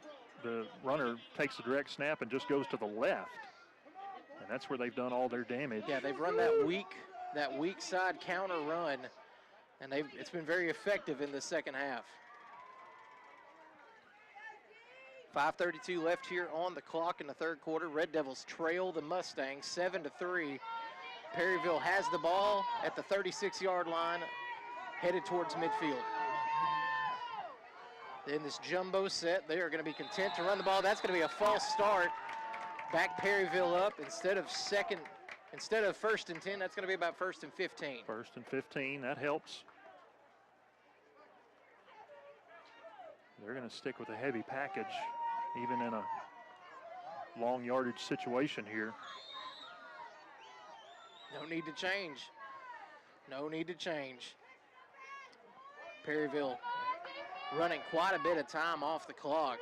S18: the runner takes the direct snap and just goes to the left. And that's where they've done all their damage.
S17: Yeah, they've run that weak side counter run, and it's been very effective in the second half. 5:32 left here on the clock in the third quarter. Red Devils trail the Mustangs 7-3. Perryville has the ball at the 36-yard line, headed towards midfield. In this jumbo set, they are going to be content to run the ball. That's going to be a false start. Back Perryville up instead of first and 10. That's going to be about first and 15.
S18: First and 15, that helps. They're going to stick with a heavy package, even in a long yardage situation here.
S17: No need to change. No need to change. Perryville running quite a bit of time off the clock.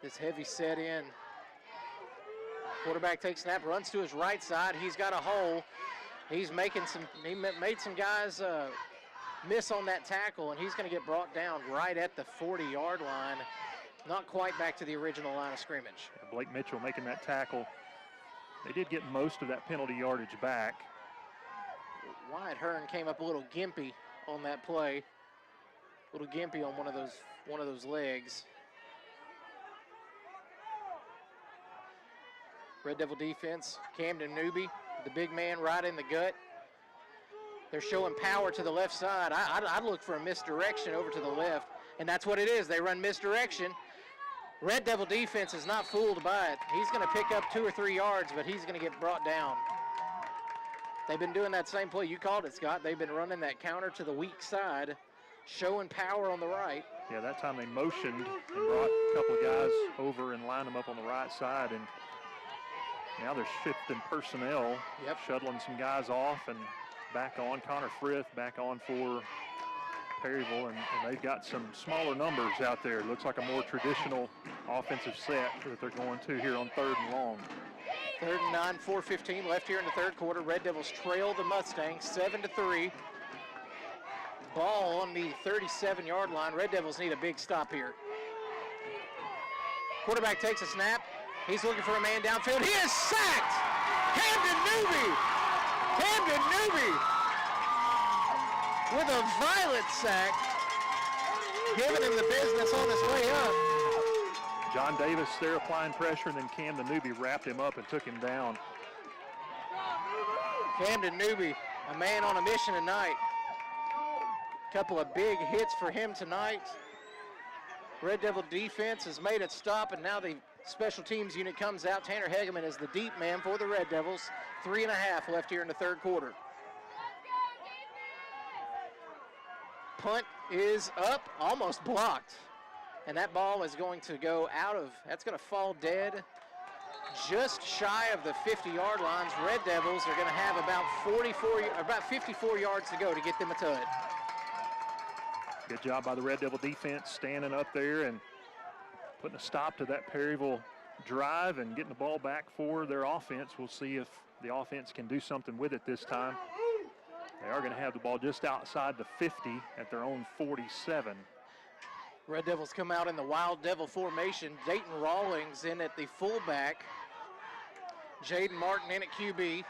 S17: This heavy set in. Quarterback takes snap, runs to his right side. He's got a hole. He made some guys miss on that tackle, and he's going to get brought down right at the 40-yard line. Not quite back to the original line of scrimmage.
S18: Blake Mitchell making that tackle. They did get most of that penalty yardage back.
S17: Wyatt Hearn came up a little gimpy on that play. A little gimpy on one of those legs. Red Devil defense, Camden Newby, the big man right in the gut. They're showing power to the left side. I'd look for a misdirection over to the left, and that's what it is. They run misdirection. Red Devil defense is not fooled by it. He's going to pick up 2 or 3 yards, but he's going to get brought down. They've been doing that same play. You called it, Scott. They've been running that counter to the weak side, showing power on the right.
S18: Yeah, that time they motioned and brought a couple of guys over and lined them up on the right side, and now they're shifting personnel, shuttling some guys off and back on. Connor Frith back on for Perryville, and they've got some smaller numbers out there. It looks like a more traditional offensive set that they're going to here on 3rd and long.
S17: 3rd and 9, 4:15 left here in the third quarter. Red Devils trail the Mustangs 7-3. Ball on the 37-yard line. Red Devils need a big stop here. Quarterback takes a snap. He's looking for a man downfield. He is sacked! Camden Newby with a violent sack, giving him the business on his way up.
S18: John Davis there applying pressure, and then Camden Newby wrapped him up and took him down.
S17: Camden Newby, a man on a mission tonight. Couple of big hits for him tonight. Red Devil defense has made it stop, and now the special teams unit comes out. Tanner Hegeman is the deep man for the Red Devils. 3.5 left here in the third quarter. Punt is up, almost blocked. And that ball is going to go that's going to fall dead just shy of the 50-yard lines. Red Devils are going to have about 54 yards to go to get them a tud.
S18: Good job by the Red Devil defense standing up there and putting a stop to that Perryville drive and getting the ball back for their offense. We'll see if the offense can do something with it this time. They are going to have the ball just outside the 50 at their own 47.
S17: Red Devils come out in the Wild Devil formation. Dayton Rawlings in at the fullback. Jaden Martin in at QB.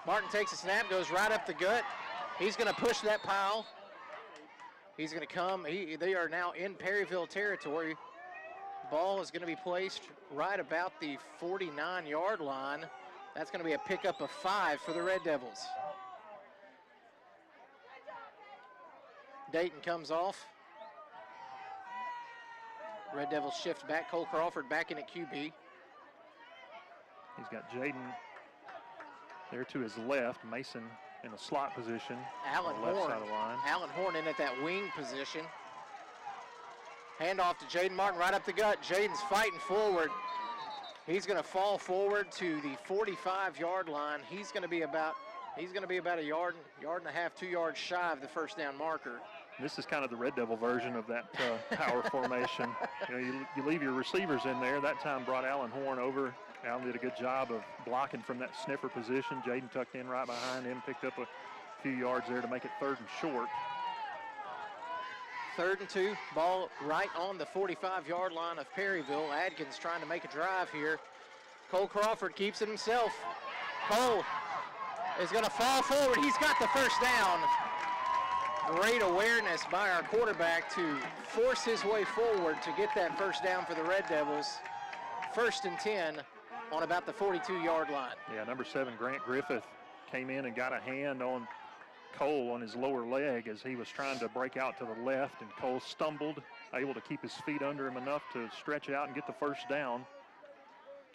S17: Martin takes a snap, goes right up the gut. He's going to push that pile. He's going to come. They are now in Perryville territory. Ball is going to be placed right about the 49-yard line. That's going to be a pickup of 5 for the Red Devils. Dayton comes off. Red Devils shift back. Cole Crawford back in at QB.
S18: He's got Jaden there to his left. Mason in a slot position
S17: Allen
S18: on the left
S17: Horn.
S18: side of the line.
S17: Allen Horn in at that wing position. Handoff to Jaden Martin right up the gut. Jaden's fighting forward. He's going to fall forward to the 45-yard line. He's going to be about a yard and a half, 2 yards shy of the first down marker.
S18: This is kind of the Red Devil version of that power formation. You leave your receivers in there. That time brought Allen Horn over. Allen did a good job of blocking from that sniffer position. Jaden tucked in right behind him, picked up a few yards there to make it 3rd and short.
S17: 3rd and 2, ball right on the 45-yard line of Perryville. Atkins trying to make a drive here. Cole Crawford keeps it himself. Cole is going to fall forward. He's got the first down. Great awareness by our quarterback to force his way forward to get that first down for the Red Devils. 1st and 10 on about the 42-yard line.
S18: Yeah, number 7, Grant Griffith, came in and got a hand on Cole on his lower leg as he was trying to break out to the left, and Cole stumbled, able to keep his feet under him enough to stretch out and get the first down.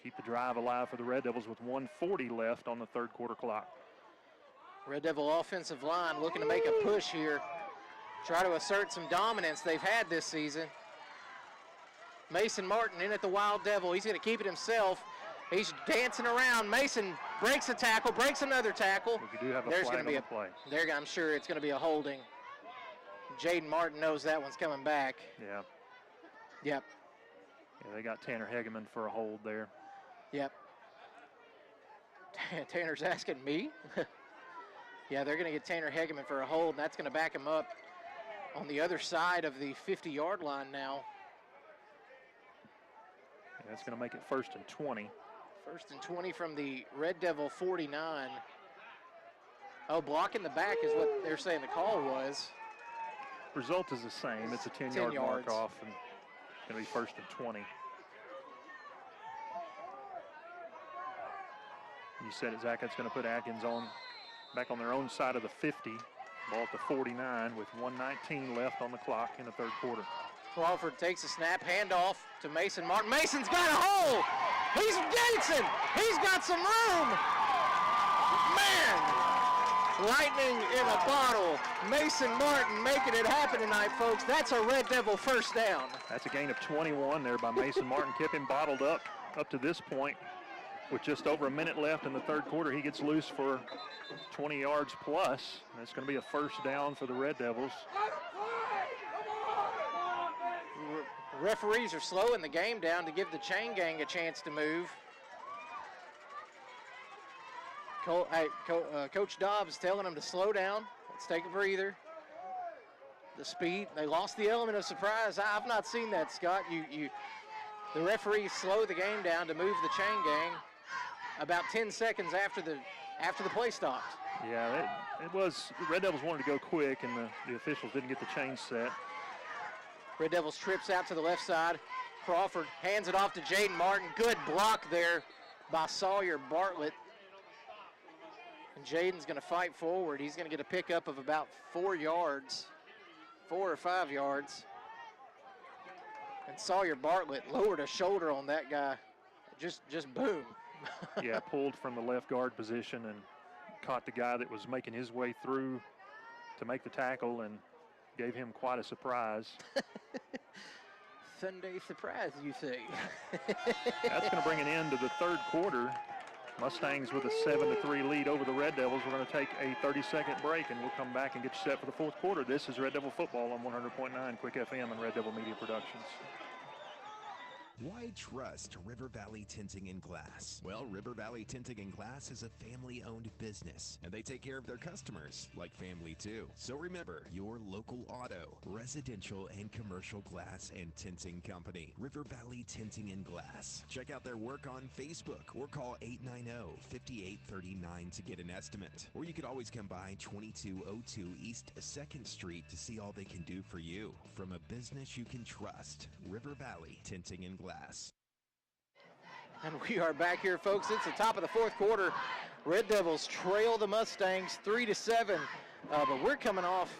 S18: Keep the drive alive for the Red Devils with 1:40 left on the 3rd quarter clock.
S17: Red Devil offensive line looking to make a push here, try to assert some dominance they've had this season. Mason Martin in at the Wild Devil. He's going to keep it himself. He's dancing around. Mason breaks a tackle, breaks another tackle.
S18: We do have a flag on the play.
S17: I'm sure it's going to be a holding. Jaden Martin knows that one's coming back.
S18: Yeah.
S17: Yep.
S18: Yeah, they got Tanner Hegeman for a hold there.
S17: Yep. Tanner's asking me. Yeah, they're going to get Tanner Hegeman for a hold, and that's going to back him up on the other side of the 50-yard line now.
S18: Yeah, that's going to make it 1st and 20.
S17: 1st and 20 from the Red Devil 49. Oh, blocking the back is what they're saying the call was.
S18: Result is the same. It's a 10-yard mark off, and it's going to be 1st and 20. You said it, Zach. That's going to put Atkins back on their own side of the 50. Ball at the 49 with 1:19 left on the clock in the 3rd quarter.
S17: Crawford takes a snap, handoff to Mason Martin. Mason's got a hole. He's dancing. He's got some room. Man, lightning in a bottle. Mason Martin making it happen tonight, folks. That's a Red Devil first down.
S18: That's a gain of 21 there by Mason Martin. Kept him bottled up to this point. With just over a minute left in the 3rd quarter, he gets loose for 20 yards plus. And it's going to be a first down for the Red Devils.
S17: Referees are slowing the game down to give the chain gang a chance to move. Coach Dobbs telling them to slow down. Let's take a breather. The speed, they lost the element of surprise. I've not seen that, Scott. The referees slow the game down to move the chain gang about 10 seconds after the play stopped.
S18: Yeah, it was, the Red Devils wanted to go quick, and the officials didn't get the chain set.
S17: Red Devils trips out to the left side. Crawford hands it off to Jaden Martin. Good block there by Sawyer Bartlett. And Jaden's going to fight forward. He's going to get a pickup of about 4 yards, 4 or 5 yards. And Sawyer Bartlett lowered a shoulder on that guy. Just boom.
S18: Yeah, pulled from the left guard position and caught the guy that was making his way through to make the tackle and gave him quite a surprise.
S17: Sunday surprise, you say.
S18: That's going to bring an end to the 3rd quarter. Mustangs with a 7-3 lead over the Red Devils. We're going to take a 30-second break, and we'll come back and get you set for the fourth quarter. This is Red Devil Football on 100.9 Quick FM and Red Devil Media Productions.
S5: Why trust River Valley Tinting and Glass? Well, River Valley Tinting and Glass is a family-owned business, and they take care of their customers like family too. So remember, your local auto, residential, and commercial glass and tinting company, River Valley Tinting and Glass. Check out their work on Facebook or call 890-5839 to get an estimate. Or you could always come by 2202 East 2nd Street to see all they can do for you. From a business you can trust, River Valley Tinting and Glass.
S17: And we are back here, folks. It's the top of the fourth quarter. Red Devils trail the Mustangs 3-7. But we're coming off.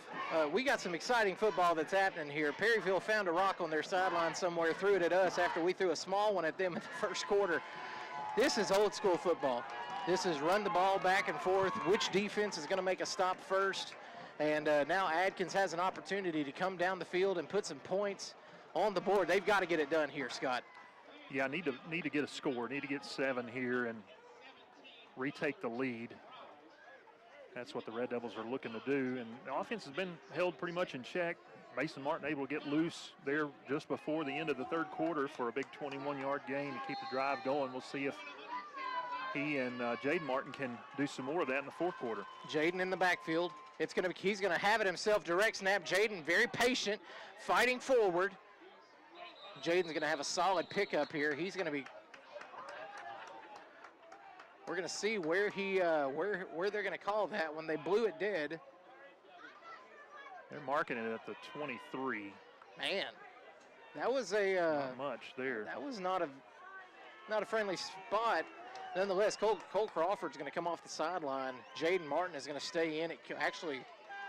S17: We got some exciting football that's happening here. Perryville found a rock on their sideline somewhere, threw it at us after we threw a small one at them in the first quarter. This is old school football. This is run the ball back and forth. Which defense is going to make a stop first? And now Atkins has an opportunity to come down the field and put some points on the board. They've got to get it done here, Scott.
S18: Yeah, need to get a score. Need to get 7 here and retake the lead. That's what the Red Devils are looking to do. And the offense has been held pretty much in check. Mason Martin able to get loose there just before the end of the third quarter for a big 21-yard gain to keep the drive going. We'll see if he and Jaden Martin can do some more of that in the fourth quarter.
S17: Jaden in the backfield. He's going to have it himself. Direct snap. Jaden very patient, fighting forward. Jaden's going to have a solid pickup here. He's going to be. We're going to see where he where they're going to call that when they blew it dead.
S18: They're marking it at the 23.
S17: Man, that was a
S18: not much there.
S17: That was not a friendly spot. Nonetheless, Cole Crawford's going to come off the sideline. Jaden Martin is going to stay in. Actually,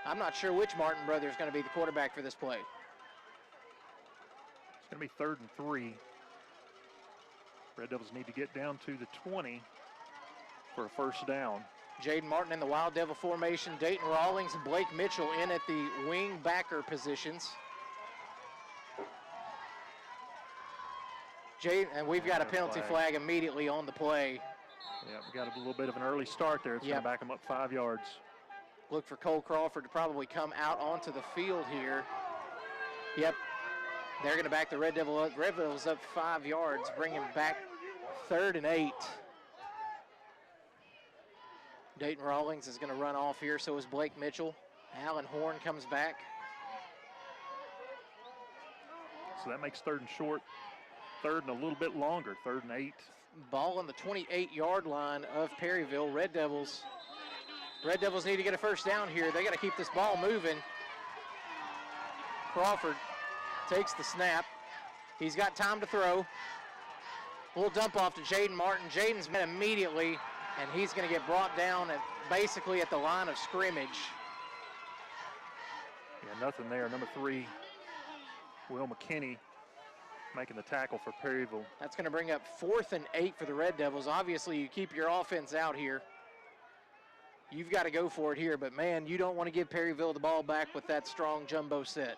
S17: I'm not sure which Martin brother is going to be the quarterback for this play.
S18: It's going to be 3rd and 3. Red Devils need to get down to the 20 for a first down.
S17: Jaden Martin in the Wild Devil formation. Dayton Rawlings and Blake Mitchell in at the wing backer positions. And we've got a penalty flag immediately on the play.
S18: Yeah, we got a little bit of an early start there. It's going to back them up 5 yards.
S17: Look for Cole Crawford to probably come out onto the field here. Yep. They're going to back the Red Devil up. Red Devils up 5 yards, bring him back 3rd and 8. Dayton Rawlings is going to run off here, so is Blake Mitchell. Alan Horn comes back.
S18: So that makes 3rd and short, 3rd and a little bit longer, 3rd and 8.
S17: Ball on the 28-yard line of Perryville. Red Devils need to get a first down here. They got to keep this ball moving. Crawford takes the snap. He's got time to throw. A little dump off to Jaden Martin. Jaden's met immediately, and he's going to get brought down basically at the line of scrimmage.
S18: Yeah, nothing there. Number 3, Will McKinney making the tackle for Perryville.
S17: That's going to bring up 4th and 8 for the Red Devils. Obviously, you keep your offense out here. You've got to go for it here, but man, you don't want to give Perryville the ball back with that strong jumbo set.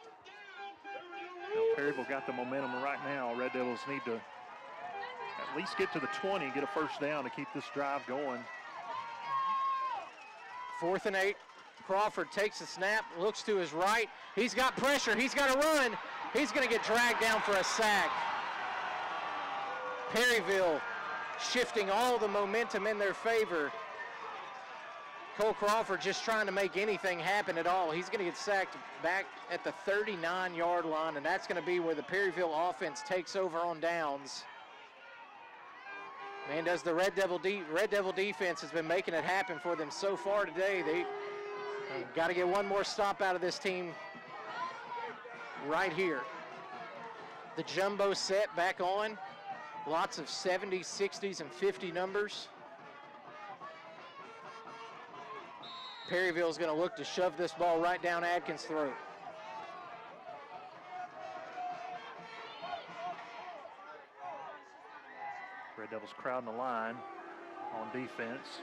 S18: Perryville got the momentum right now. Red Devils need to at least get to the 20, get a first down to keep this drive going.
S17: 4th and 8. Crawford takes the snap, looks to his right. He's got pressure. He's got to run. He's going to get dragged down for a sack. Perryville shifting all the momentum in their favor. Cole Crawford just trying to make anything happen at all. He's going to get sacked back at the 39-yard line, and that's going to be where the Perryville offense takes over on downs. Man, does the Red Devil defense has been making it happen for them so far today. They've got to get one more stop out of this team right here. The jumbo set back on. Lots of 70s, 60s, and 50 numbers. Perryville's going to look to shove this ball right down Atkins' throat.
S18: Red Devils crowding the line on defense.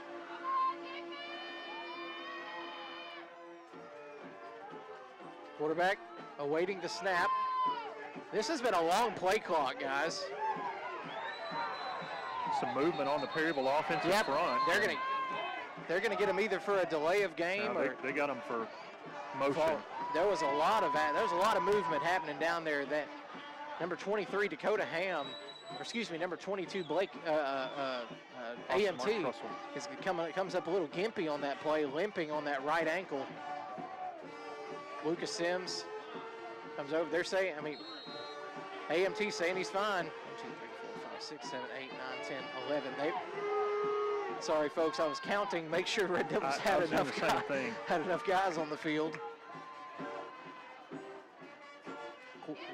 S17: Quarterback awaiting the snap. This has been a long play clock, guys.
S18: some movement on the Perryville offensive front.
S17: They're gonna get them either for a delay of game or
S18: they got them for motion.
S17: There was a lot of movement happening down there. That number 23 Dakota Ham, or excuse me, number 22 Blake AMT comes up a little gimpy on that play, limping on that right ankle. Lucas Sims comes over. They're saying, AMT saying he's fine. 1, 2, 3, 4, 5, 6, 7, 8, 9, 10, 11. Sorry, folks, I was counting. Make sure Red Devils had enough guys on the field.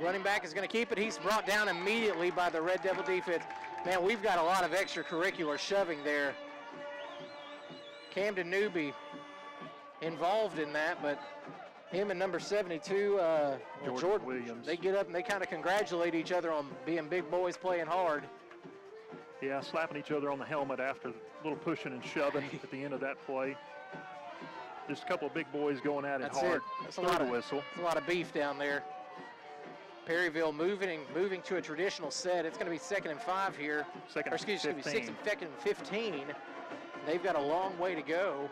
S17: Running back is going to keep it. He's brought down immediately by the Red Devil defense. Man, we've got a lot of extracurricular shoving there. Camden Newby involved in that, but him and number 72, Jordan
S18: Williams,
S17: they get up and they kind of congratulate each other on being big boys playing hard.
S18: Yeah, slapping each other on the helmet after a little pushing and shoving at the end of that play. Just a couple of big boys going at it hard.
S17: That's a lot of beef down there. Perryville moving to a traditional set. It's going to be 2nd and 5 here. Excuse me, 6th and 15. They've got a long way to go.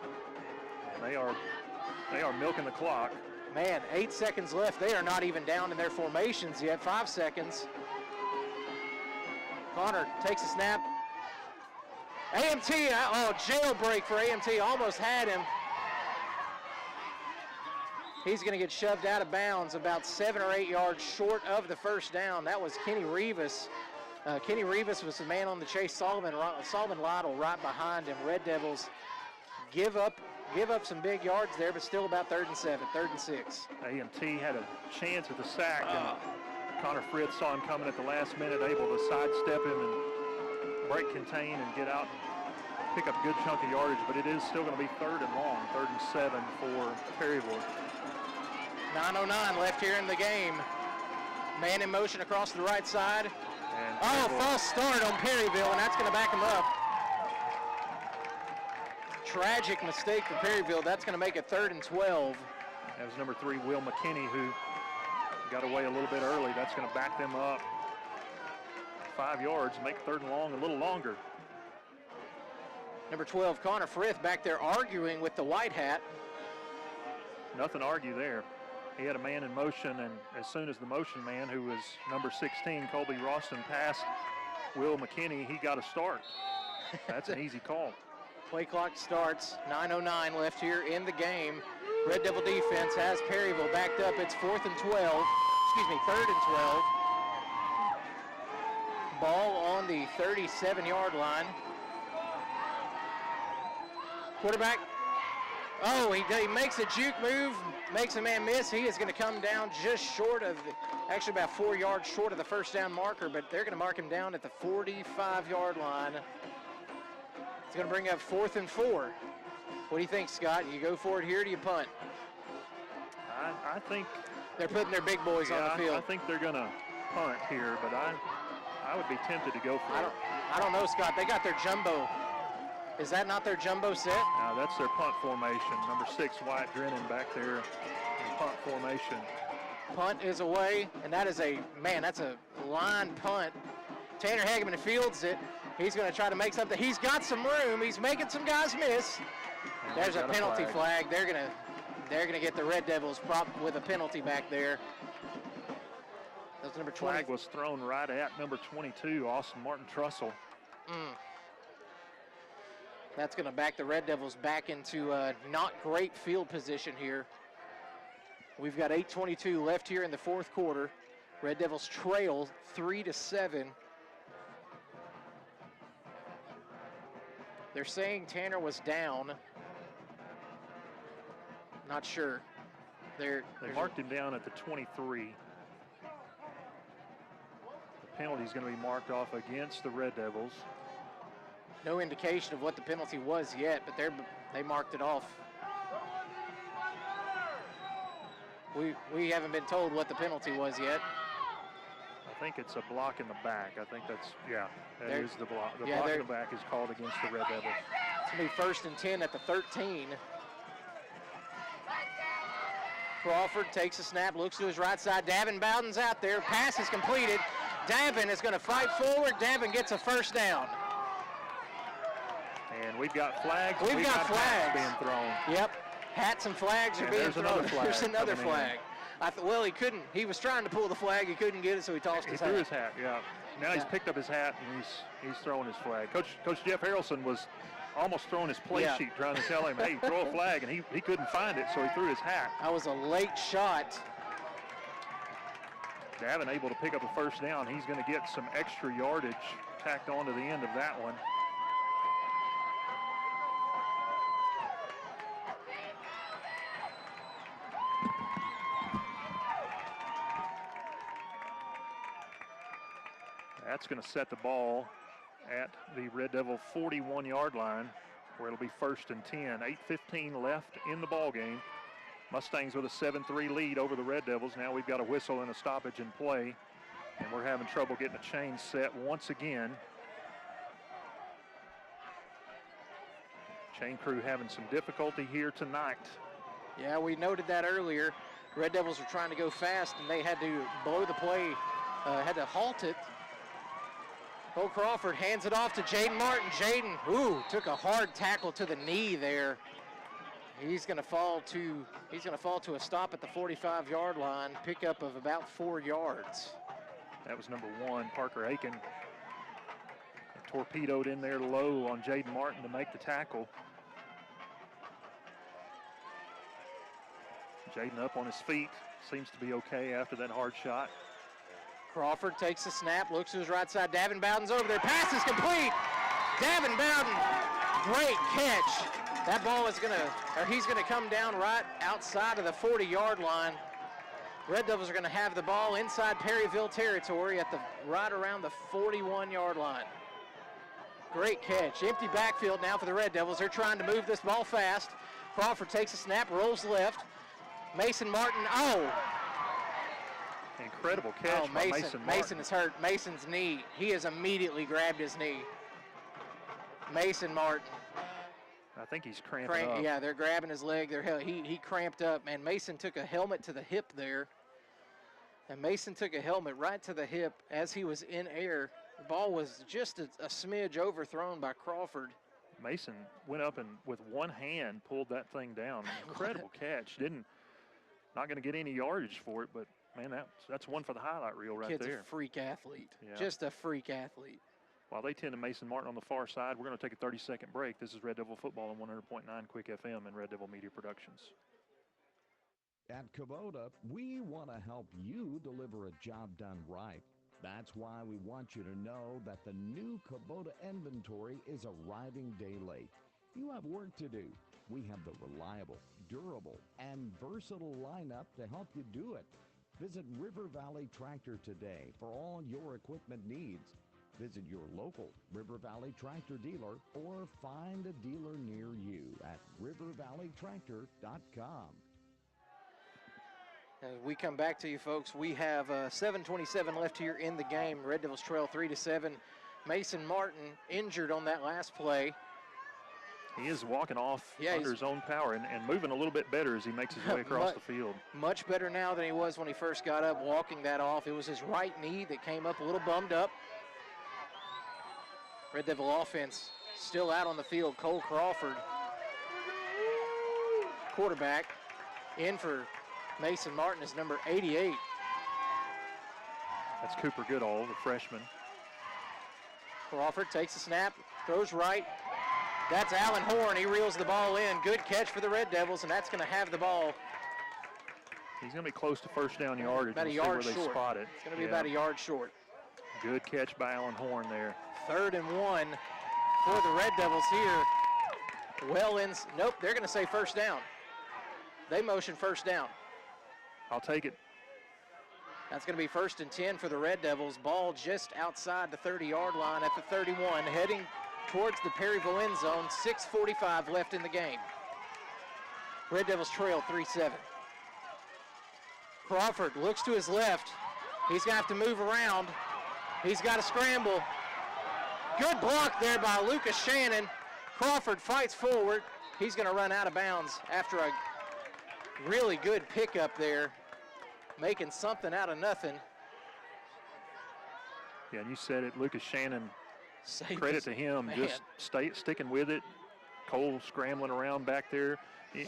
S18: And they are milking the clock.
S17: Man, 8 seconds left. They are not even down in their formations yet. 5 seconds. Connor takes a snap. AMT, jailbreak for AMT. Almost had him. He's going to get shoved out of bounds about 7 or 8 yards short of the first down. That was Kenny Rivas. Kenny Rivas was the man on the chase. Solomon Lytle right behind him. Red Devils give up some big yards there, but still about 3rd and 7, 3rd and 6.
S18: AMT had a chance at the sack, and Connor Fritz saw him coming at the last minute, able to sidestep him and break contain and get out and pick up a good chunk of yardage, but it is still going to be 3rd and long, 3rd and 7 for Perryville.
S17: 9:09 left here in the game. Man in motion across the right side. False start on Perryville, and that's going to back him up. Tragic mistake for Perryville. That's going to make it 3rd and 12.
S18: That was number 3, Will McKinney, who got away a little bit early. That's going to back them up 5 yards, make 3rd and long a little longer.
S17: Number 12, Connor Frith, back there arguing with the white hat.
S18: Nothing to argue there. He had a man in motion, and as soon as the motion man, who was number 16, Colby Ralston, passed Will McKinney, he got a start. That's an easy call.
S17: Play clock starts, 9:09 left here in the game. Red Devil defense has Perryville backed up. It's 3rd and 12. Ball on the 37-yard line. Quarterback, he makes a juke move, makes a man miss. He is going to come down just short of, actually about 4 yards short of the first down marker, but they're going to mark him down at the 45-yard line. It's going to bring up 4th and 4. What do you think, Scott? You go for it here, or do you punt?
S18: I think
S17: they're putting their big boys on the field.
S18: I think they're going to punt here, but I would be tempted to go for it.
S17: I don't know, Scott. They got their jumbo. Is that not their jumbo set?
S18: No, that's their punt formation. Number 6, Wyatt Drennan back there in punt formation.
S17: Punt is away, and that's a line punt. Tanner Hageman fields it. He's going to try to make something. He's got some room. He's making some guys miss. There's a penalty flag. They're going to get the Red Devils propped with a penalty back there. That's number 20.
S18: Flag was thrown right at number 22, Austin Martin Trussell.
S17: That's going to back the Red Devils back into not great field position here. We've got 8:22 left here in the 4th quarter. Red Devils trail 3-7. They're saying Tanner was down. Not sure.
S18: They marked him down at the 23. The penalty is going to be marked off against the Red Devils.
S17: No indication of what the penalty was yet, but they marked it off. We haven't been told what the penalty was yet.
S18: I think it's a block in the back. I think that's, that is the block. The block in the back is called against the Red Devils.
S17: It's going to be 1st and 10 at the 13. Crawford takes a snap, looks to his right side. Davin Bowden's out there. Pass is completed. Davin is going to fight forward. Davin gets a first down.
S18: We've got flags.
S17: We've got
S18: hats
S17: flags
S18: being thrown.
S17: Yep, hats and flags are being thrown. There's another flag. Well, he couldn't. He was trying to pull the flag. He couldn't get it, so he tossed his hat.
S18: He threw his hat, yeah. Now he's picked up his hat, and he's throwing his flag. Coach Jeff Harrelson was almost throwing his play sheet, trying to tell him, hey, throw a flag, and he couldn't find it, so he threw his hat.
S17: That was a late shot.
S18: Davin able to pick up a first down. He's going to get some extra yardage tacked on to the end of that one. That's going to set the ball at the Red Devil 41-yard line, where it'll be 1st and 10. 8:15 left in the ball game. Mustangs with a 7-3 lead over the Red Devils. Now we've got a whistle and a stoppage in play, and we're having trouble getting a chain set once again. Chain crew having some difficulty here tonight.
S17: Yeah, we noted that earlier. Red Devils were trying to go fast, and they had to blow the play, had to halt it. Cole Crawford hands it off to Jaden Martin. Jaden, took a hard tackle to the knee there. He's going to fall to a stop at the 45-yard line, pickup of about 4 yards.
S18: That was number 1, Parker Aiken. Torpedoed in there low on Jaden Martin to make the tackle. Jaden up on his feet, seems to be okay after that hard shot.
S17: Crawford takes the snap, looks to his right side. Davin Bowden's over there. Pass is complete. Davin Bowden, great catch. That ball is he's gonna come down right outside of the 40-yard line. Red Devils are gonna have the ball inside Perryville territory at right around the 41-yard line. Great catch. Empty backfield now for the Red Devils. They're trying to move this ball fast. Crawford takes a snap, rolls left. Mason Martin,
S18: incredible catch by Mason Martin.
S17: Mason is hurt. Mason's knee. He has immediately grabbed his knee. Mason Martin.
S18: I think he's cramping up.
S17: Yeah, they're grabbing his leg. He cramped up. Man, Mason took a helmet to the hip there. And Mason took a helmet right to the hip as he was in air. The ball was just a smidge overthrown by Crawford.
S18: Mason went up and with one hand pulled that thing down. Incredible catch. Not going to get any yardage for it, but man, that's one for the highlight reel right there.
S17: Kid's a freak athlete. Yeah. Just a freak athlete.
S18: While they tend to Mason Martin on the far side, we're going to take a 30-second break. This is Red Devil Football on 100.9 Quick FM and Red Devil Media Productions.
S16: At Kubota, we want to help you deliver a job done right. That's why we want you to know that the new Kubota inventory is arriving day late. You have work to do. We have the reliable, durable, and versatile lineup to help you do it. Visit River Valley Tractor today for all your equipment needs. Visit your local River Valley Tractor dealer or find a dealer near you at rivervalleytractor.com.
S17: As we come back to you, folks, we have 7:27 left here in the game. Red Devils trail 3-7. Mason Martin injured on that last play.
S18: He is walking off under his own power and moving a little bit better as he makes his way across the field.
S17: Much better now than he was when he first got up, walking that off. It was his right knee that came up a little bummed up. Red Devil offense still out on the field. Cole Crawford, quarterback, in for Mason Martin is number 88.
S18: That's Cooper Goodall, the freshman.
S17: Crawford takes the snap, throws right. That's Allen Horn. He reels the ball in. Good catch for the Red Devils, and that's going to have the ball.
S18: He's going to be close to first down yardage.
S17: About a yard short.
S18: They spot it.
S17: It's going to be about a yard short.
S18: Good catch by Allen Horn there.
S17: 3rd and 1 for the Red Devils here. Nope, they're going to say first down. They motion first down.
S18: I'll take it.
S17: That's going to be 1st and 10 for the Red Devils. Ball just outside the 30-yard line at the 31, heading towards the Perryville end zone. 6:45 left in the game. Red Devils trail 3-7. Crawford looks to his left. He's going to have to move around. He's got to scramble. Good block there by Lucas Shannon. Crawford fights forward. He's going to run out of bounds after a really good pickup there, making something out of nothing.
S18: Yeah, and you said it, Lucas Shannon, credit to him, just sticking with it, Cole scrambling around back there.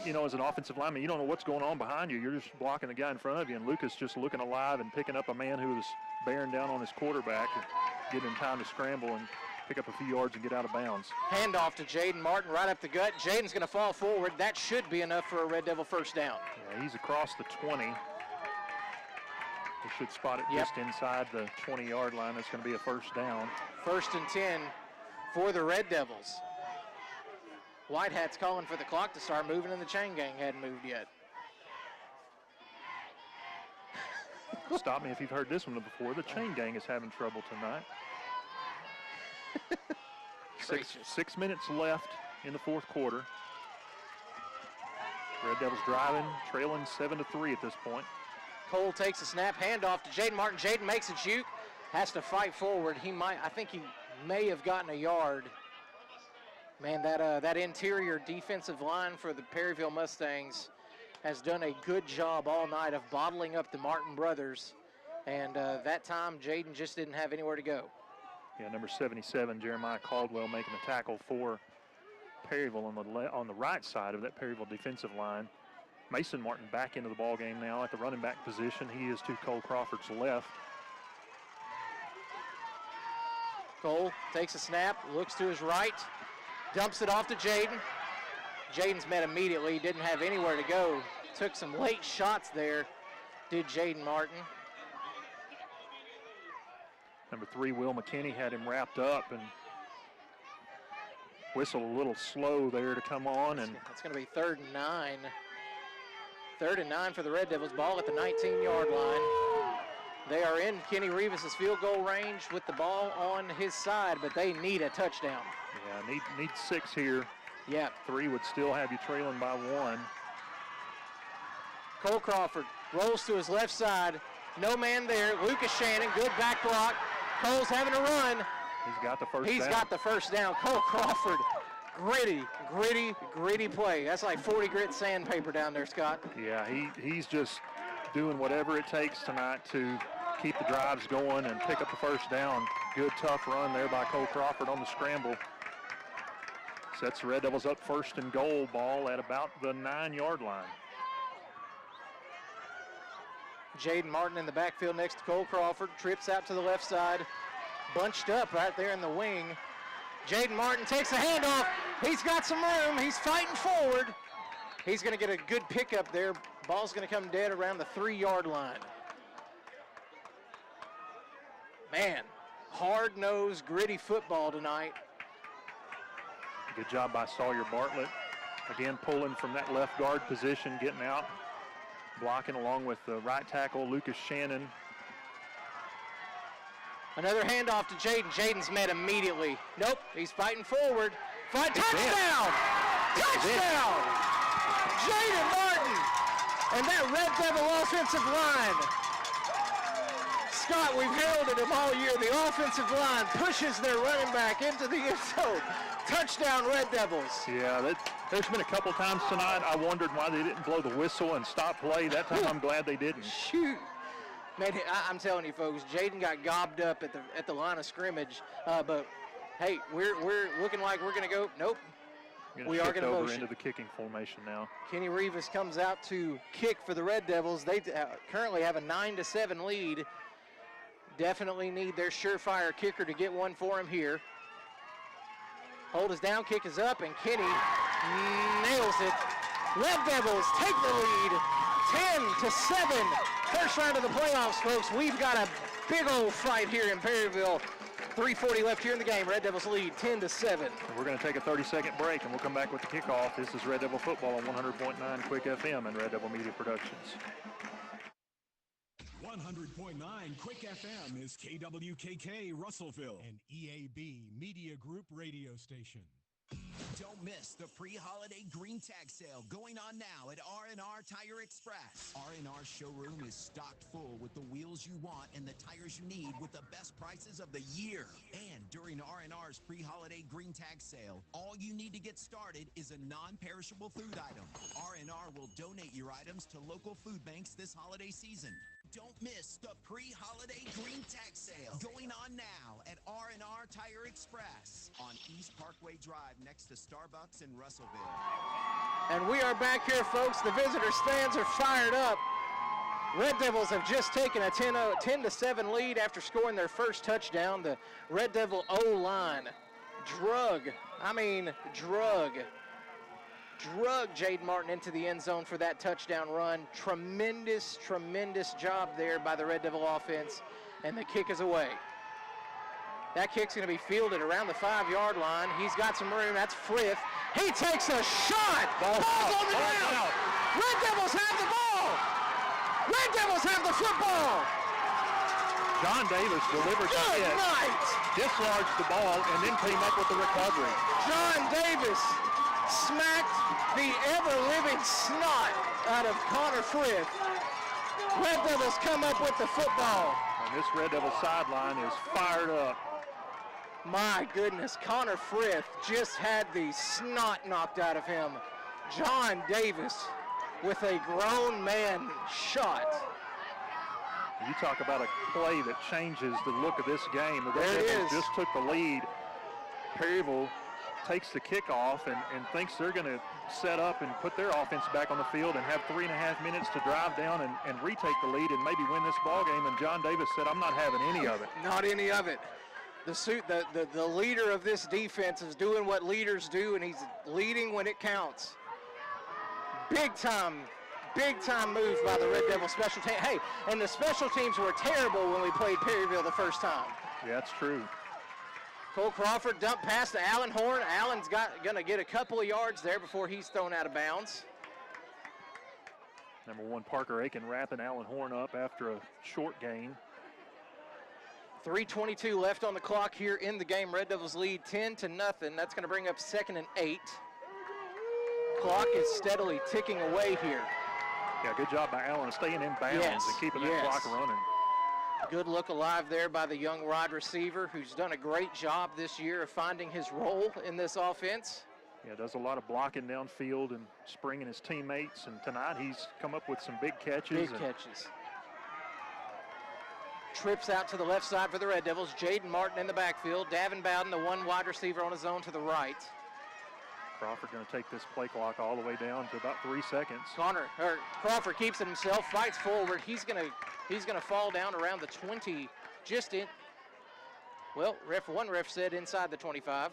S18: You know, as an offensive lineman, you don't know what's going on behind you. You're just blocking the guy in front of you, and Lucas just looking alive and picking up a man who was bearing down on his quarterback and giving him time to scramble and pick up a few yards and get out of bounds.
S17: Handoff to Jaden Martin right up the gut. Jaden's going to fall forward. That should be enough for a Red Devil first down.
S18: Yeah, he's across the 20. We should spot it just inside the 20-yard line. That's going to be a first down.
S17: 1st and 10 for the Red Devils. White Hat's calling for the clock to start moving, and the chain gang hadn't moved yet.
S18: Stop me if you've heard this one before. The chain gang is having trouble tonight. 6 minutes left in the fourth quarter. Red Devils driving, trailing 7-3 at this point.
S17: Cole takes a snap, handoff to Jaden Martin. Jaden makes a juke, has to fight forward. I think he may have gotten a yard. Man, that interior defensive line for the Perryville Mustangs has done a good job all night of bottling up the Martin brothers. And that time, Jaden just didn't have anywhere to go.
S18: Yeah, number 77, Jeremiah Caldwell, making the tackle for Perryville on the right side of that Perryville defensive line. Mason Martin back into the ball game now at the running back position. He is to Cole Crawford's left.
S17: Cole takes a snap, looks to his right, dumps it off to Jaden. Jaden's met immediately, didn't have anywhere to go. Took some late shots there, did Jaden Martin.
S18: Number 3, Will McKinney, had him wrapped up and whistle a little slow there to come on. And
S17: it's going to be 3rd and 9. 3rd and 9 for the Red Devils. Ball at the 19-yard line. They are in Kenny Rivas' field goal range with the ball on his side, but they need a touchdown.
S18: Yeah, need 6 here.
S17: Yeah.
S18: 3 would still have you trailing by 1.
S17: Cole Crawford rolls to his left side. No man there. Lucas Shannon, good back block. Cole's having a run.
S18: He's got the first down.
S17: He's got the first down. Cole Crawford, gritty play. That's like 40 grit sandpaper down there, Scott.
S18: Yeah, he's just doing whatever it takes tonight to keep the drives going and pick up the first down. Good, tough run there by Cole Crawford on the scramble. Sets the Red Devils up 1st and goal, ball at about the 9-yard line.
S17: Jaden Martin in the backfield next to Cole Crawford, trips out to the left side, bunched up right there in the wing. Jaden Martin takes a handoff. He's got some room. He's fighting forward. He's going to get a good pickup there. Ball's going to come dead around the 3-yard line. Man, hard-nosed, gritty football tonight.
S18: Good job by Sawyer Bartlett. Again, pulling from that left guard position, getting out, blocking along with the right tackle, Lucas Shannon.
S17: Another handoff to Jaden. Jaden's met immediately. Nope, he's fighting forward. Touchdown! Touchdown! Jaden Martin! And that Red Devil offensive line. Scott, we've heralded him all year. The offensive line pushes their running back into the end zone. Touchdown, Red Devils.
S18: Yeah, there's been a couple times tonight I wondered why they didn't blow the whistle and stop play. That time I'm glad they didn't.
S17: Shoot. Man, I'm telling you, folks, Jaden got gobbed up at the line of scrimmage. But, hey, we're looking like we're going to go. Nope. We are going to
S18: over
S17: motion.
S18: Into the kicking formation now.
S17: Kenny Rivas comes out to kick for the Red Devils. They currently have a 9-7 lead. Definitely need their surefire kicker to get one for him here. Hold is down, kick is up, and Kenny nails it. Red Devils take the lead, 10-7. First round of the playoffs, folks. We've got a big old fight here in Perryville. 3:40 left here in the game. Red Devils lead 10-7.
S18: We're going to take a 30-second break, and we'll come back with the kickoff. This is Red Devil Football on 100.9 Quick FM and Red Devil Media Productions.
S3: 100.9 Quick FM is KWKK Russellville, an EAB Media Group radio station.
S12: Don't miss the pre-holiday green tag sale going on now at R&R Tire Express. R&R showroom is stocked full with the wheels you want and the tires you need with the best prices of the year. And during R&R's pre-holiday green tag sale, all you need to get started is a non-perishable food item. R&R will donate your items to local food banks this holiday season. Don't miss the pre-holiday green tag sale going on now at R&R Tire Express on East Parkway Drive next to Starbucks in Russellville.
S17: And we are back here, folks. The visitor stands are fired up. Red Devils have just taken a 10-7 lead after scoring their first touchdown. The Red Devil O-line drug Jaden Martin into the end zone for that touchdown run. Tremendous job there by the Red Devil offense, and the kick is away. That kick's going to be fielded around the 5-yard line. He's got some room. That's Frith. He takes a shot. Ball's on the ground. Red Devils have the ball. Red Devils have the football.
S18: John Davis delivers the hit, dislodged the ball, and then came up with the recovery.
S17: John Davis smacked the ever-living snot out of Connor Frith. Red Devils come up with the football.
S18: And this Red Devil sideline is fired up.
S17: My goodness, Connor Frith just had the snot knocked out of him. John Davis with a grown man shot.
S18: You talk about a play that changes the look of this game. The Red Devils just took the lead. Perryville takes the kickoff and thinks they're going to set up and put their offense back on the field and have 3.5 minutes to drive down and retake the lead and maybe win this ball game. And John Davis said, I'm not having any of it.
S17: Not any of it. The leader of this defense is doing what leaders do, and he's leading when it counts. Big time move by the Red Devil special team. Hey, and the special teams were terrible when we played Perryville the first time.
S18: Yeah, that's true.
S17: Cole Crawford dumped pass to Allen Horn. Allen's going to get a couple of yards there before he's thrown out of bounds.
S18: Number 1, Parker Aiken wrapping Allen Horn up after a short gain.
S17: 3:22 left on the clock here in the game. Red Devils lead 10-0. That's going to bring up 2nd and 8. Clock is steadily ticking away here.
S18: Yeah, good job by Allen staying in bounds and keeping that clock running.
S17: Good look alive there by the young wide receiver who's done a great job this year of finding his role in this offense.
S18: Yeah, does a lot of blocking downfield and springing his teammates. And tonight he's come up with some big catches.
S17: Trips out to the left side for the Red Devils. Jaden Martin in the backfield. Davin Bowden, the one wide receiver on his own to the right.
S18: Crawford going to take this play clock all the way down to about 3 seconds.
S17: Crawford keeps it himself, fights forward. He's going to fall down around the 20, just in. Well, one ref said inside the 25.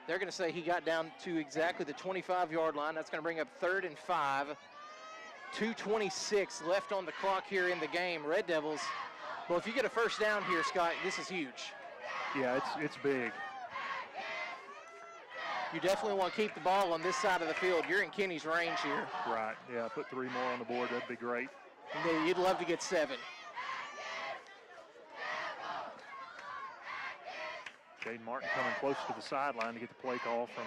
S17: They're going to say he got down to exactly the 25-yard line. That's going to bring up 3rd and 5. 2:26 left on the clock here in the game. Red Devils. Well, if you get a first down here, Scott, this is huge.
S18: Yeah, it's big.
S17: You definitely want to keep the ball on this side of the field. You're in Kenny's range here.
S18: Right, yeah, put 3 more on the board. That'd be great.
S17: You'd love to get 7.
S18: Jaden Martin coming close to the sideline to get the play call from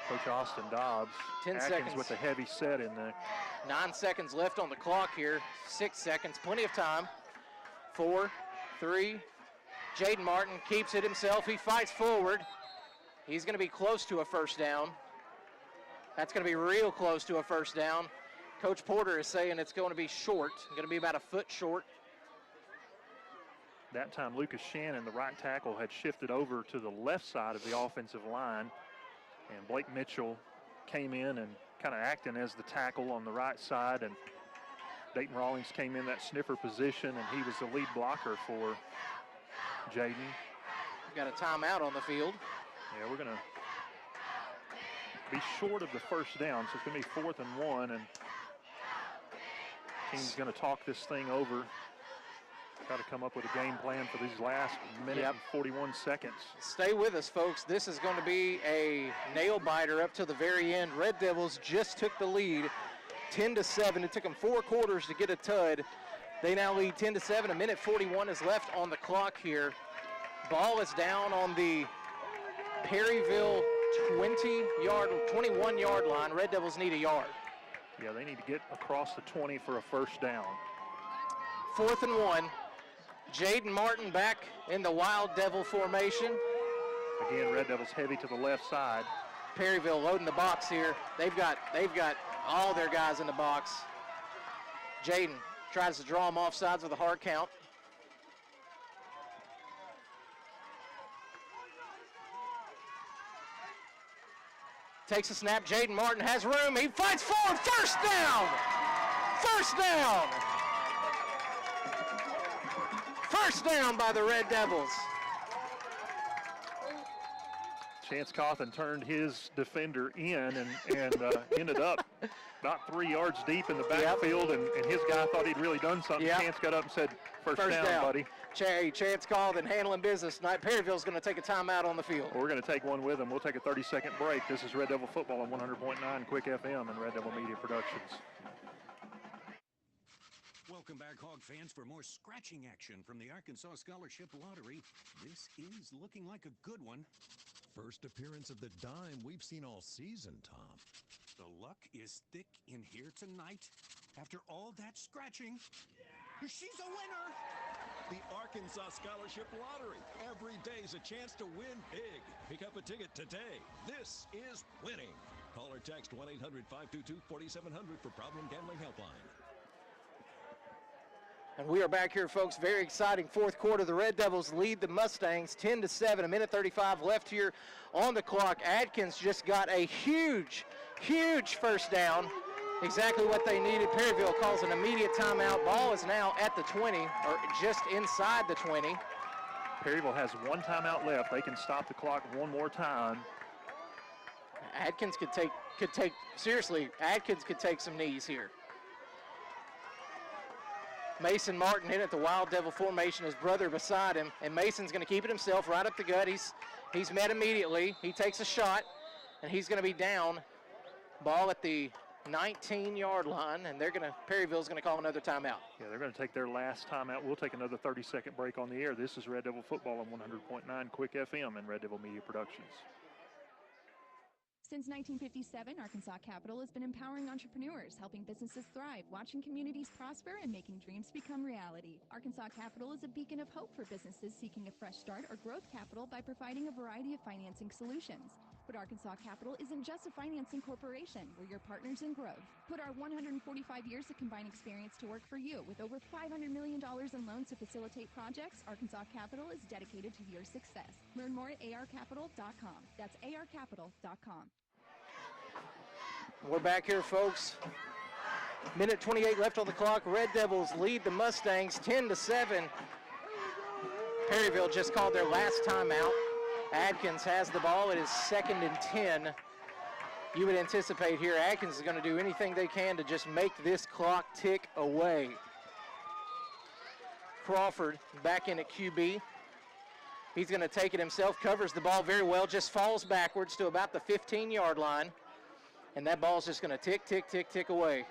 S18: Coach Austin Dobbs.
S17: 10
S18: Atkins
S17: seconds.
S18: with the heavy set in there.
S17: 9 seconds left on the clock here. 6 seconds, plenty of time. 4, 3. Jaden Martin keeps it himself. He fights forward. He's going to be close to a first down. That's going to be real close to a first down. Coach Porter is saying it's going to be short. Going to be about a foot short.
S18: That time, Lucas Shannon, the right tackle, had shifted over to the left side of the offensive line. And Blake Mitchell came in and kind of acting as the tackle on the right side. And Dayton Rawlings came in that sniffer position, and he was the lead blocker for Jaden.
S17: Got a timeout on the field.
S18: Yeah, we're going to be short of the first down, so it's going to be 4th and 1, and team's going to talk this thing over, try to come up with a game plan for these last minute and 41 seconds.
S17: Stay with us, folks. This is going to be a nail-biter up to the very end. Red Devils just took the lead 10-7. It took them 4 quarters to get a tud. They now lead 10-7. A minute 41 is left on the clock here. Ball is down on the Perryville 21-yard line. Red Devils need a yard.
S18: Yeah, they need to get across the 20 for a first down.
S17: 4th and 1. Jaden Martin back in the Wild Devil formation.
S18: Again, Red Devils heavy to the left side.
S17: Perryville loading the box here. They've got all their guys in the box. Jaden Tries to draw him off sides with a hard count. Takes a snap. Jaden Martin has room. He fights forward. First down. First down. First down by the Red Devils.
S18: Chance Cawthon turned his defender in and ended up about 3 yards deep in the backfield, and his guy thought he'd really done something.
S17: Yep.
S18: Chance got up and said, first down, buddy.
S17: Chance Cawthon handling business tonight. Perryville's going to take a timeout on the field.
S18: We're going to take one with them. We'll take a 30-second break. This is Red Devil Football on 100.9 Quick FM and Red Devil Media Productions.
S9: Welcome back, Hog fans, for more scratching action from the Arkansas Scholarship Lottery. This is looking like a good one.
S13: First appearance of the dime we've seen all season, Tom.
S9: The luck is thick in here tonight. After all that scratching, she's a winner!
S3: The Arkansas Scholarship Lottery. Every day's a chance to win big. Pick up a ticket today. This is winning. Call or text 1-800-522-4700 for Problem Gambling Helpline.
S17: And we are back here, folks. Very exciting fourth quarter. The Red Devils lead the Mustangs 10-7. A minute 35 left here on the clock. Atkins just got a huge first down. Exactly what they needed. Perryville calls an immediate timeout. Ball is now at the 20, or just inside the 20.
S18: Perryville has one timeout left. They can stop the clock one more time.
S17: Atkins could take seriously, Atkins could take some knees here. Mason Martin hit at the Wild Devil formation, his brother beside him, and Mason's going to keep it himself right up the gut. He's met immediately. He takes a shot, and he's going to be down. Ball at the 19-yard line, and Perryville's going to call another timeout.
S18: Yeah, they're going to take their last timeout. We'll take another 30-second break on the air. This is Red Devil Football on 100.9 Quick FM and Red Devil Media Productions.
S14: Since 1957, Arkansas Capital has been empowering entrepreneurs, helping businesses thrive, watching communities prosper, and making dreams become reality. Arkansas Capital is a beacon of hope for businesses seeking a fresh start or growth capital by providing a variety of financing solutions. But Arkansas Capital isn't just a financing corporation. We're your partners in growth. Put our 145 years of combined experience to work for you. With over $500 million in loans to facilitate projects, Arkansas Capital is dedicated to your success. Learn more at arcapital.com. That's arcapital.com.
S17: We're back here, folks. Minute 28 left on the clock. Red Devils lead the Mustangs 10-7. Perryville just called their last timeout. Atkins has the ball. It is 2nd and 10. You would anticipate here Atkins is going to do anything they can to just make this clock tick away. Crawford back in at QB. He's going to take it himself, covers the ball very well, just falls backwards to about the 15-yard line. And that ball's just going to tick, tick, tick, tick away.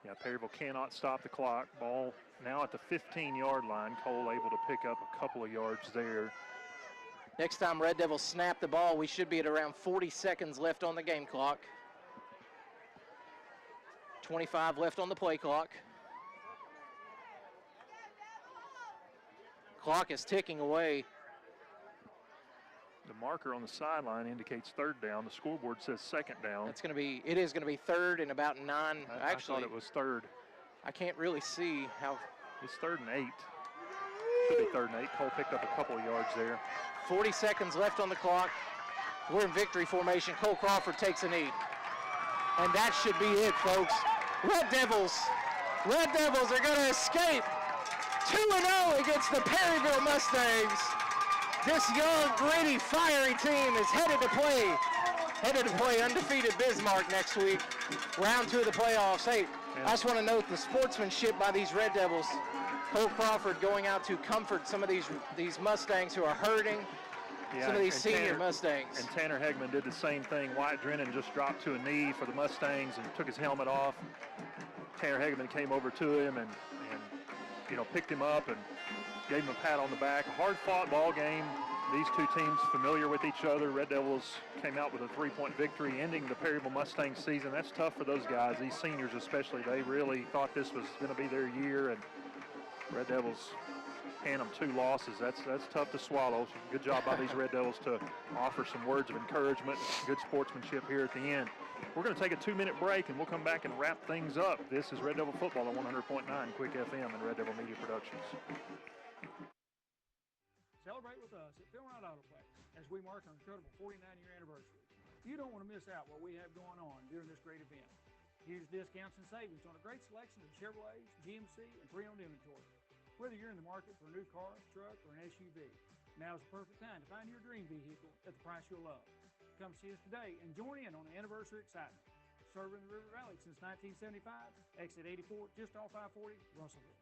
S18: Yeah, Perryville cannot stop the clock. Ball now at the 15-yard line. Cole able to pick up a couple of yards there.
S17: Next time Red Devils snap the ball, we should be at around 40 seconds left on the game clock. 25 left on the play clock. Clock is ticking away.
S18: The marker on the sideline indicates third down. The scoreboard says second down.
S17: It is going to be third and about 9.
S18: I thought it was third.
S17: I can't really see how.
S18: It's 3rd and 8. Should be 3rd and 8. Cole picked up a couple of yards there.
S17: 40 seconds left on the clock. We're in victory formation. Cole Crawford takes a knee. And that should be it, folks. Red Devils are going to escape 2-0 against the Perryville Mustangs. This young, gritty, fiery team is headed to play undefeated Bismarck next week. Round 2 of the playoffs. Hey, I just want to note the sportsmanship by these Red Devils. Cole Crawford going out to comfort some of these Mustangs who are hurting. Some of these senior Mustangs.
S18: And Tanner Hegman did the same thing. Wyatt Drennan just dropped to a knee for the Mustangs and took his helmet off. Tanner Hegman came over to him and picked him up and gave him a pat on the back. A hard-fought ball game. These two teams familiar with each other. Red Devils came out with a 3-point victory, ending the Perryville Mustangs season. That's tough for those guys, these seniors especially. They really thought this was going to be their year, and Red Devils hand them 2 losses. That's tough to swallow. So good job by these Red Devils to offer some words of encouragement, good sportsmanship here at the end. We're going to take a 2-minute break, and we'll come back and wrap things up. This is Red Devil Football on 100.9 Quick FM and Red Devil Media Productions.
S20: Celebrate with us at Philrod Autoplex as we mark our incredible 49-year anniversary. You don't want to miss out what we have going on during this great event. Huge discounts and savings on a great selection of Chevrolets, GMC, and pre-owned inventory. Whether you're in the market for a new car, truck, or an SUV, now is the perfect time to find your dream vehicle at the price you'll love. Come see us today and join in on the anniversary excitement. Serving the River Valley since 1975, exit 84, just off I-40, Russellville.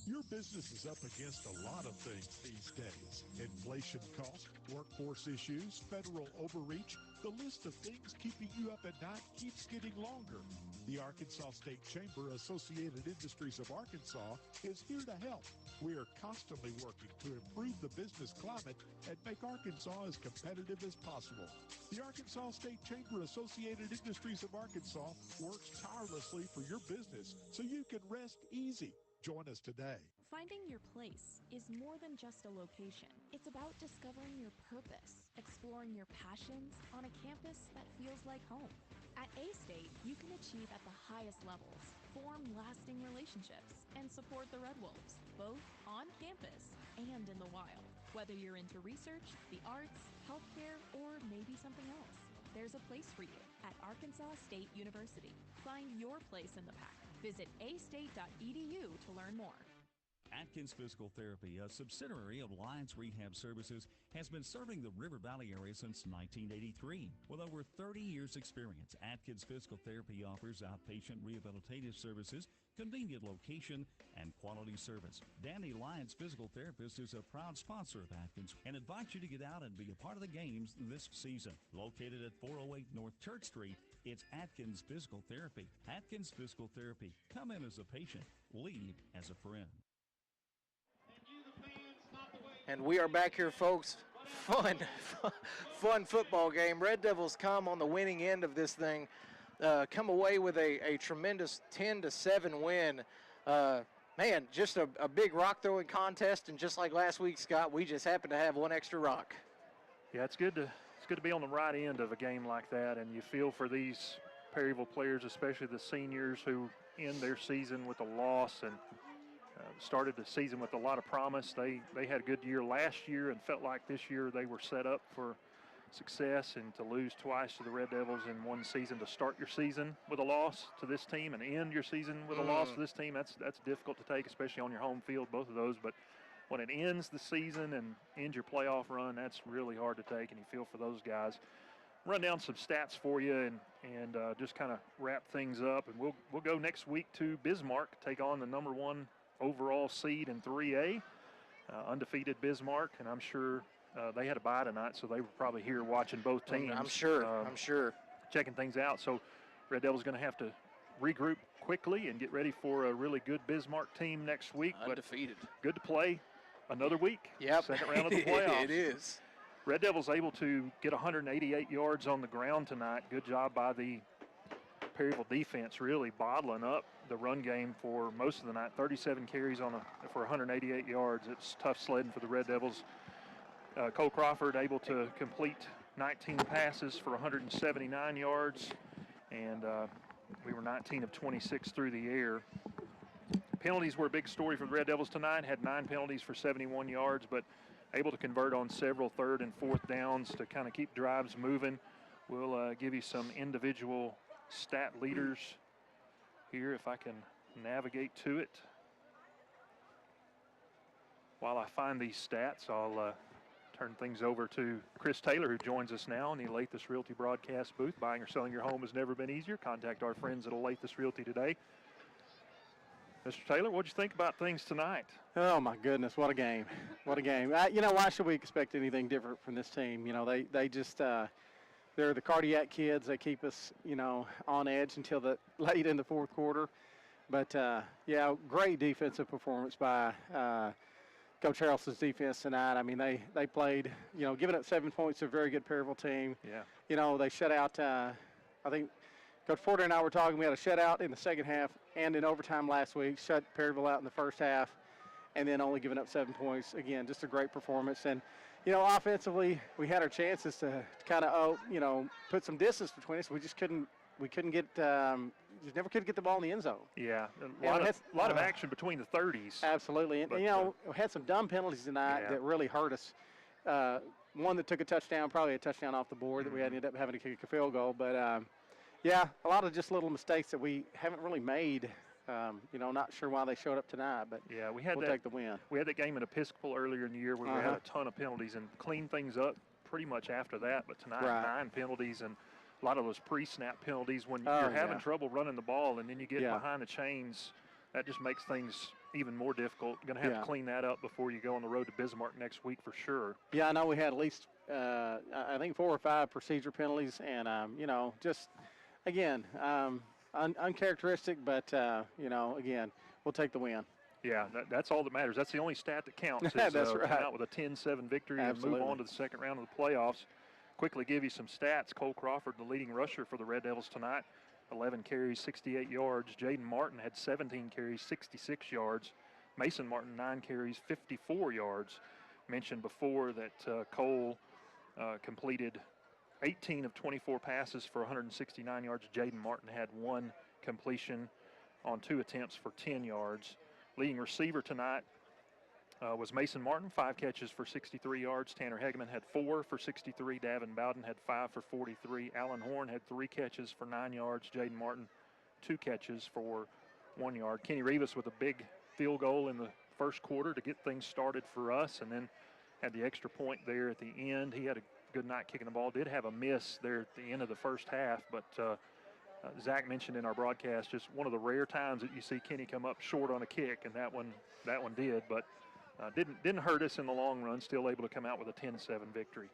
S15: Your business is up against a lot of things these days. Inflation costs, workforce issues, federal overreach. The list of things keeping you up at night keeps getting longer. The Arkansas State Chamber Associated Industries of Arkansas is here to help. We are constantly working to improve the business climate and make Arkansas as competitive as possible. The Arkansas State Chamber Associated Industries of Arkansas works tirelessly for your business so you can rest easy. Join us today.
S22: Finding your place is more than just a location. It's about discovering your purpose, exploring your passions on a campus that feels like home. At A-State, you can achieve at the highest levels, form lasting relationships, and support the Red Wolves, both on campus and in the wild. Whether you're into research, the arts, healthcare, or maybe something else, there's a place for you at Arkansas State University. Find your place in the pack. Visit astate.edu to learn more.
S4: Atkins Physical Therapy, a subsidiary of Alliance Rehab Services, has been serving the River Valley area since 1983. With over 30 years' experience, Atkins Physical Therapy offers outpatient rehabilitative services, convenient location, and quality service. Danny Lyons Physical Therapist is a proud sponsor of Atkins and invites you to get out and be a part of the games this season. Located at 408 North Church Street, it's Atkins Physical Therapy. Atkins Physical Therapy. Come in as a patient, leave as a friend.
S17: And we are back here, folks. Fun football game. Red Devils come on the winning end of this thing. Come away with a tremendous 10-7 win. Man, just a big rock throwing contest, and just like last week, Scott, we just happened to have one extra rock.
S18: Yeah, it's good to be on the right end of a game like that, and you feel for these Perryville players, especially the seniors who end their season with a loss and started the season with a lot of promise. They had a good year last year and felt like this year they were set up for success, and to lose twice to the Red Devils in one season, to start your season with a loss to this team and end your season with a loss to this team, that's difficult to take, especially on your home field, both of those. But when it ends the season and ends your playoff run, that's really hard to take, and you feel for those guys. Run down some stats for you and just kind of wrap things up, and we'll go next week to Bismarck, take on the number 1 overall seed in 3A, undefeated Bismarck, and I'm sure they had a bye tonight, so they were probably here watching both teams.
S17: I'm sure.
S18: Checking things out. So Red Devils going to have to regroup quickly and get ready for a really good Bismarck team next week.
S17: Undefeated.
S18: But good to play another week.
S17: Yep.
S18: Second round of the playoffs.
S17: It is.
S18: Red Devils able to get 188 yards on the ground tonight. Good job by the Perryville defense, really bottling up the run game for most of the night. 37 carries for 188 yards. It's tough sledding for the Red Devils. Cole Crawford able to complete 19 passes for 179 yards, and we were 19 of 26 through the air. Penalties were a big story for the Red Devils tonight. Had 9 penalties for 71 yards, but able to convert on several 3rd and 4th downs to kind of keep drives moving. We'll give you some individual stat leaders here if I can navigate to it. While I find these stats, I'll turn things over to Chris Taylor, who joins us now in the Olathe Realty broadcast booth. Buying or selling your home has never been easier. Contact our friends at Olathe Realty today. Mr. Taylor, what'd you think about things tonight?
S23: Oh, my goodness, what a game. What a game. Why should we expect anything different from this team? They just they're the cardiac kids. They keep us, on edge until the late in the 4th quarter. But, great defensive performance by Coach Harrelson's defense tonight. I mean, they played, giving up 7 points to a very good Perryville team.
S18: Yeah.
S23: They shut out, I think Coach Porter and I were talking, we had a shutout in the second half and in overtime last week, shut Perryville out in the first half, and then only giving up 7 points. Again, just a great performance. And, offensively, we had our chances to kind of, put some distance between us. We just couldn't get, just never could get the ball in the end zone.
S18: Yeah, a lot of action between the 30s.
S23: Absolutely. And, we had some dumb penalties tonight that really hurt us. One that took a touchdown, probably a touchdown off the board that we ended up having to kick a field goal. But, a lot of just little mistakes that we haven't really made. Not sure why they showed up tonight, but we'll take the win.
S18: We had that game in Episcopal earlier in the year where we had a ton of penalties and cleaned things up pretty much after that. But tonight, 9 penalties and a lot of those pre-snap penalties when you're having trouble running the ball and then you get behind the chains. That just makes things even more difficult. Going to have to clean that up before you go on the road to Bismarck next week for sure.
S23: Yeah, I know we had at least, I think 4 or 5 procedure penalties. And, just, again, uncharacteristic, but, again, we'll take the win.
S18: Yeah, that's all that matters. That's the only stat that counts. Is,
S23: That's right.
S18: Come out with a 10-7 victory and move on to the second round of the playoffs. Quickly give you some stats. Cole Crawford, the leading rusher for the Red Devils tonight, 11 carries, 68 yards. Jaden Martin had 17 carries, 66 yards. Mason Martin, 9 carries, 54 yards. Mentioned before that Cole completed 18 of 24 passes for 169 yards. Jaden Martin had 1 completion on 2 attempts for 10 yards. Leading receiver tonight was Mason Martin, 5 catches for 63 yards. Tanner Hegeman had 4 for 63. Davin Bowden had 5 for 43. Alan Horn had 3 catches for 9 yards. Jaden Martin, 2 catches for 1 yard. Kenny Rivas with a big field goal in the first quarter to get things started for us, and then had the extra point there at the end. He had a good night kicking the ball. Did have a miss there at the end of the first half, but Zach mentioned in our broadcast just one of the rare times that you see Kenny come up short on a kick, and that one did, but didn't hurt us in the long run. Still able to come out with a 10-7 victory.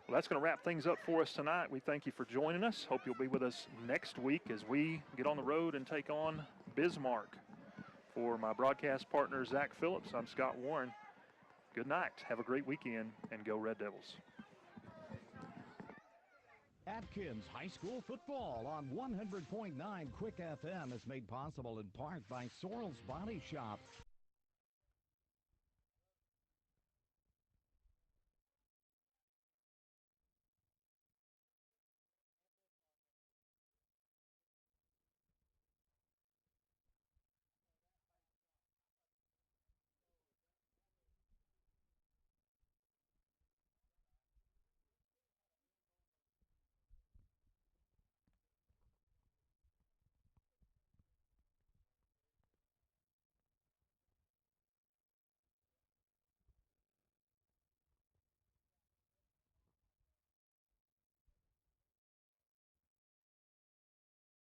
S18: Well, that's going to wrap things up for us tonight. We thank you for joining us. Hope you'll be with us next week as we get on the road and take on Bismarck. For my broadcast partner, Zach Phillips, I'm Scott Warren. Good night. Have a great weekend, and go Red Devils.
S16: Atkins High School football on 100.9 Quick FM is made possible in part by Sorrell's Body Shop.